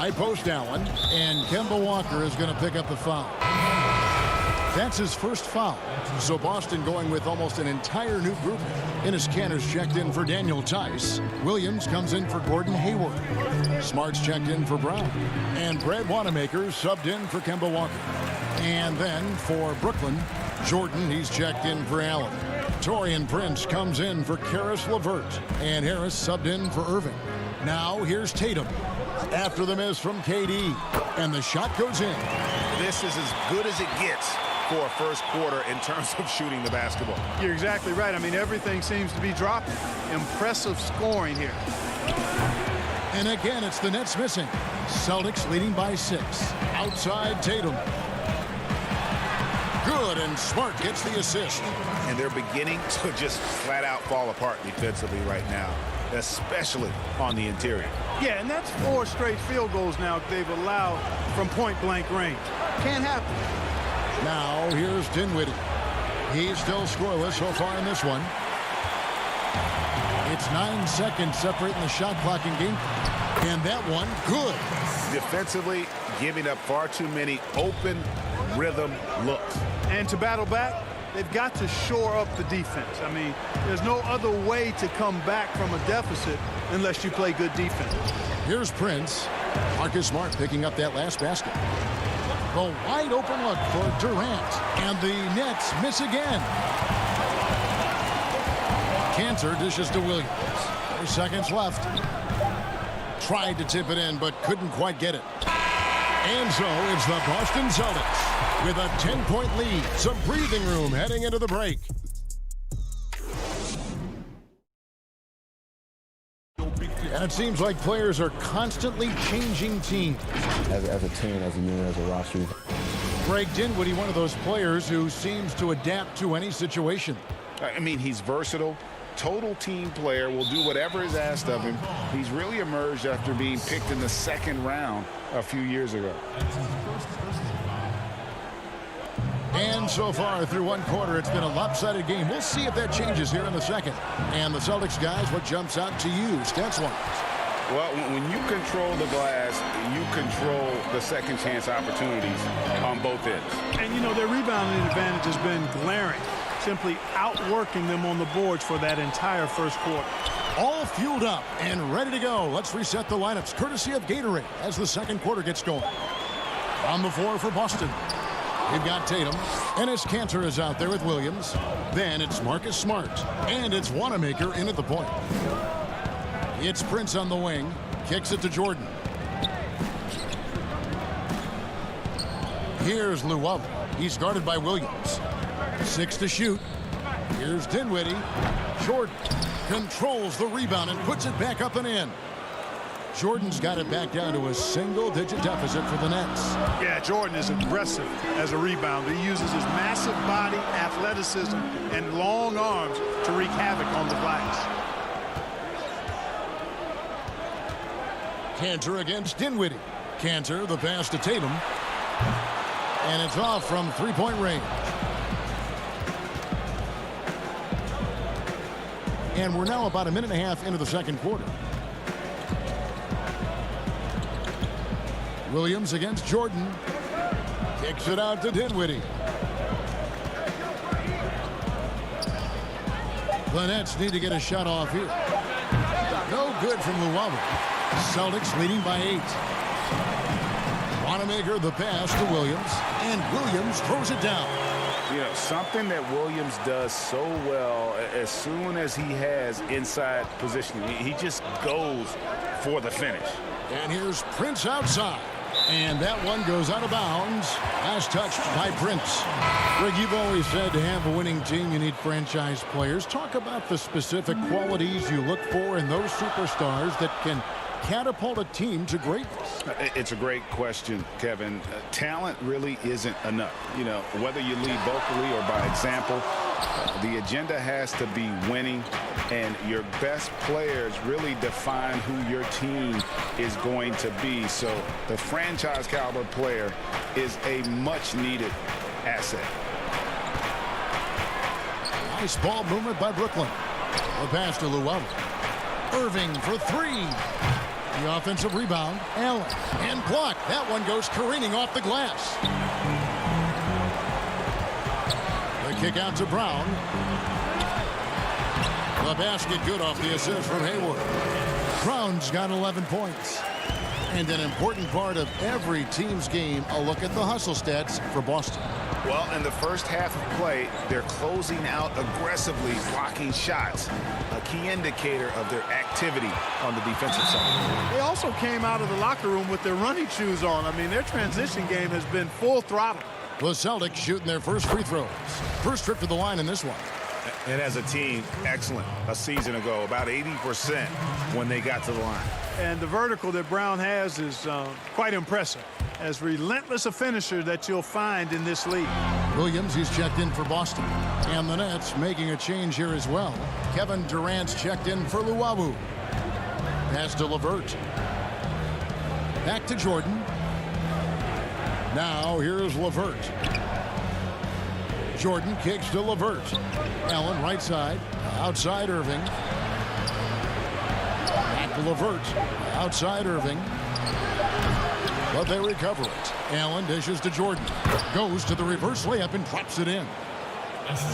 High post Allen, and Kemba Walker is going to pick up the foul. That's his first foul. So Boston going with almost an entire new group. Enes Kanter's checked in for Daniel Tice. Williams comes in for Gordon Hayward. Smart's checked in for Brown. And Brad Wanamaker subbed in for Kemba Walker. And then for Brooklyn, Jordan, he's checked in for Allen. Taurean Prince comes in for Karis LeVert. And Harris subbed in for Irving. Now here's Tatum. After the miss from KD. And the shot goes in. This is as good as it gets for a first quarter in terms of shooting the basketball. You're exactly right. I mean, everything seems to be dropping. Impressive scoring here. And again, it's the Nets missing. Celtics leading by 6. Outside Tatum. Good, and Smart gets the assist. And they're beginning to just flat out fall apart defensively right now, especially on the interior. Yeah, and that's 4 straight field goals now they've allowed from point-blank range. Can't happen. Now here's Dinwiddie. He's still scoreless so far in this one. It's 9 seconds separating the shot clock in game. And that one, good. Defensively, giving up far too many open rhythm looks. And to battle back, they've got to shore up the defense. I mean, there's no other way to come back from a deficit unless you play good defense. Here's Prince. Marcus Smart picking up that last basket. The wide open look for Durant. And the Nets miss again. Kanter dishes to Williams. 4 seconds left. Tried to tip it in, but couldn't quite get it. And so it's the Boston Celtics with a 10-point lead. Some breathing room heading into the break. And it seems like players are constantly changing teams. As a team, as a unit, as a roster. Greg Dinwiddie, one of those players who seems to adapt to any situation. I mean, he's versatile. Total team player, will do whatever is asked of him. He's really emerged after being picked in the 2nd round a few years ago. And so far through one quarter, it's been a lopsided game. We'll see if that changes here in the second. And the Celtics guys, what jumps out to you, stats-wise? Well, when you control the glass, you control the second chance opportunities on both ends. And, you know, their rebounding advantage has been glaring. Simply outworking them on the boards for that entire first quarter. All fueled up and ready to go. Let's reset the lineups courtesy of Gatorade as the second quarter gets going. On the floor for Boston, we've got Tatum. Enes Kanter is out there with Williams. Then it's Marcus Smart. And it's Wanamaker in at the point. It's Prince on the wing. Kicks it to Jordan. Here's Luwaba. He's guarded by Williams. 6 to shoot. Here's Dinwiddie. Jordan controls the rebound and puts it back up and in. Jordan's got it back down to a single-digit deficit for the Nets. Yeah, Jordan is aggressive as a rebounder. He uses his massive body, athleticism, and long arms to wreak havoc on the glass. Kanter against Dinwiddie. Kanter, the pass to Tatum. And it's off from three-point range. And we're now about a minute and a half into the second quarter. Williams against Jordan. Kicks it out to Dinwiddie. The Nets need to get a shot off here. No good from Luwaba. Celtics leading by 8. Wanamaker the pass to Williams. And Williams throws it down. You know, something that Williams does so well, as soon as he has inside positioning, he just goes for the finish. And here's Prince outside. And that one goes out of bounds. Last touched by Prince. Greg, you've always said to have a winning team, you need franchise players. Talk about the specific qualities you look for in those superstars that can catapult a team to greatness. It's a great question, Kevin. Talent really isn't enough. You know, whether you lead vocally or by example, the agenda has to be winning, and your best players really define who your team is going to be. So the franchise caliber player is a much needed asset. Nice ball movement by Brooklyn. The pass to Luwaba. Irving for 3. The offensive rebound. Allen. And blocked. That one goes careening off the glass. The kick out to Brown. The basket good off the assist from Hayward. Brown's got 11 points. And an important part of every team's game, a look at the hustle stats for Boston. Well, in the first half of play, they're closing out aggressively, blocking shots, a key indicator of their activity on the defensive side. They also came out of the locker room with their running shoes on. I mean, their transition game has been full throttle. The Celtics shooting their first free throws. First trip to the line in this one. And as a team, excellent. A season ago, about 80% when they got to the line. And the vertical that Brown has is quite impressive. As relentless a finisher that you'll find in this league. Williams, he's checked in for Boston. And the Nets making a change here as well. Kevin Durant's checked in for Luwawu. Pass to LeVert. Back to Jordan. Now here's LeVert. Jordan kicks to LeVert. Allen right side. Outside Irving. Back to LeVert. Outside Irving. But they recover it. Allen dishes to Jordan. Goes to the reverse layup and drops it in.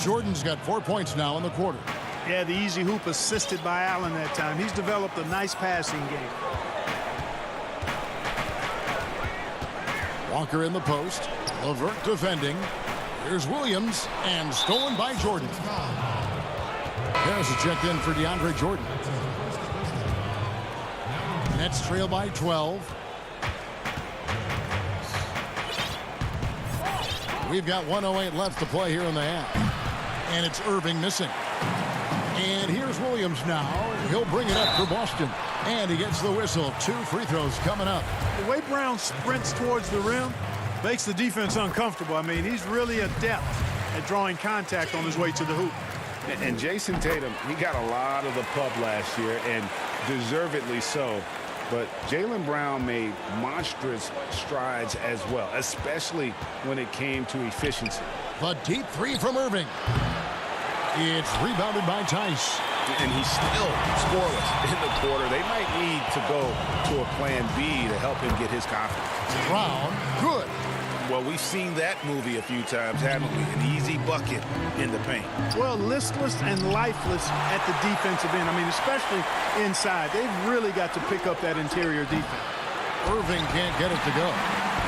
Jordan's got 4 points now in the quarter. Yeah, the easy hoop assisted by Allen that time. He's developed a nice passing game. Walker in the post. LeVert defending. Here's Williams, and stolen by Jordan. Harris is checked in for DeAndre Jordan. Nets trail by 12. We've got 1:08 left to play here in the half. And it's Irving missing. And here's Williams now. He'll bring it up for Boston. And he gets the whistle. 2 free throws coming up. The way Brown sprints towards the rim makes the defense uncomfortable. I mean, he's really adept at drawing contact on his way to the hoop. And Jason Tatum, he got a lot of the pub last year, and deservedly so. But Jaylen Brown made monstrous strides as well, especially when it came to efficiency. The deep three from Irving. It's rebounded by Tice. And he's still scoreless in the quarter. They might need to go to a plan B to help him get his confidence. Brown, good. Well, we've seen that movie a few times, haven't we? An easy bucket in the paint. Well, listless and lifeless at the defensive end. I mean, especially inside. They've really got to pick up that interior defense. Irving can't get it to go.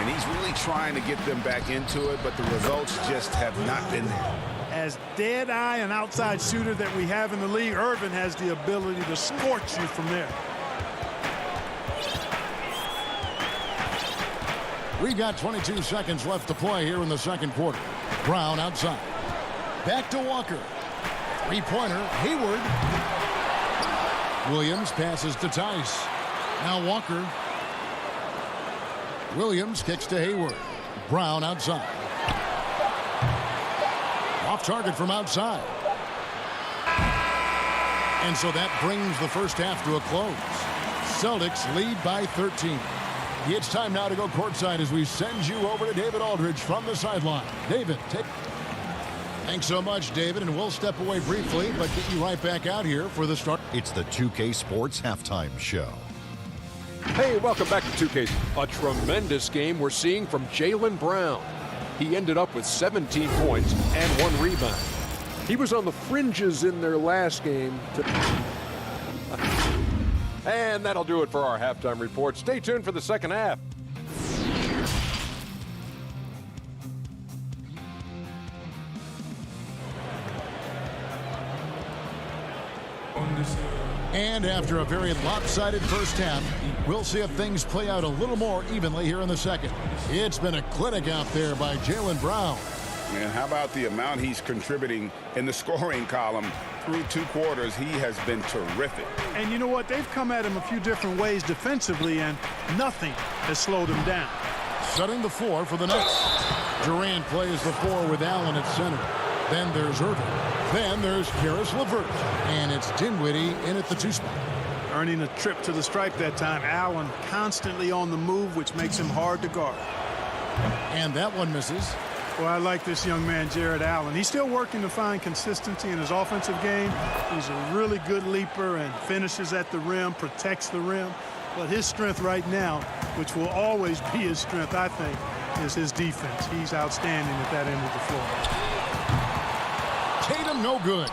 And he's really trying to get them back into it, but the results just have not been there. As dead-eye and outside shooter that we have in the league, Irvin has the ability to scorch you from there. We've got 22 seconds left to play here in the second quarter. Brown outside. Back to Walker. Three-pointer, Hayward. Williams passes to Tice. Now Walker. Williams kicks to Hayward. Brown outside. Off target from outside. And so that brings the first half to a close. Celtics lead by 13. It's time now to go courtside as we send you over to David Aldridge from the sideline. David, take. Thanks so much, David, and we'll step away briefly, but get you right back out here for the start. It's the 2K Sports Halftime Show. Hey, welcome back to 2K. A tremendous game we're seeing from Jaylen Brown. He ended up with 17 points and 1 rebound. He was on the fringes in their last game. And that'll do it for our halftime report. Stay tuned for the second half. And after a very lopsided first half, we'll see if things play out a little more evenly here in the second. It's been a clinic out there by Jaylen Brown. Man, how about the amount he's contributing in the scoring column? Through 2 quarters, he has been terrific. And you know what? They've come at him a few different ways defensively, and nothing has slowed him down. Setting the floor for the Nets. Durant plays the 4 with Allen at center. Then there's Irving. Then there's Caris LeVert. And it's Dinwiddie in at the 2 spot. Earning a trip to the stripe that time. Allen constantly on the move, which makes him hard to guard. And that one misses. Well, I like this young man, Jared Allen. He's still working to find consistency in his offensive game. He's a really good leaper and finishes at the rim, protects the rim. But his strength right now, which will always be his strength, I think, is his defense. He's outstanding at that end of the floor. Tatum, no good.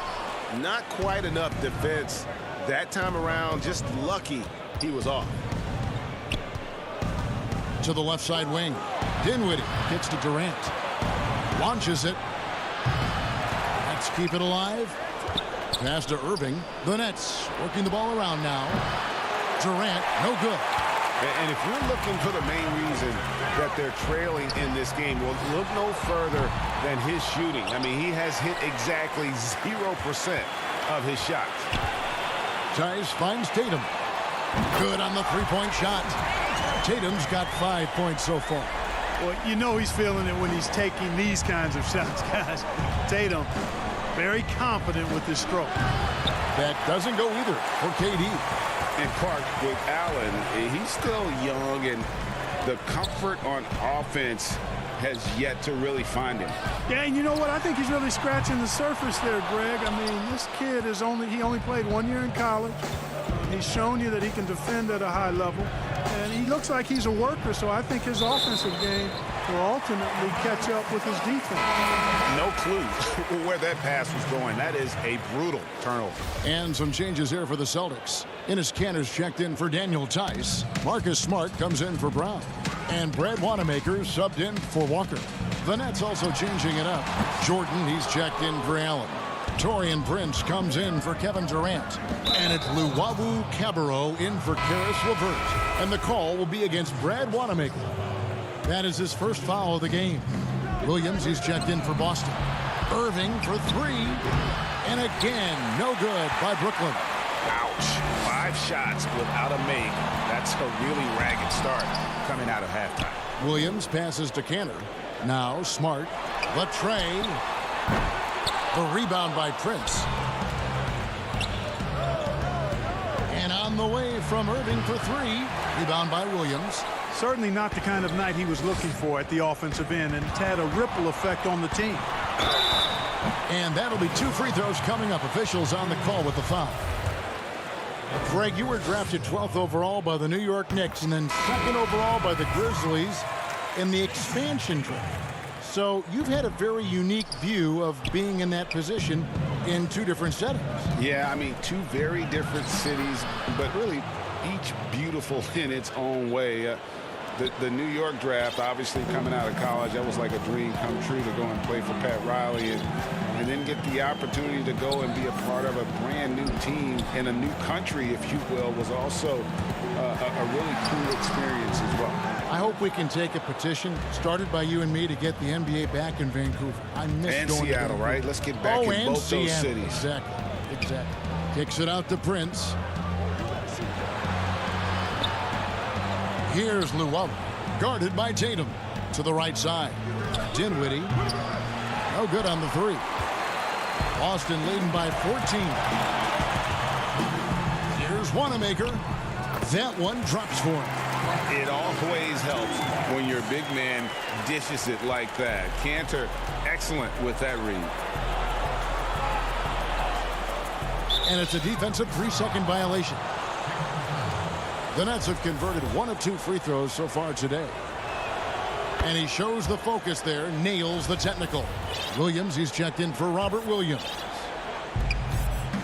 Not quite enough defense that time around. Just lucky he was off. To the left side wing. Dinwiddie gets to Durant. Launches it. Let's keep it alive. Pass to Irving. The Nets working the ball around now. Durant, no good. And if you're looking for the main reason that they're trailing in this game, well, look no further than his shooting. I mean, he has hit exactly 0% of his shots. Tice finds Tatum. Good on the three-point shot. Tatum's got 5 points so far. Well, you know he's feeling it when he's taking these kinds of shots, guys. Tatum, very confident with his stroke. That doesn't go either for KD. And Clark, with Allen, he's still young, and the comfort on offense has yet to really find him. Yeah, and you know what? I think he's really scratching the surface there, Greg. I mean, this kid is he only played 1 year in college. He's shown you that he can defend at a high level, and he looks like he's a worker, so I think his offensive game will ultimately catch up with his defense. No clue where that pass was going. That is a brutal turnover. And some changes here for the Celtics. Enes Kanter's checked in for Daniel Tice. Marcus Smart comes in for Brown. And Brad Wanamaker subbed in for Walker. The Nets also changing it up. Jordan, he's checked in for Allen. Taurean Prince comes in for Kevin Durant. And it's Luwawu-Cabarrot in for Karis LeVert. And the call will be against Brad Wanamaker. That is his first foul of the game. Williams, he's checked in for Boston. Irving for three. And again, no good by Brooklyn. Ouch. 5 shots without a make. That's a really ragged start coming out of halftime. Williams passes to Kanter. Now Smart. Latrey. The rebound by Prince. And on the way from Irving for three. Rebound by Williams. Certainly not the kind of night he was looking for at the offensive end, and it's had a ripple effect on the team. And that'll be 2 free throws coming up. Officials on the call with the foul. Greg, you were drafted 12th overall by the New York Knicks and then 2nd overall by the Grizzlies in the expansion draft. So you've had a very unique view of being in that position in 2 different settings. Yeah, I mean, 2 very different cities, but really each beautiful in its own way. The New York draft, obviously coming out of college, that was like a dream come true to go and play for Pat Riley and then get the opportunity to go and be a part of a brand new team in a new country, if you will, was also a really cool experience as well. I hope we can take a petition started by you and me to get the NBA back in Vancouver. I miss and going Seattle, to right? Let's get back in both Seattle. those cities. Exactly. Kicks it out to Prince. Here's Luwawu, guarded by Tatum. To the right side. Dinwiddie. No good on the three. Boston leading by 14. Here's Wanamaker. That one drops for him. It always helps when your big man dishes it like that. Kanter, excellent with that read. And it's a defensive 3-second violation. The Nets have converted 1 of 2 free throws so far today. And he shows the focus there, nails the technical. Williams, he's checked in for Robert Williams.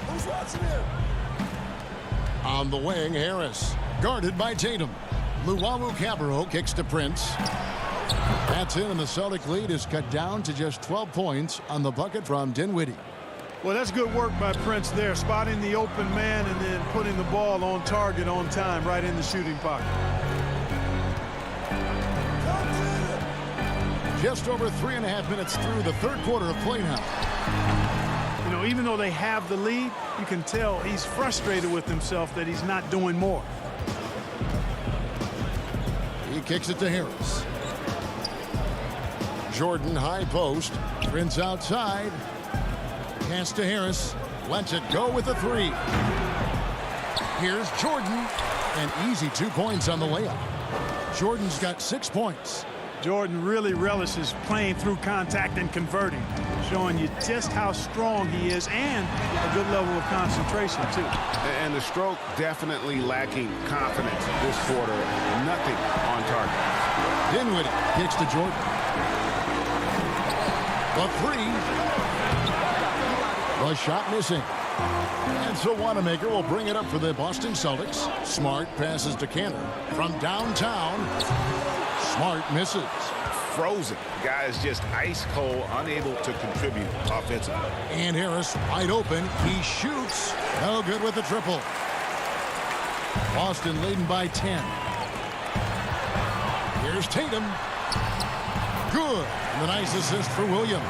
Who's watching here? On the wing, Harris, guarded by Tatum. Luwawu-Cabarrot kicks to Prince. That's in, and the Celtic lead is cut down to just 12 points on the bucket from Dinwiddie. Well, that's good work by Prince there, spotting the open man and then putting the ball on target on time, right in the shooting pocket. Just over 3.5 minutes through the third quarter of play now. You know, even though they have the lead, you can tell he's frustrated with himself that he's not doing more. He kicks it to Harris. Jordan, high post. Prince outside. Pass to Harris. Lets it go with a three. Here's Jordan. An easy 2 points on the layup. Jordan's got 6 points. Jordan really relishes playing through contact and converting, showing you just how strong he is and a good level of concentration, too. And the stroke definitely lacking confidence this quarter. Nothing on target. Dinwiddie kicks to Jordan. The three. The shot missing. And so Wanamaker will bring it up for the Boston Celtics. Smart passes to Cantor from downtown. Smart misses. Frozen. Guy is just ice cold, unable to contribute offensively. And Harris wide open. He shoots. No good with the triple. Boston leading by 10. Here's Tatum. Good. And a nice assist for Williams.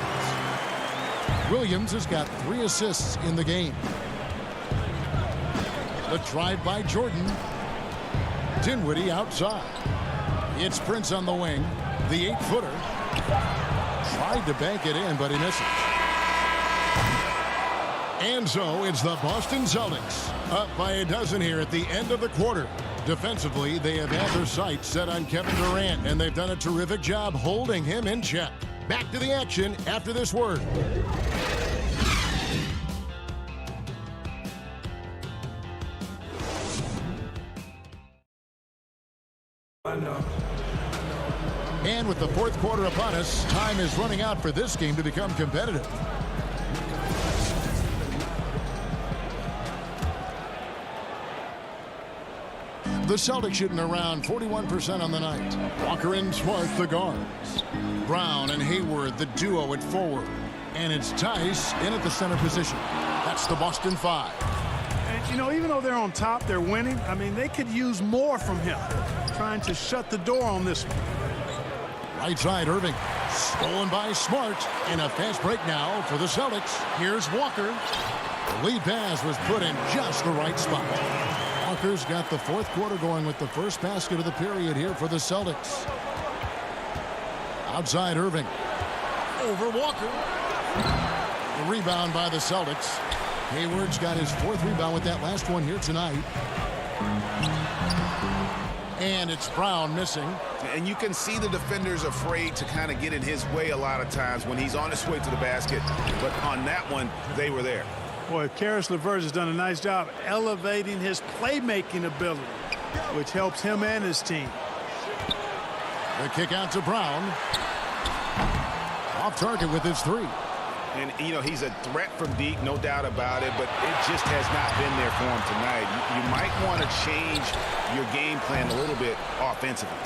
Williams has got 3 assists in the game. The drive by Jordan. Dinwiddie outside. It's Prince on the wing. The 8-footer. Tried to bank it in, but he misses. And so it's the Boston Celtics up by a dozen here at the end of the quarter. Defensively, they have had their sights set on Kevin Durant, and they've done a terrific job holding him in check. Back to the action after this word. And with the fourth quarter upon us, time is running out for this game to become competitive. The Celtics shooting around 41% on the night. Walker and Smart, the guards. Brown and Hayward, the duo at forward. And it's Tice in at the center position. That's the Boston 5. And, you know, even though they're on top, they're winning. I mean, they could use more from him. Trying to shut the door on this one. Right side, Irving. Stolen by Smart. And a fast break now for the Celtics. Here's Walker. The lead pass was put in just the right spot. Walker's got the fourth quarter going with the first basket of the period here for the Celtics. Outside, Irving. Over Walker. The rebound by the Celtics. Hayward's got his 4th rebound with that last one here tonight. And it's Brown missing. And you can see the defenders afraid to kind of get in his way a lot of times when he's on his way to the basket. But on that one, they were there. Boy, Caris LeVert has done a nice job elevating his playmaking ability, which helps him and his team. The kick out to Brown. Off target with his 3. And, you know, he's a threat from deep, no doubt about it, but it just has not been there for him tonight. You might want to change your game plan a little bit offensively.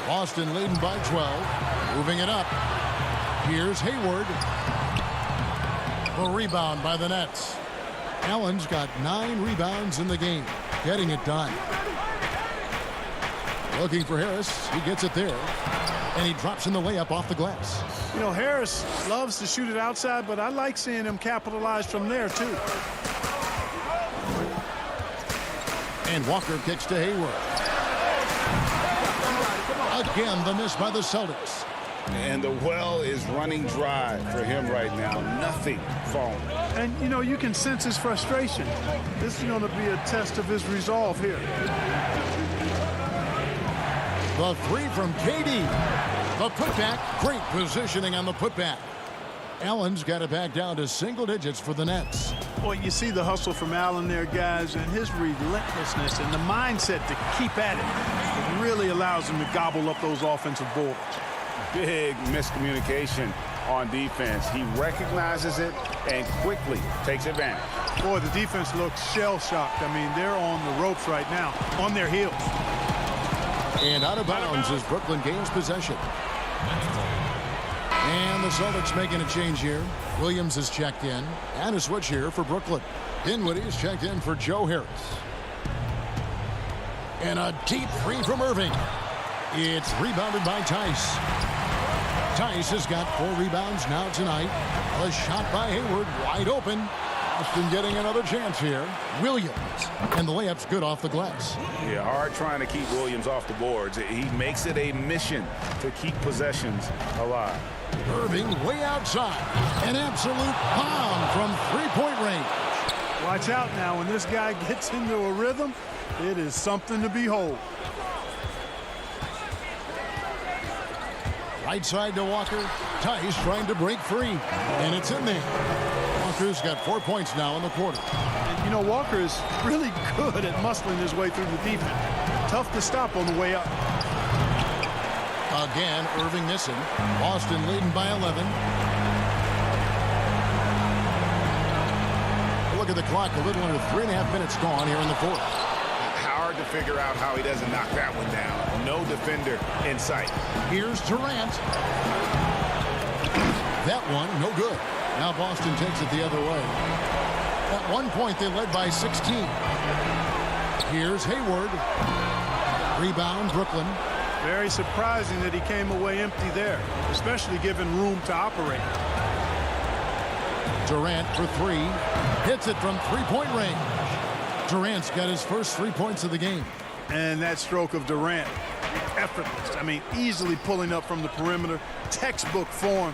Boston leading by 12. Moving it up. Here's Hayward. The rebound by the Nets. Allen's got 9 rebounds in the game. Getting it done. Looking for Harris. He gets it there. And he drops in the layup off the glass. You know, Harris loves to shoot it outside, but I like seeing him capitalize from there, too. And Walker kicks to Hayward. Again, the miss by the Celtics. And the well is running dry for him right now. Nothing falling. And, you know, you can sense his frustration. This is going to be a test of his resolve here. The 3 from KD. The putback. Great positioning on the putback. Allen's got it back down to single digits for the Nets. Boy, you see the hustle from Allen there, guys, and his relentlessness and the mindset to keep at it. It really allows him to gobble up those offensive boards. Big miscommunication on defense. He recognizes it and quickly takes advantage. Boy, the defense looks shell-shocked. I mean, they're on the ropes right now, on their heels. And out of bounds as Brooklyn gains possession. And the Celtics making a change here. Williams is checked in. And a switch here for Brooklyn. Dinwiddie is checked in for Joe Harris. And a deep 3 from Irving. It's rebounded by Tice. Tice has got 4 rebounds now tonight. A shot by Hayward, wide open. Boston getting another chance here. Williams. And the layup's good off the glass. Yeah, hard trying to keep Williams off the boards. He makes it a mission to keep possessions alive. Irving way outside. An absolute bomb from 3-point range. Watch out now. When this guy gets into a rhythm, it is something to behold. Right side to Walker. Tice trying to break free. And it's in there. Walker's got 4 points now in the quarter. And, you know, Walker is really good at muscling his way through the defense. Tough to stop on the way up. Again, Irving missing. Boston leading by 11. Look at the clock. A little under 3.5 minutes gone here in the fourth. Hard to figure out how he doesn't knock that one down. No defender in sight. Here's Durant. That one, no good. Now Boston takes it the other way. At one point, they led by 16. Here's Hayward. Rebound, Brooklyn. Very surprising that he came away empty there, especially given room to operate. Durant for three. Hits it from three-point range. Durant's got his first 3 points of the game. And that stroke of Durant, effortless. I mean, easily pulling up from the perimeter. Textbook form.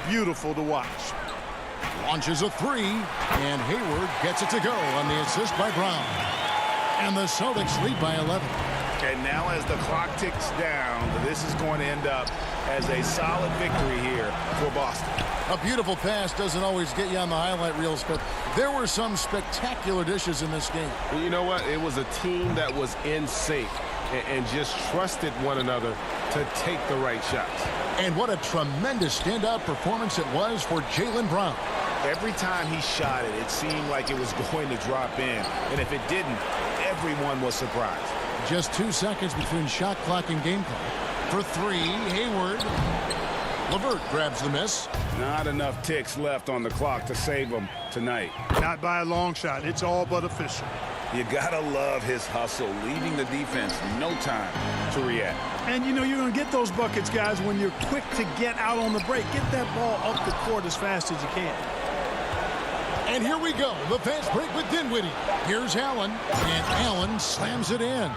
Beautiful to watch. Launches a three, and Hayward gets it to go on the assist by Brown. And the Celtics lead by 11. And now as the clock ticks down, this is going to end up as a solid victory here for Boston. A beautiful pass doesn't always get you on the highlight reels, but there were some spectacular dishes in this game. You know what? It was a team that was in sync and just trusted one another to take the right shots. And what a tremendous standout performance it was for Jaylen Brown. Every time he shot it, it seemed like it was going to drop in. And if it didn't, everyone was surprised. Just 2 seconds between shot clock and game clock. For three, Hayward. LeVert grabs the miss. Not enough ticks left on the clock to save them tonight. Not by a long shot. It's all but official. You gotta love his hustle, leaving the defense no time to react. And you know you're going to get those buckets, guys, when you're quick to get out on the break. Get that ball up the court as fast as you can. And here we go. The fast break with Dinwiddie. Here's Allen, and Allen slams it in.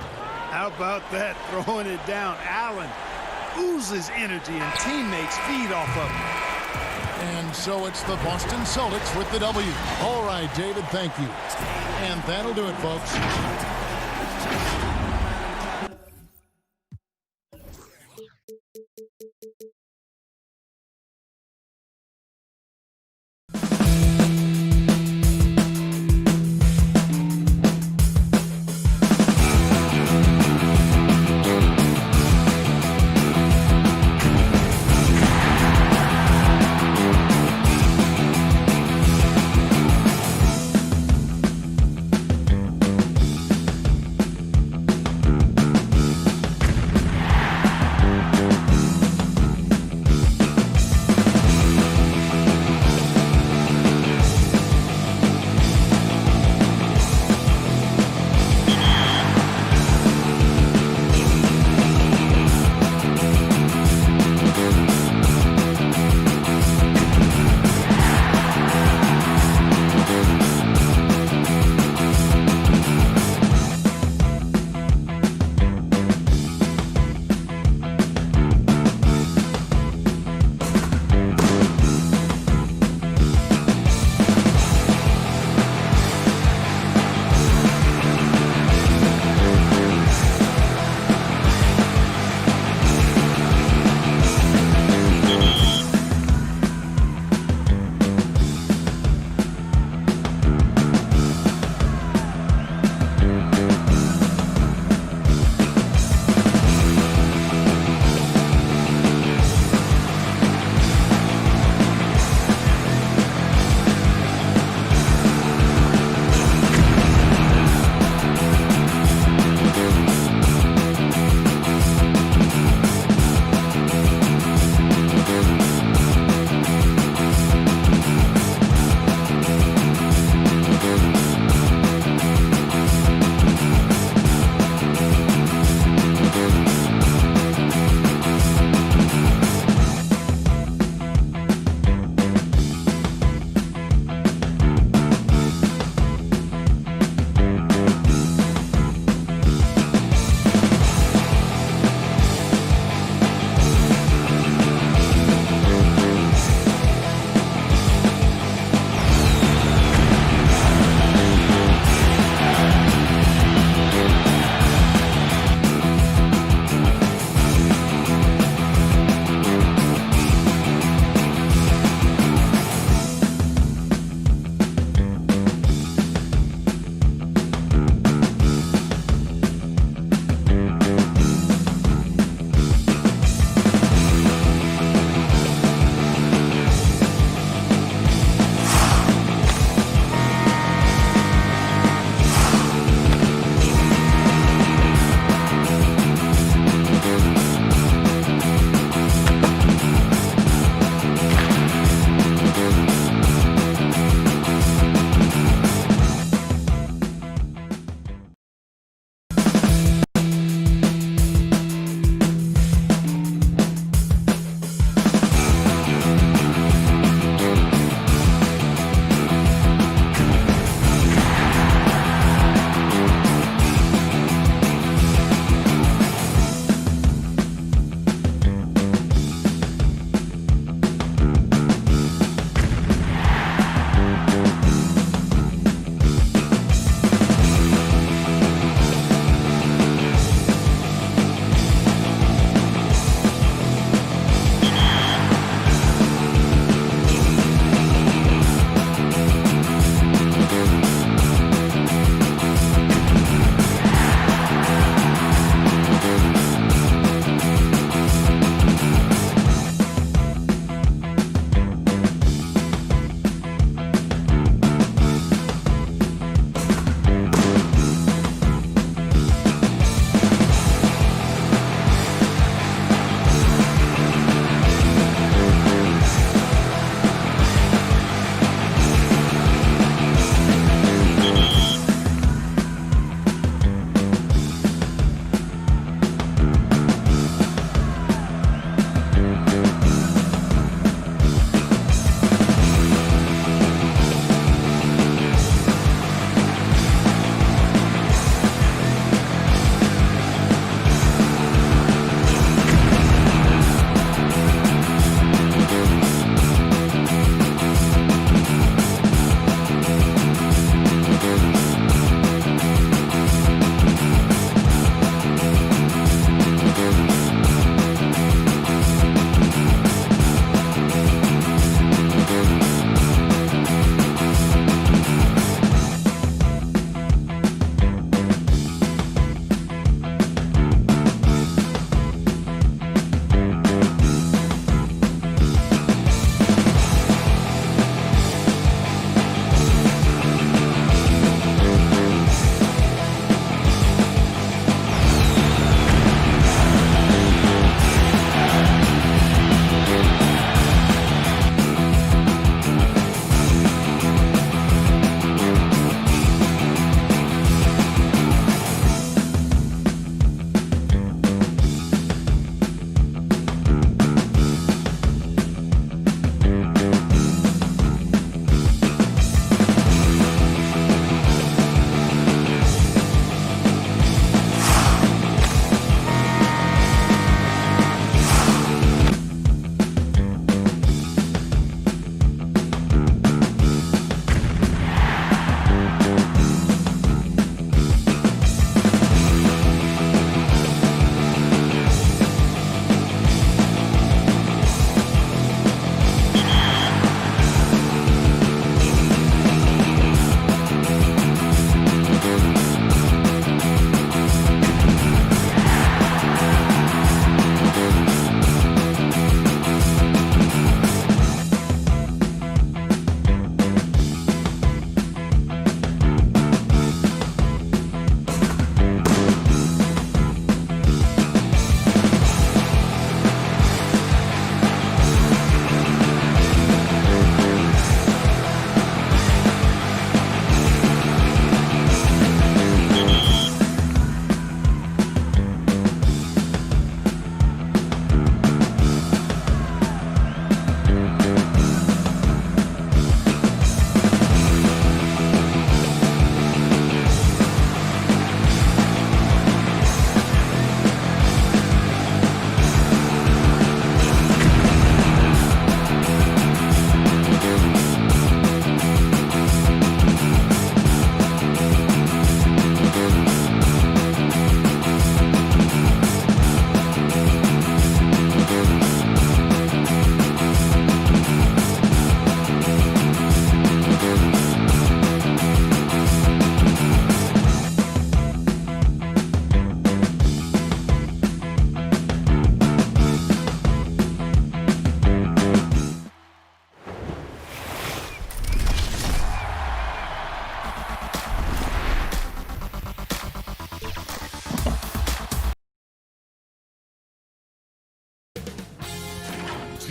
How about that? Throwing it down. Allen oozes energy, and teammates feed off of it. And so it's the Boston Celtics with the W. All right, David, thank you. And that'll do it, folks.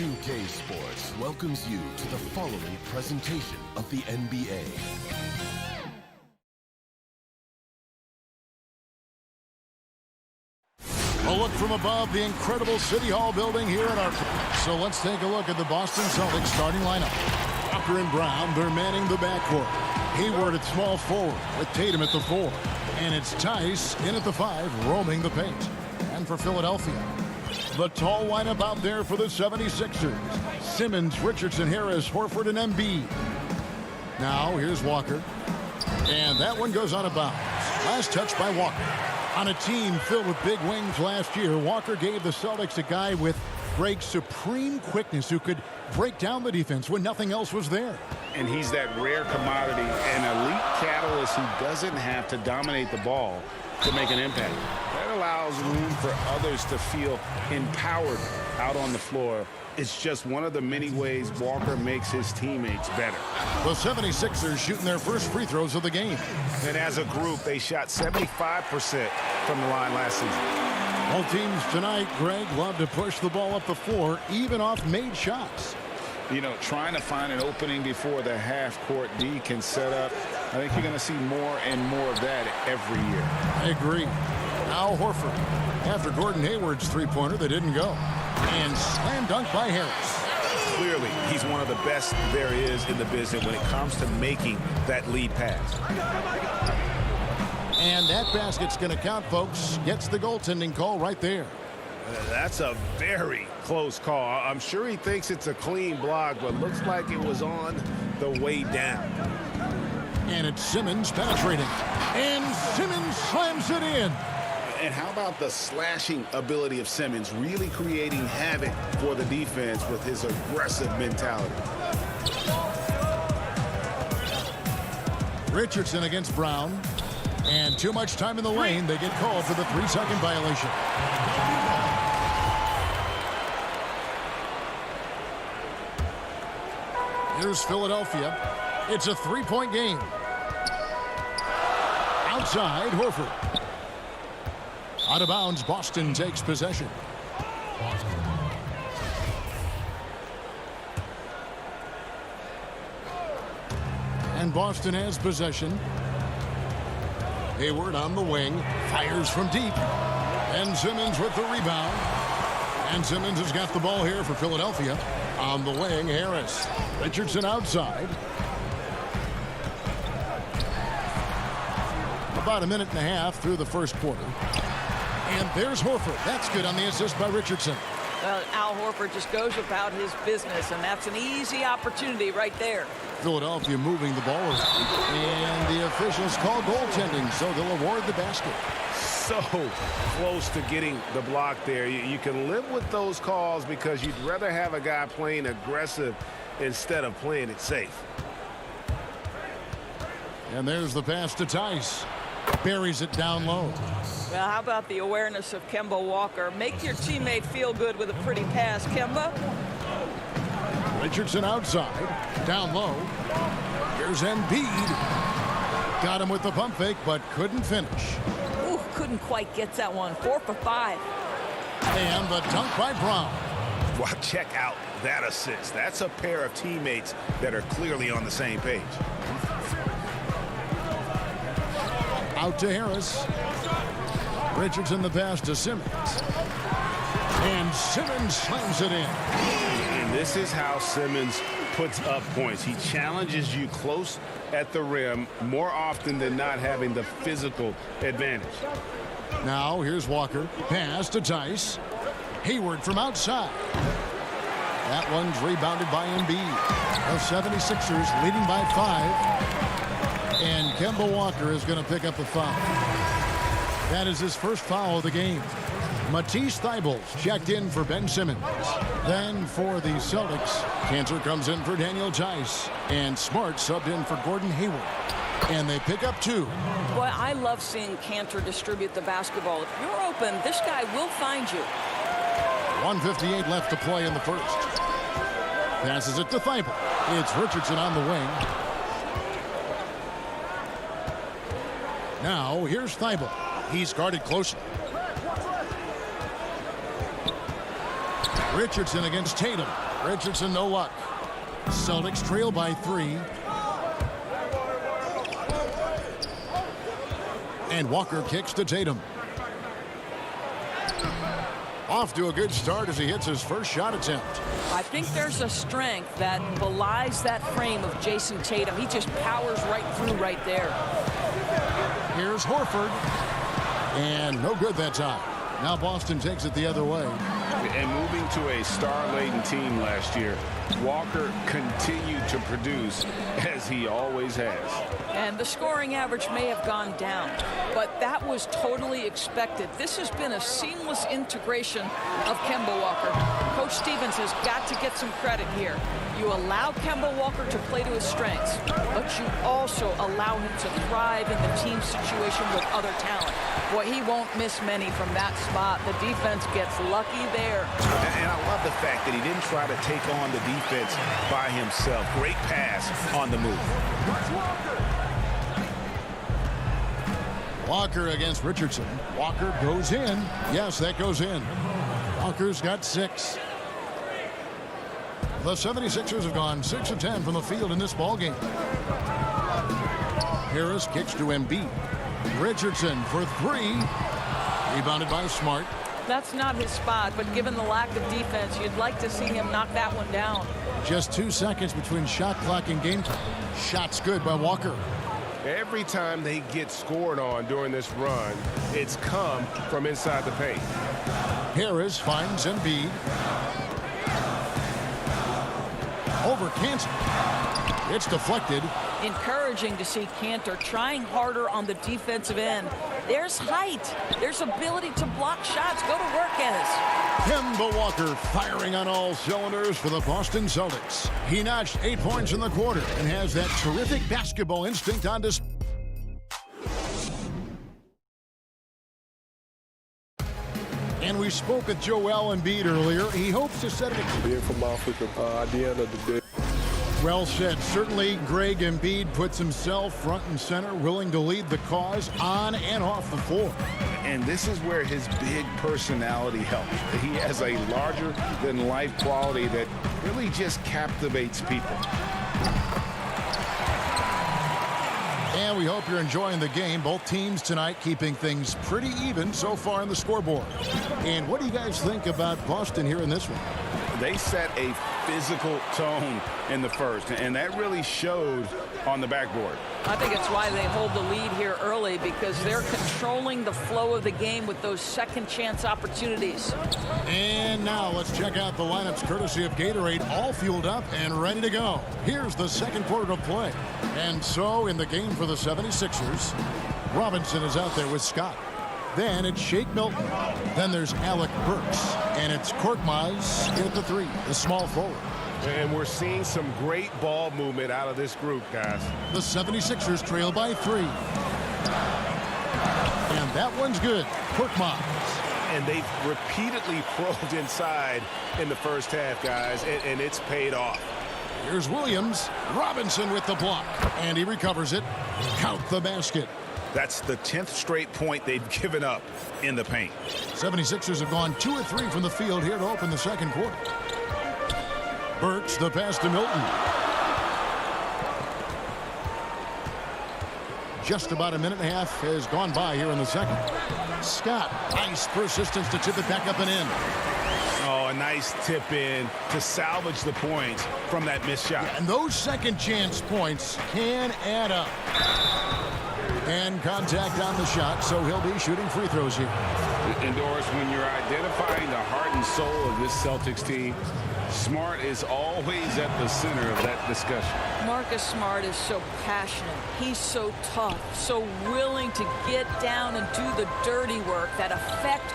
2K Sports welcomes you to the following presentation of the NBA. A look from above the incredible City Hall building here in our... So let's take a look at the Boston Celtics starting lineup. Walker and Brown, they're manning the backcourt. Hayward at small forward with Tatum at the 4. And it's Tice in at the 5, roaming the paint. And for Philadelphia, the tall lineup out there for the 76ers. Simmons, Richardson, Harris, Horford, and Embiid. Now, here's Walker. And that one goes out of bounds. Last touch by Walker. On a team filled with big wings last year, Walker gave the Celtics a guy with Greg's supreme quickness who could break down the defense when nothing else was there. And he's that rare commodity, an elite catalyst who doesn't have to dominate the ball to make an impact. That allows room for others to feel empowered out on the floor. It's just one of the many ways Walker makes his teammates better. The 76ers shooting their first free throws of the game. And as a group, they shot 75% from the line last season. Both teams tonight, Greg, love to push the ball up the floor, even off made shots. You know, trying to find an opening before the half-court D can set up. I think you're going to see more and more of that every year. I agree. Al Horford, after Gordon Hayward's three-pointer that didn't go. And slam dunk by Harris. Clearly, he's one of the best there is in the business when it comes to making that lead pass. And that basket's going to count, folks. Gets the goaltending call right there. That's a very close call. I'm sure he thinks it's a clean block, but looks like it was on the way down. And it's Simmons penetrating. And Simmons slams it in. And how about the slashing ability of Simmons, really creating havoc for the defense with his aggressive mentality. Richardson against Brown. And too much time in the lane. They get called for the 3-second violation. Here's Philadelphia. It's a 3-point game. Outside, Horford. Out of bounds, Boston takes possession. And Boston has possession. Hayward on the wing, fires from deep. And Simmons with the rebound. And Simmons has got the ball here for Philadelphia. On the wing, Harris. Richardson outside. About a minute and a half through the first quarter. And there's Horford. That's good on the assist by Richardson. Well, Al Horford just goes about his business, and that's an easy opportunity right there. Philadelphia moving the ball around. And the officials call goaltending, so they'll award the basket. So close to getting the block there. You can live with those calls because you'd rather have a guy playing aggressive instead of playing it safe. And there's the pass to Tice. Buries it down low. Well, how about the awareness of Kemba Walker? Make your teammate feel good with a pretty pass, Kemba. Richardson outside. Down low. Here's Embiid. Got him with the pump fake, but couldn't finish. Ooh, couldn't quite get that one. 4 for 5. And the dunk by Brown. Well, check out that assist. That's a pair of teammates that are clearly on the same page. Out to Harris. Richardson the pass to Simmons. And Simmons slams it in. And this is how Simmons puts up points. He challenges you close at the rim more often than not, having the physical advantage. Now here's Walker. Pass to Tice. Hayward from outside. That one's rebounded by Embiid. The 76ers leading by 5. And Kemba Walker is going to pick up the foul. That is his first foul of the game. Matisse Thybulle's checked in for Ben Simmons. Then for the Celtics, Cantor comes in for Daniel Tice. And Smart subbed in for Gordon Hayward. And they pick up 2. Boy, I love seeing Cantor distribute the basketball. If you're open, this guy will find you. 1:58 left to play in the first. Passes it to Thibault. It's Richardson on the wing. Now, here's Thibault. He's guarded closely. Richardson against Tatum. Richardson, no luck. Celtics trail by 3. And Walker kicks to Tatum. Off to a good start as he hits his first shot attempt. I think there's a strength that belies that frame of Jason Tatum. He just powers right through right there. Here's Horford. And no good that time. Now Boston takes it the other way. And moving to a star-laden team last year, Walker continued to produce as he always has. And the scoring average may have gone down, but that was totally expected. This has been a seamless integration of Kemba Walker. Coach Stevens has got to get some credit here. You allow Kemba Walker to play to his strengths, but you also allow him to thrive in the team situation with other talent. Boy, he won't miss many from that spot. The defense gets lucky there. And I love the fact that he didn't try to take on the defense by himself. Great pass on the move. Walker against Richardson. Walker goes in. Yes, that goes in. Walker's got 6. The 76ers have gone 6 of 10 from the field in this ballgame. Harris kicks to Embiid. Richardson for 3. Rebounded by Smart. That's not his spot, but given the lack of defense, you'd like to see him knock that one down. Just 2 seconds between shot clock and game time. Shot's good by Walker. Every time they get scored on during this run, it's come from inside the paint. Harris finds Embiid. Over Cantor. It's deflected. Encouraging to see Cantor trying harder on the defensive end. There's height. There's ability to block shots. Go to work, Ennis. Kemba Walker firing on all cylinders for the Boston Celtics. He notched 8 points in the quarter and has that terrific basketball instinct on display. And we spoke with Joel Embiid earlier. He hopes to set it from Africa at the end of the day. Well said. Certainly, Greg Embiid puts himself front and center, willing to lead the cause on and off the floor. And this is where his big personality helps. He has a larger-than-life quality that really just captivates people. And we hope you're enjoying the game. Both teams tonight keeping things pretty even so far on the scoreboard. And what do you guys think about Boston here in this one? They set a physical tone in the first, and that really showed on the backboard. I think it's why they hold the lead here early, because they're controlling the flow of the game with those second chance opportunities. And now let's check out the lineups courtesy of Gatorade, all fueled up and ready to go. Here's the second quarter of play. And so in the game for the 76ers, Robinson is out there with Scott. Then it's Shake Milton. Then there's Alec Burks. And it's Korkmaz at the 3, the small forward. And we're seeing some great ball movement out of this group, guys. The 76ers trail by 3. And that one's good. Korkmaz. And they've repeatedly probed inside in the first half, guys, and it's paid off. Here's Williams. Robinson with the block. And he recovers it. Count the basket. That's the 10th straight point they've given up in the paint. 76ers have gone 2 of 3 from the field here to open the second quarter. Burks, the pass to Milton. Just about a minute and a half has gone by here in the second. Scott, nice persistence to tip it back up and in. Oh, a nice tip in to salvage the points from that missed shot. Yeah, and those second chance points can add up. And contact on the shot, so he'll be shooting free throws here. And Doris, when you're identifying the heart and soul of this Celtics team, Smart is always at the center of that discussion. Marcus Smart is so passionate. He's so tough, so willing to get down and do the dirty work that affect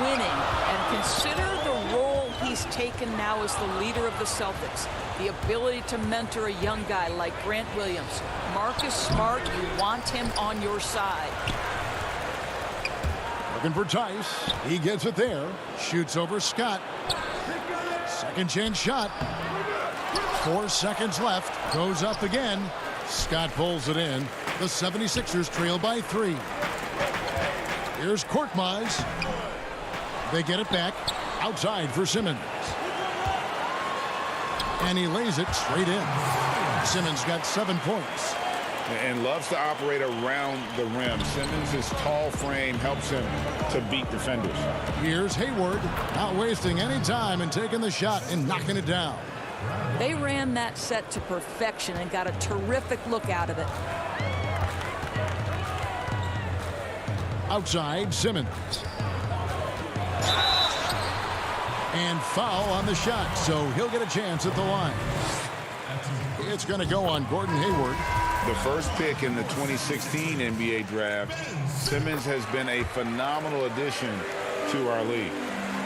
winning. And consider the role he's taken now as the leader of the Celtics. The ability to mentor a young guy like Grant Williams. Marcus Smart, you want him on your side. Looking for Tice. He gets it there. Shoots over Scott. Second chance shot. 4 seconds left. Goes up again. Scott pulls it in. The 76ers trail by 3. Here's Korkmaz. They get it back. Outside for Simmons. And he lays it straight in. Simmons got 7 points. And loves to operate around the rim. Simmons' tall frame helps him to beat defenders. Here's Hayward, not wasting any time and taking the shot and knocking it down. They ran that set to perfection and got a terrific look out of it. Outside, Simmons. And foul on the shot, so he'll get a chance at the line. It's going to go on Gordon Hayward. The first pick in the 2016 NBA draft, Simmons has been a phenomenal addition to our league.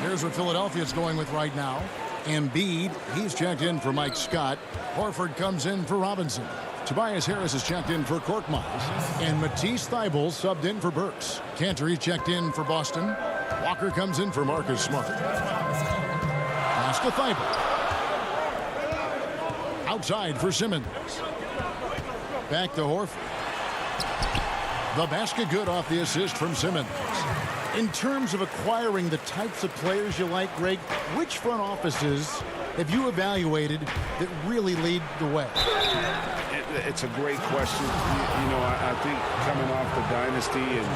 Here's what Philadelphia's going with right now. Embiid, he's checked in for Mike Scott. Horford comes in for Robinson. Tobias Harris is checked in for Korkmaz. And Matisse Thybulle subbed in for Burks. Cantor, he's checked in for Boston. Walker comes in for Marcus Smart. Pass to Thybulle. Outside for Simmons. Back to Horford. The basket good off the assist from Simmons. In terms of acquiring the types of players you like, Greg, which front offices have you evaluated that really lead the way? It's a great question. You know, I think coming off the dynasty, and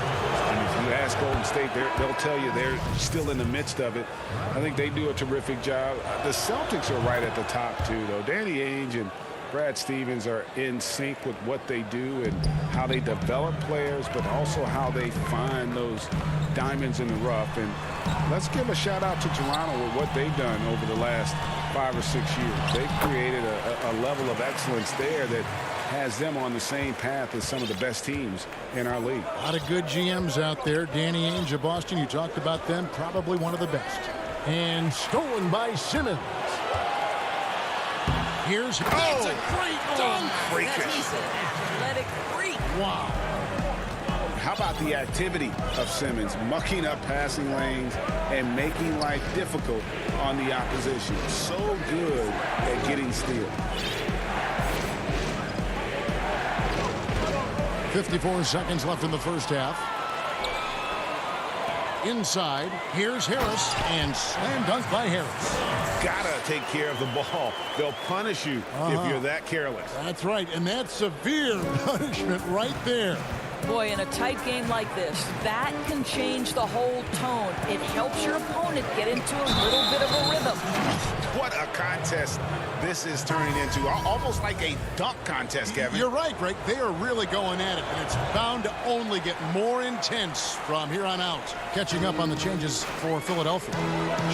if you ask Golden State, they'll tell you they're still in the midst of it. I think they do a terrific job. The Celtics are right at the top, too, though. Danny Ainge and Brad Stevens are in sync with what they do and how they develop players, but also how they find those diamonds in the rough. And let's give a shout out to Toronto with what they've done over the last 5 or 6 years. They've created a level of excellence there that has them on the same path as some of the best teams in our league. A lot of good GMs out there. Danny Ainge of Boston, you talked about them, probably one of the best. And stolen by Simmons. Here's That's a great dunk. Freakish. Athletic freak. Wow. How about the activity of Simmons, mucking up passing lanes and making life difficult on the opposition. So good at getting steals. 54 seconds left in the first half. Inside, here's Harris, and slam dunk by Harris. Gotta take care of the ball. They'll punish you if you're that careless. That's right, and that's severe punishment right there. Boy, in a tight game like this, that can change the whole tone. It helps your opponent get into a little bit of a rhythm. What a contest this is turning into. Almost like a dunk contest, Kevin. You're right, Greg. They are really going at it, and it's bound to only get more intense from here on out. Catching up on the changes for Philadelphia.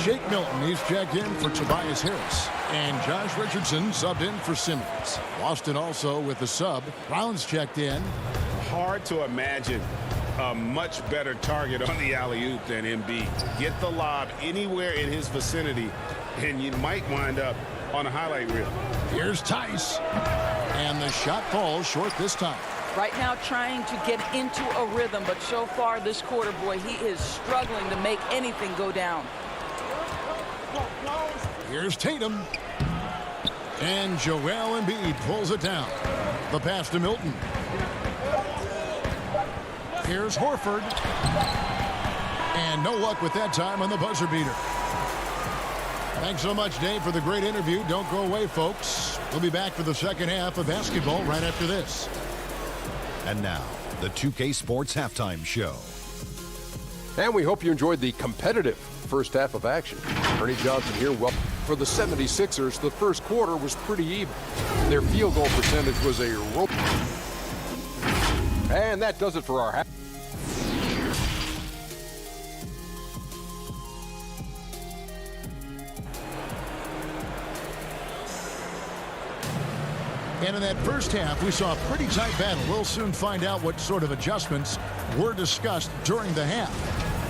Shake Milton, he's checked in for Tobias Harris. And Josh Richardson subbed in for Simmons. Boston also with the sub. Brown's checked in. Hard to imagine a much better target on the alley-oop than Embiid. Get the lob anywhere in his vicinity, and you might wind up on a highlight reel. Here's Tice. And the shot falls short this time. Right now trying to get into a rhythm, but so far this quarter, boy, he is struggling to make anything go down. Here's Tatum. And Joel Embiid pulls it down. The pass to Milton. Here's Horford. And no luck with that time on the buzzer beater. Thanks so much, Dave, for the great interview. Don't go away, folks. We'll be back for the second half of basketball right after this. And now, the 2K Sports Halftime Show. And we hope you enjoyed the competitive first half of action. Ernie Johnson here. Well, for the 76ers, the first quarter was pretty even. Their field goal percentage was a rope. And that does it for our half. And in that first half, we saw a pretty tight battle. We'll soon find out what sort of adjustments were discussed during the half.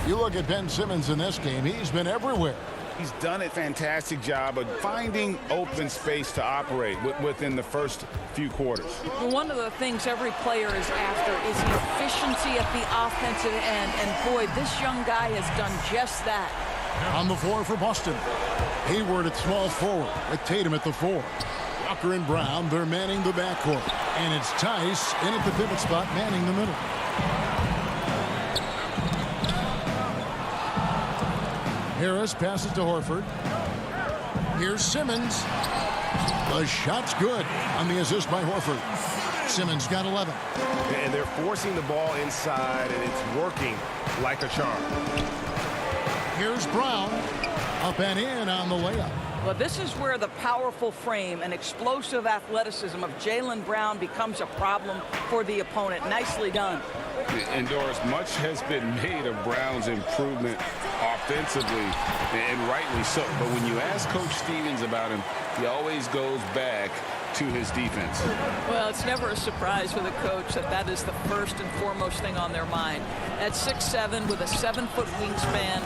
You look at Ben Simmons in this game, he's been everywhere. He's done a fantastic job of finding open space to operate within the first few quarters. One of the things every player is after is the efficiency at the offensive end. And boy, this young guy has done just that. On the floor for Boston. Hayward at small forward with Tatum at the 4. Walker and Brown, they're manning the backcourt. And it's Tice in at the pivot spot, manning the middle. Harris passes to Horford. Here's Simmons. The shot's good on the assist by Horford. Simmons got 11. And they're forcing the ball inside, and it's working like a charm. Here's Brown. Up and in on the layup. Well, this is where the powerful frame and explosive athleticism of Jaylen Brown becomes a problem for the opponent. Nicely done. And Doris, much has been made of Brown's improvement offensively, and rightly so. But when you ask Coach Stevens about him, he always goes back to his defense. Well, it's never a surprise for the coach that is the first and foremost thing on their mind. At 6'7" with a 7-foot wingspan,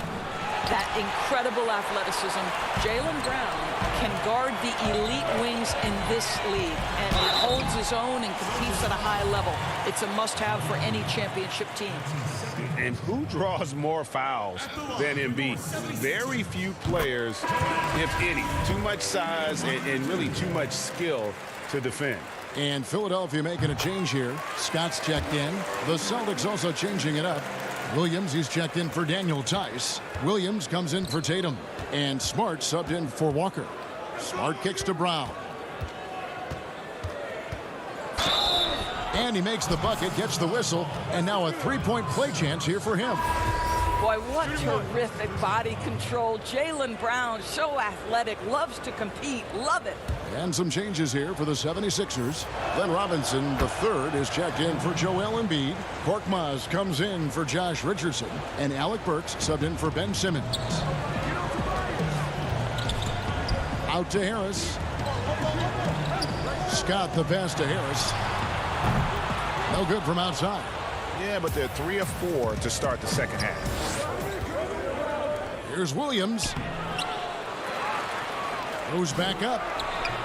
that incredible athleticism, Jaylen Brown can guard the elite wings in this league, and he holds his own and competes at a high level. It's a must-have for any championship team. And who draws more fouls than Embiid? Very few players, if any. Too much size and really too much skill to defend. And Philadelphia making a change here. Scott's checked in. The Celtics also changing it up. Williams, he's checked in for Daniel Tice. Williams comes in for Tatum. And Smart subbed in for Walker. Smart kicks to Brown. And he makes the bucket, gets the whistle, and now a three-point play chance here for him. Boy, what terrific body control. Jaylen Brown, so athletic, loves to compete. Love it. And some changes here for the 76ers. Glenn Robinson, III, is checked in for Joel Embiid. Korkmaz comes in for Josh Richardson. And Alec Burks subbed in for Ben Simmons. Out to Harris. Scott the pass to Harris. No good from outside. Yeah, but they're 3 of 4 to start the second half. Here's Williams. Goes back up.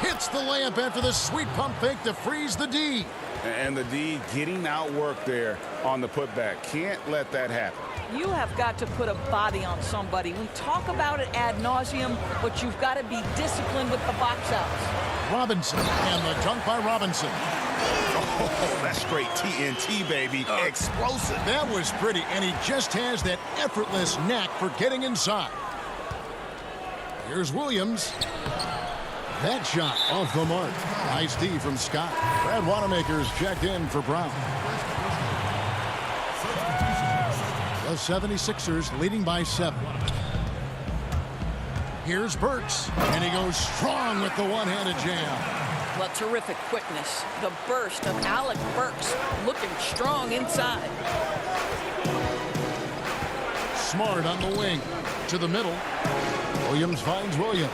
Hits the layup after the sweet pump fake to freeze the D. And the D getting outworked there on the putback. Can't let that happen. You have got to put a body on somebody. We talk about it ad nauseum, but you've got to be disciplined with the box outs. Robinson, and the dunk by Robinson. Oh, that's straight TNT, baby. Explosive. That was pretty, and he just has that effortless knack for getting inside. Here's Williams. That shot off the mark. Nice D from Scott. Brad Wanamaker's checked in for Brown. The 76ers leading by 7. Here's Burks, and he goes strong with the one-handed jam. Well, terrific quickness. The burst of Alec Burks looking strong inside. Smart on the wing. To the middle. Williams finds Williams.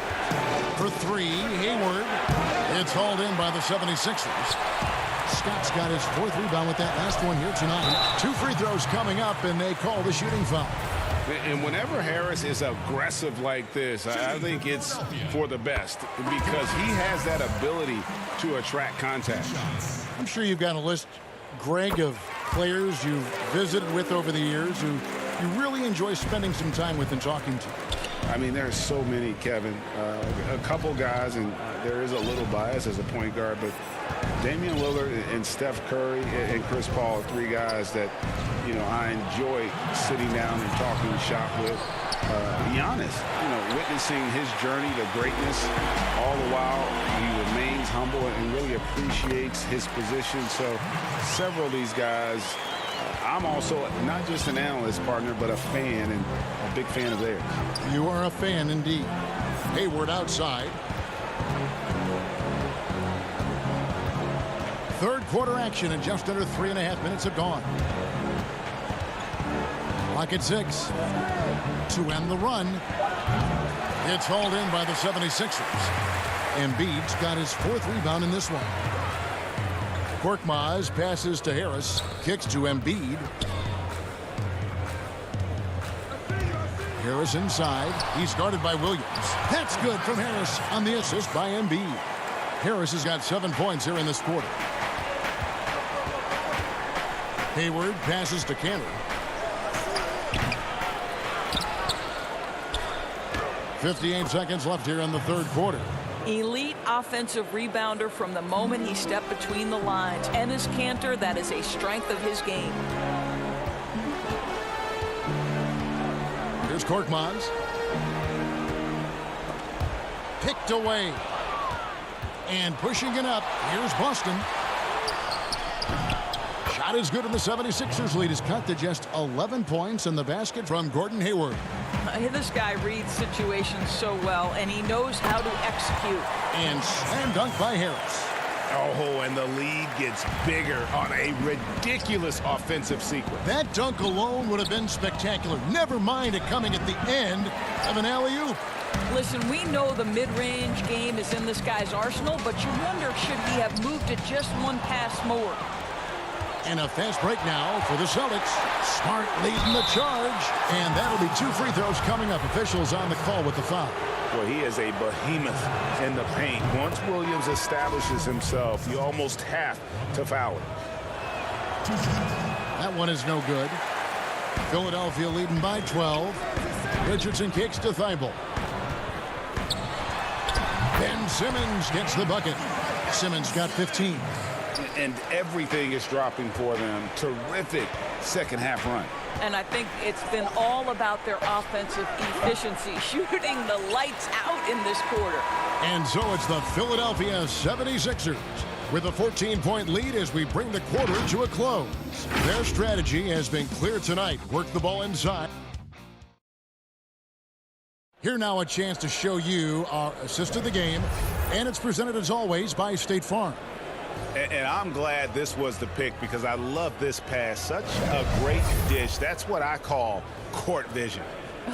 For 3, Hayward. It's hauled in by the 76ers. Scott's got his 4th rebound with that last one here tonight. 2 free throws coming up, and they call the shooting foul. And whenever Harris is aggressive like this, I think it's for the best because he has that ability to attract contact. I'm sure you've got a list, Greg, of players you've visited with over the years who you really enjoy spending some time with and talking to. I mean, there's so many, Kevin. A couple guys, and there is a little bias as a point guard, but Damian Lillard and Steph Curry and Chris Paul are 3 guys that, you know, I enjoy sitting down and talking shop with. Giannis, you know, witnessing his journey to greatness, all the while he remains humble and really appreciates his position. So several of these guys, I'm also not just an analyst, partner, but a fan and a big fan of theirs. You are a fan indeed. Hayward outside. Third quarter action and just under 3.5 minutes have gone. Clock at 6. To end the run. It's hauled in by the 76ers. Embiid's got his 4th rebound in this one. Korkmaz passes to Harris. Kicks to Embiid. Harris inside. He's guarded by Williams. That's good from Harris on the assist by Embiid. Harris has got 7 points here in this quarter. Hayward passes to Cantor. 58 seconds left here in the third quarter. Elite offensive rebounder from the moment he stepped between the lines. Enes Kanter, that is a strength of his game. Here's Korkmaz. picked away. And pushing it up, here's Boston. Shot is good, and the 76ers lead is cut to just 11 points in the basket from Gordon Hayward. This guy reads situations so well, and he knows how to execute. And slam dunk by Harris. Oh, and the lead gets bigger on a ridiculous offensive sequence. That dunk alone would have been spectacular. Never mind it coming at the end of an alley-oop. Listen, we know the mid-range game is in this guy's arsenal, but you wonder, should he have moved it just one pass more? And a fast break now for the Celtics. Smart leading the charge. And that'll be 2 free throws coming up. Officials on the call with the foul. Well, he is a behemoth in the paint. Once Williams establishes himself, you almost have to foul him. That one is no good. Philadelphia leading by 12. Richardson kicks to Thibault. Ben Simmons gets the bucket. Simmons got 15. And everything is dropping for them. Terrific second half run. And I think it's been all about their offensive efficiency, shooting the lights out in this quarter. And so it's the Philadelphia 76ers with a 14-point lead as we bring the quarter to a close. Their strategy has been clear tonight. Work the ball inside. Here now a chance to show you our assist of the game. And it's presented as always by State Farm. And I'm glad this was the pick because I love this pass. Such a great dish. That's what I call court vision.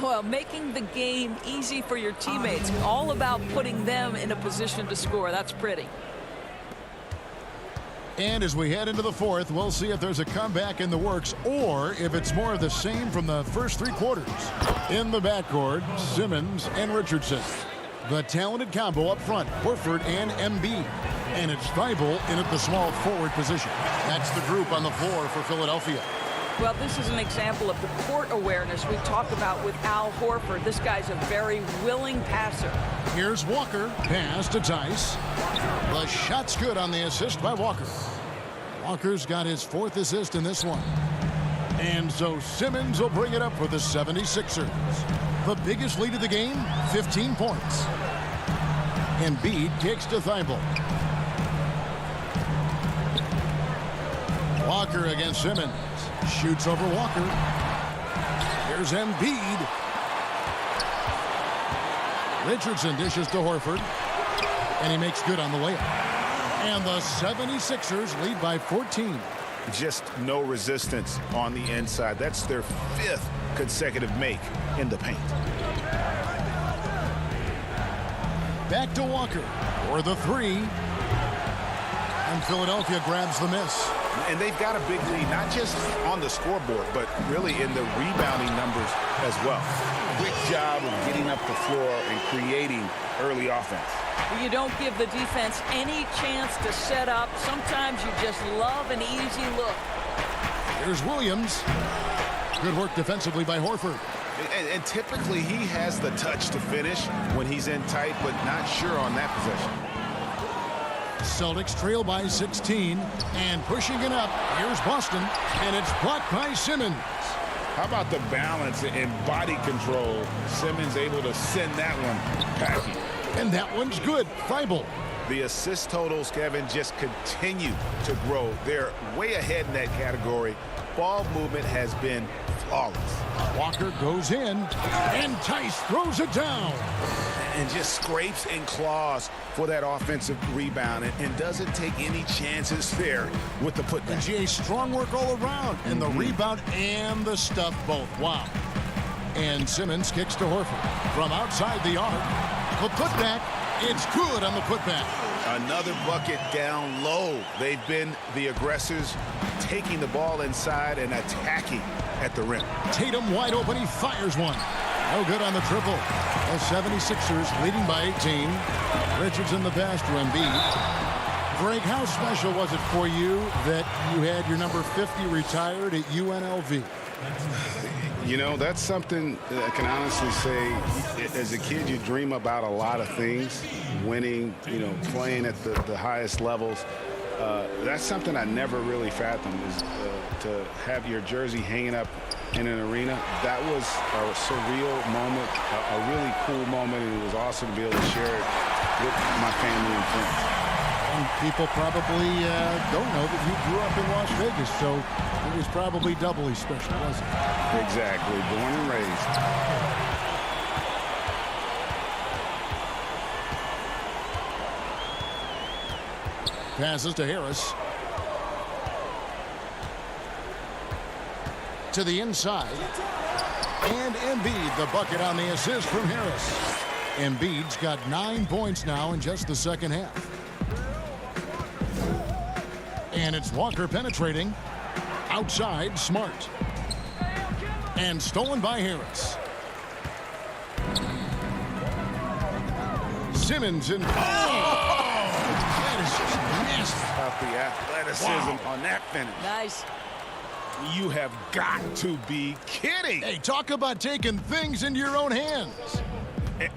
Well, making the game easy for your teammates. All about putting them in a position to score. That's pretty. And as we head into the fourth, we'll see if there's a comeback in the works or if it's more of the same from the first 3 quarters. In the backcourt, Simmons and Richardson. The talented combo up front, Horford and Embiid. And it's Thibault in at the small forward position. That's the group on the floor for Philadelphia. Well, this is an example of the court awareness we talked about with Al Horford. This guy's a very willing passer. Here's Walker. Pass to Tice. The shot's good on the assist by Walker. Walker's got his 4th assist in this one. And so Simmons will bring it up for the 76ers. The biggest lead of the game, 15 points. Embiid kicks to Thibault. Walker against Simmons. Shoots over Walker. Here's Embiid. Richardson dishes to Horford. And he makes good on the layup. And the 76ers lead by 14. Just no resistance on the inside. That's their 5th consecutive make in the paint. Back to Walker for the 3. And Philadelphia grabs the miss. And they've got a big lead, not just on the scoreboard, but really in the rebounding numbers as well. Quick job of getting up the floor and creating early offense. You don't give the defense any chance to set up. Sometimes you just love an easy look. Here's Williams. Good work defensively by Horford. And typically he has the touch to finish when he's in tight, but not sure on that possession. Celtics trail by 16 and pushing it up. Here's Boston, and it's blocked by Simmons. How about the balance and body control? Simmons able to send that one packing. And that one's good. Thibault. The assist totals, Kevin, just continue to grow. They're way ahead in that category. Ball movement has been flawless. Walker goes in, and Tice throws it down. And just scrapes and claws for that offensive rebound and doesn't take any chances there with the putback. And GA, strong work all around. And the rebound and the stuff both. Wow. And Simmons kicks to Horford from outside the arc. The putback, it's good on the putback. Another bucket down low. They've been the aggressors, taking the ball inside and attacking at the rim. Tatum wide open, he fires one. No good on the triple. The 76ers leading by 18. Richardson the pass to Embiid. Greg, how special was it for you that you had your number 50 retired at UNLV? You know, that's something that I can honestly say, as a kid, you dream about a lot of things, winning, you know, playing at the highest levels. That's something I never really fathomed, is to have your jersey hanging up in an arena. That was a surreal moment, a really cool moment, and it was awesome to be able to share it with my family and friends. And people probably don't know that you grew up in Las Vegas, so it was probably doubly special, wasn't it? Exactly. Born and raised. Passes to Harris. To the inside. And Embiid, the bucket on the assist from Harris. Embiid's got 9 points now in just the second half. And it's Walker penetrating. Outside, Smart. And stolen by Harris. Simmons in. That is just nasty. About the athleticism on that finish. Nice. You have got to be kidding. Hey, talk about taking things into your own hands.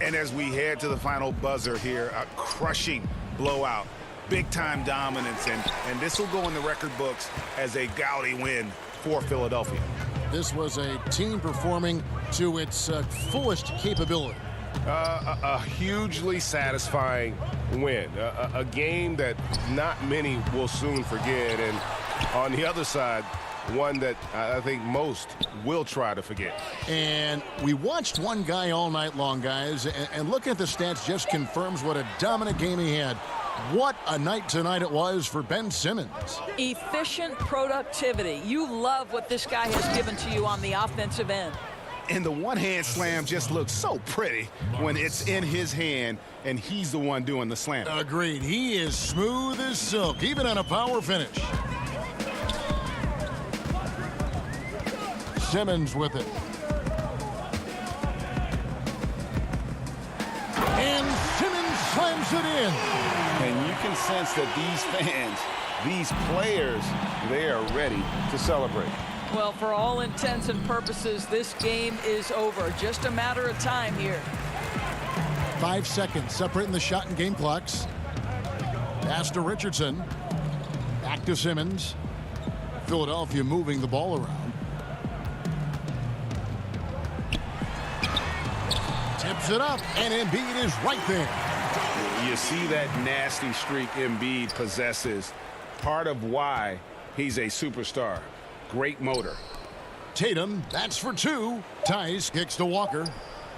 And as we head to the final buzzer here, a crushing blowout, big-time dominance, and this will go in the record books as a gaudy win for Philadelphia. This was a team performing to its fullest capability. A hugely satisfying win. A game that not many will soon forget. And on the other side, one that I think most will try to forget. And we watched one guy all night long, guys, and looking at the stats just confirms what a dominant game he had. What a night tonight it was for Ben Simmons. Efficient productivity. You love what this guy has given to you on the offensive end. And the one-hand slam just looks so pretty when it's in his hand and he's the one doing the slam. Agreed. He is smooth as silk, even on a power finish. Simmons with it. And Simmons slams it in. And you can sense that these fans, these players, they are ready to celebrate. Well, for all intents and purposes, this game is over. Just a matter of time here. 5 seconds separating the shot and game clocks. Pass to Richardson. Back to Simmons. Philadelphia moving the ball around. Tips it up, and Embiid is right there. You see that nasty streak Embiid possesses. Part of why he's a superstar. Great motor. Tatum, that's for two. Tice kicks to Walker.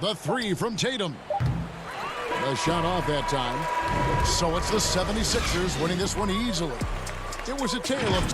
The three from Tatum. The shot off that time. So it's the 76ers winning this one easily. It was a tale of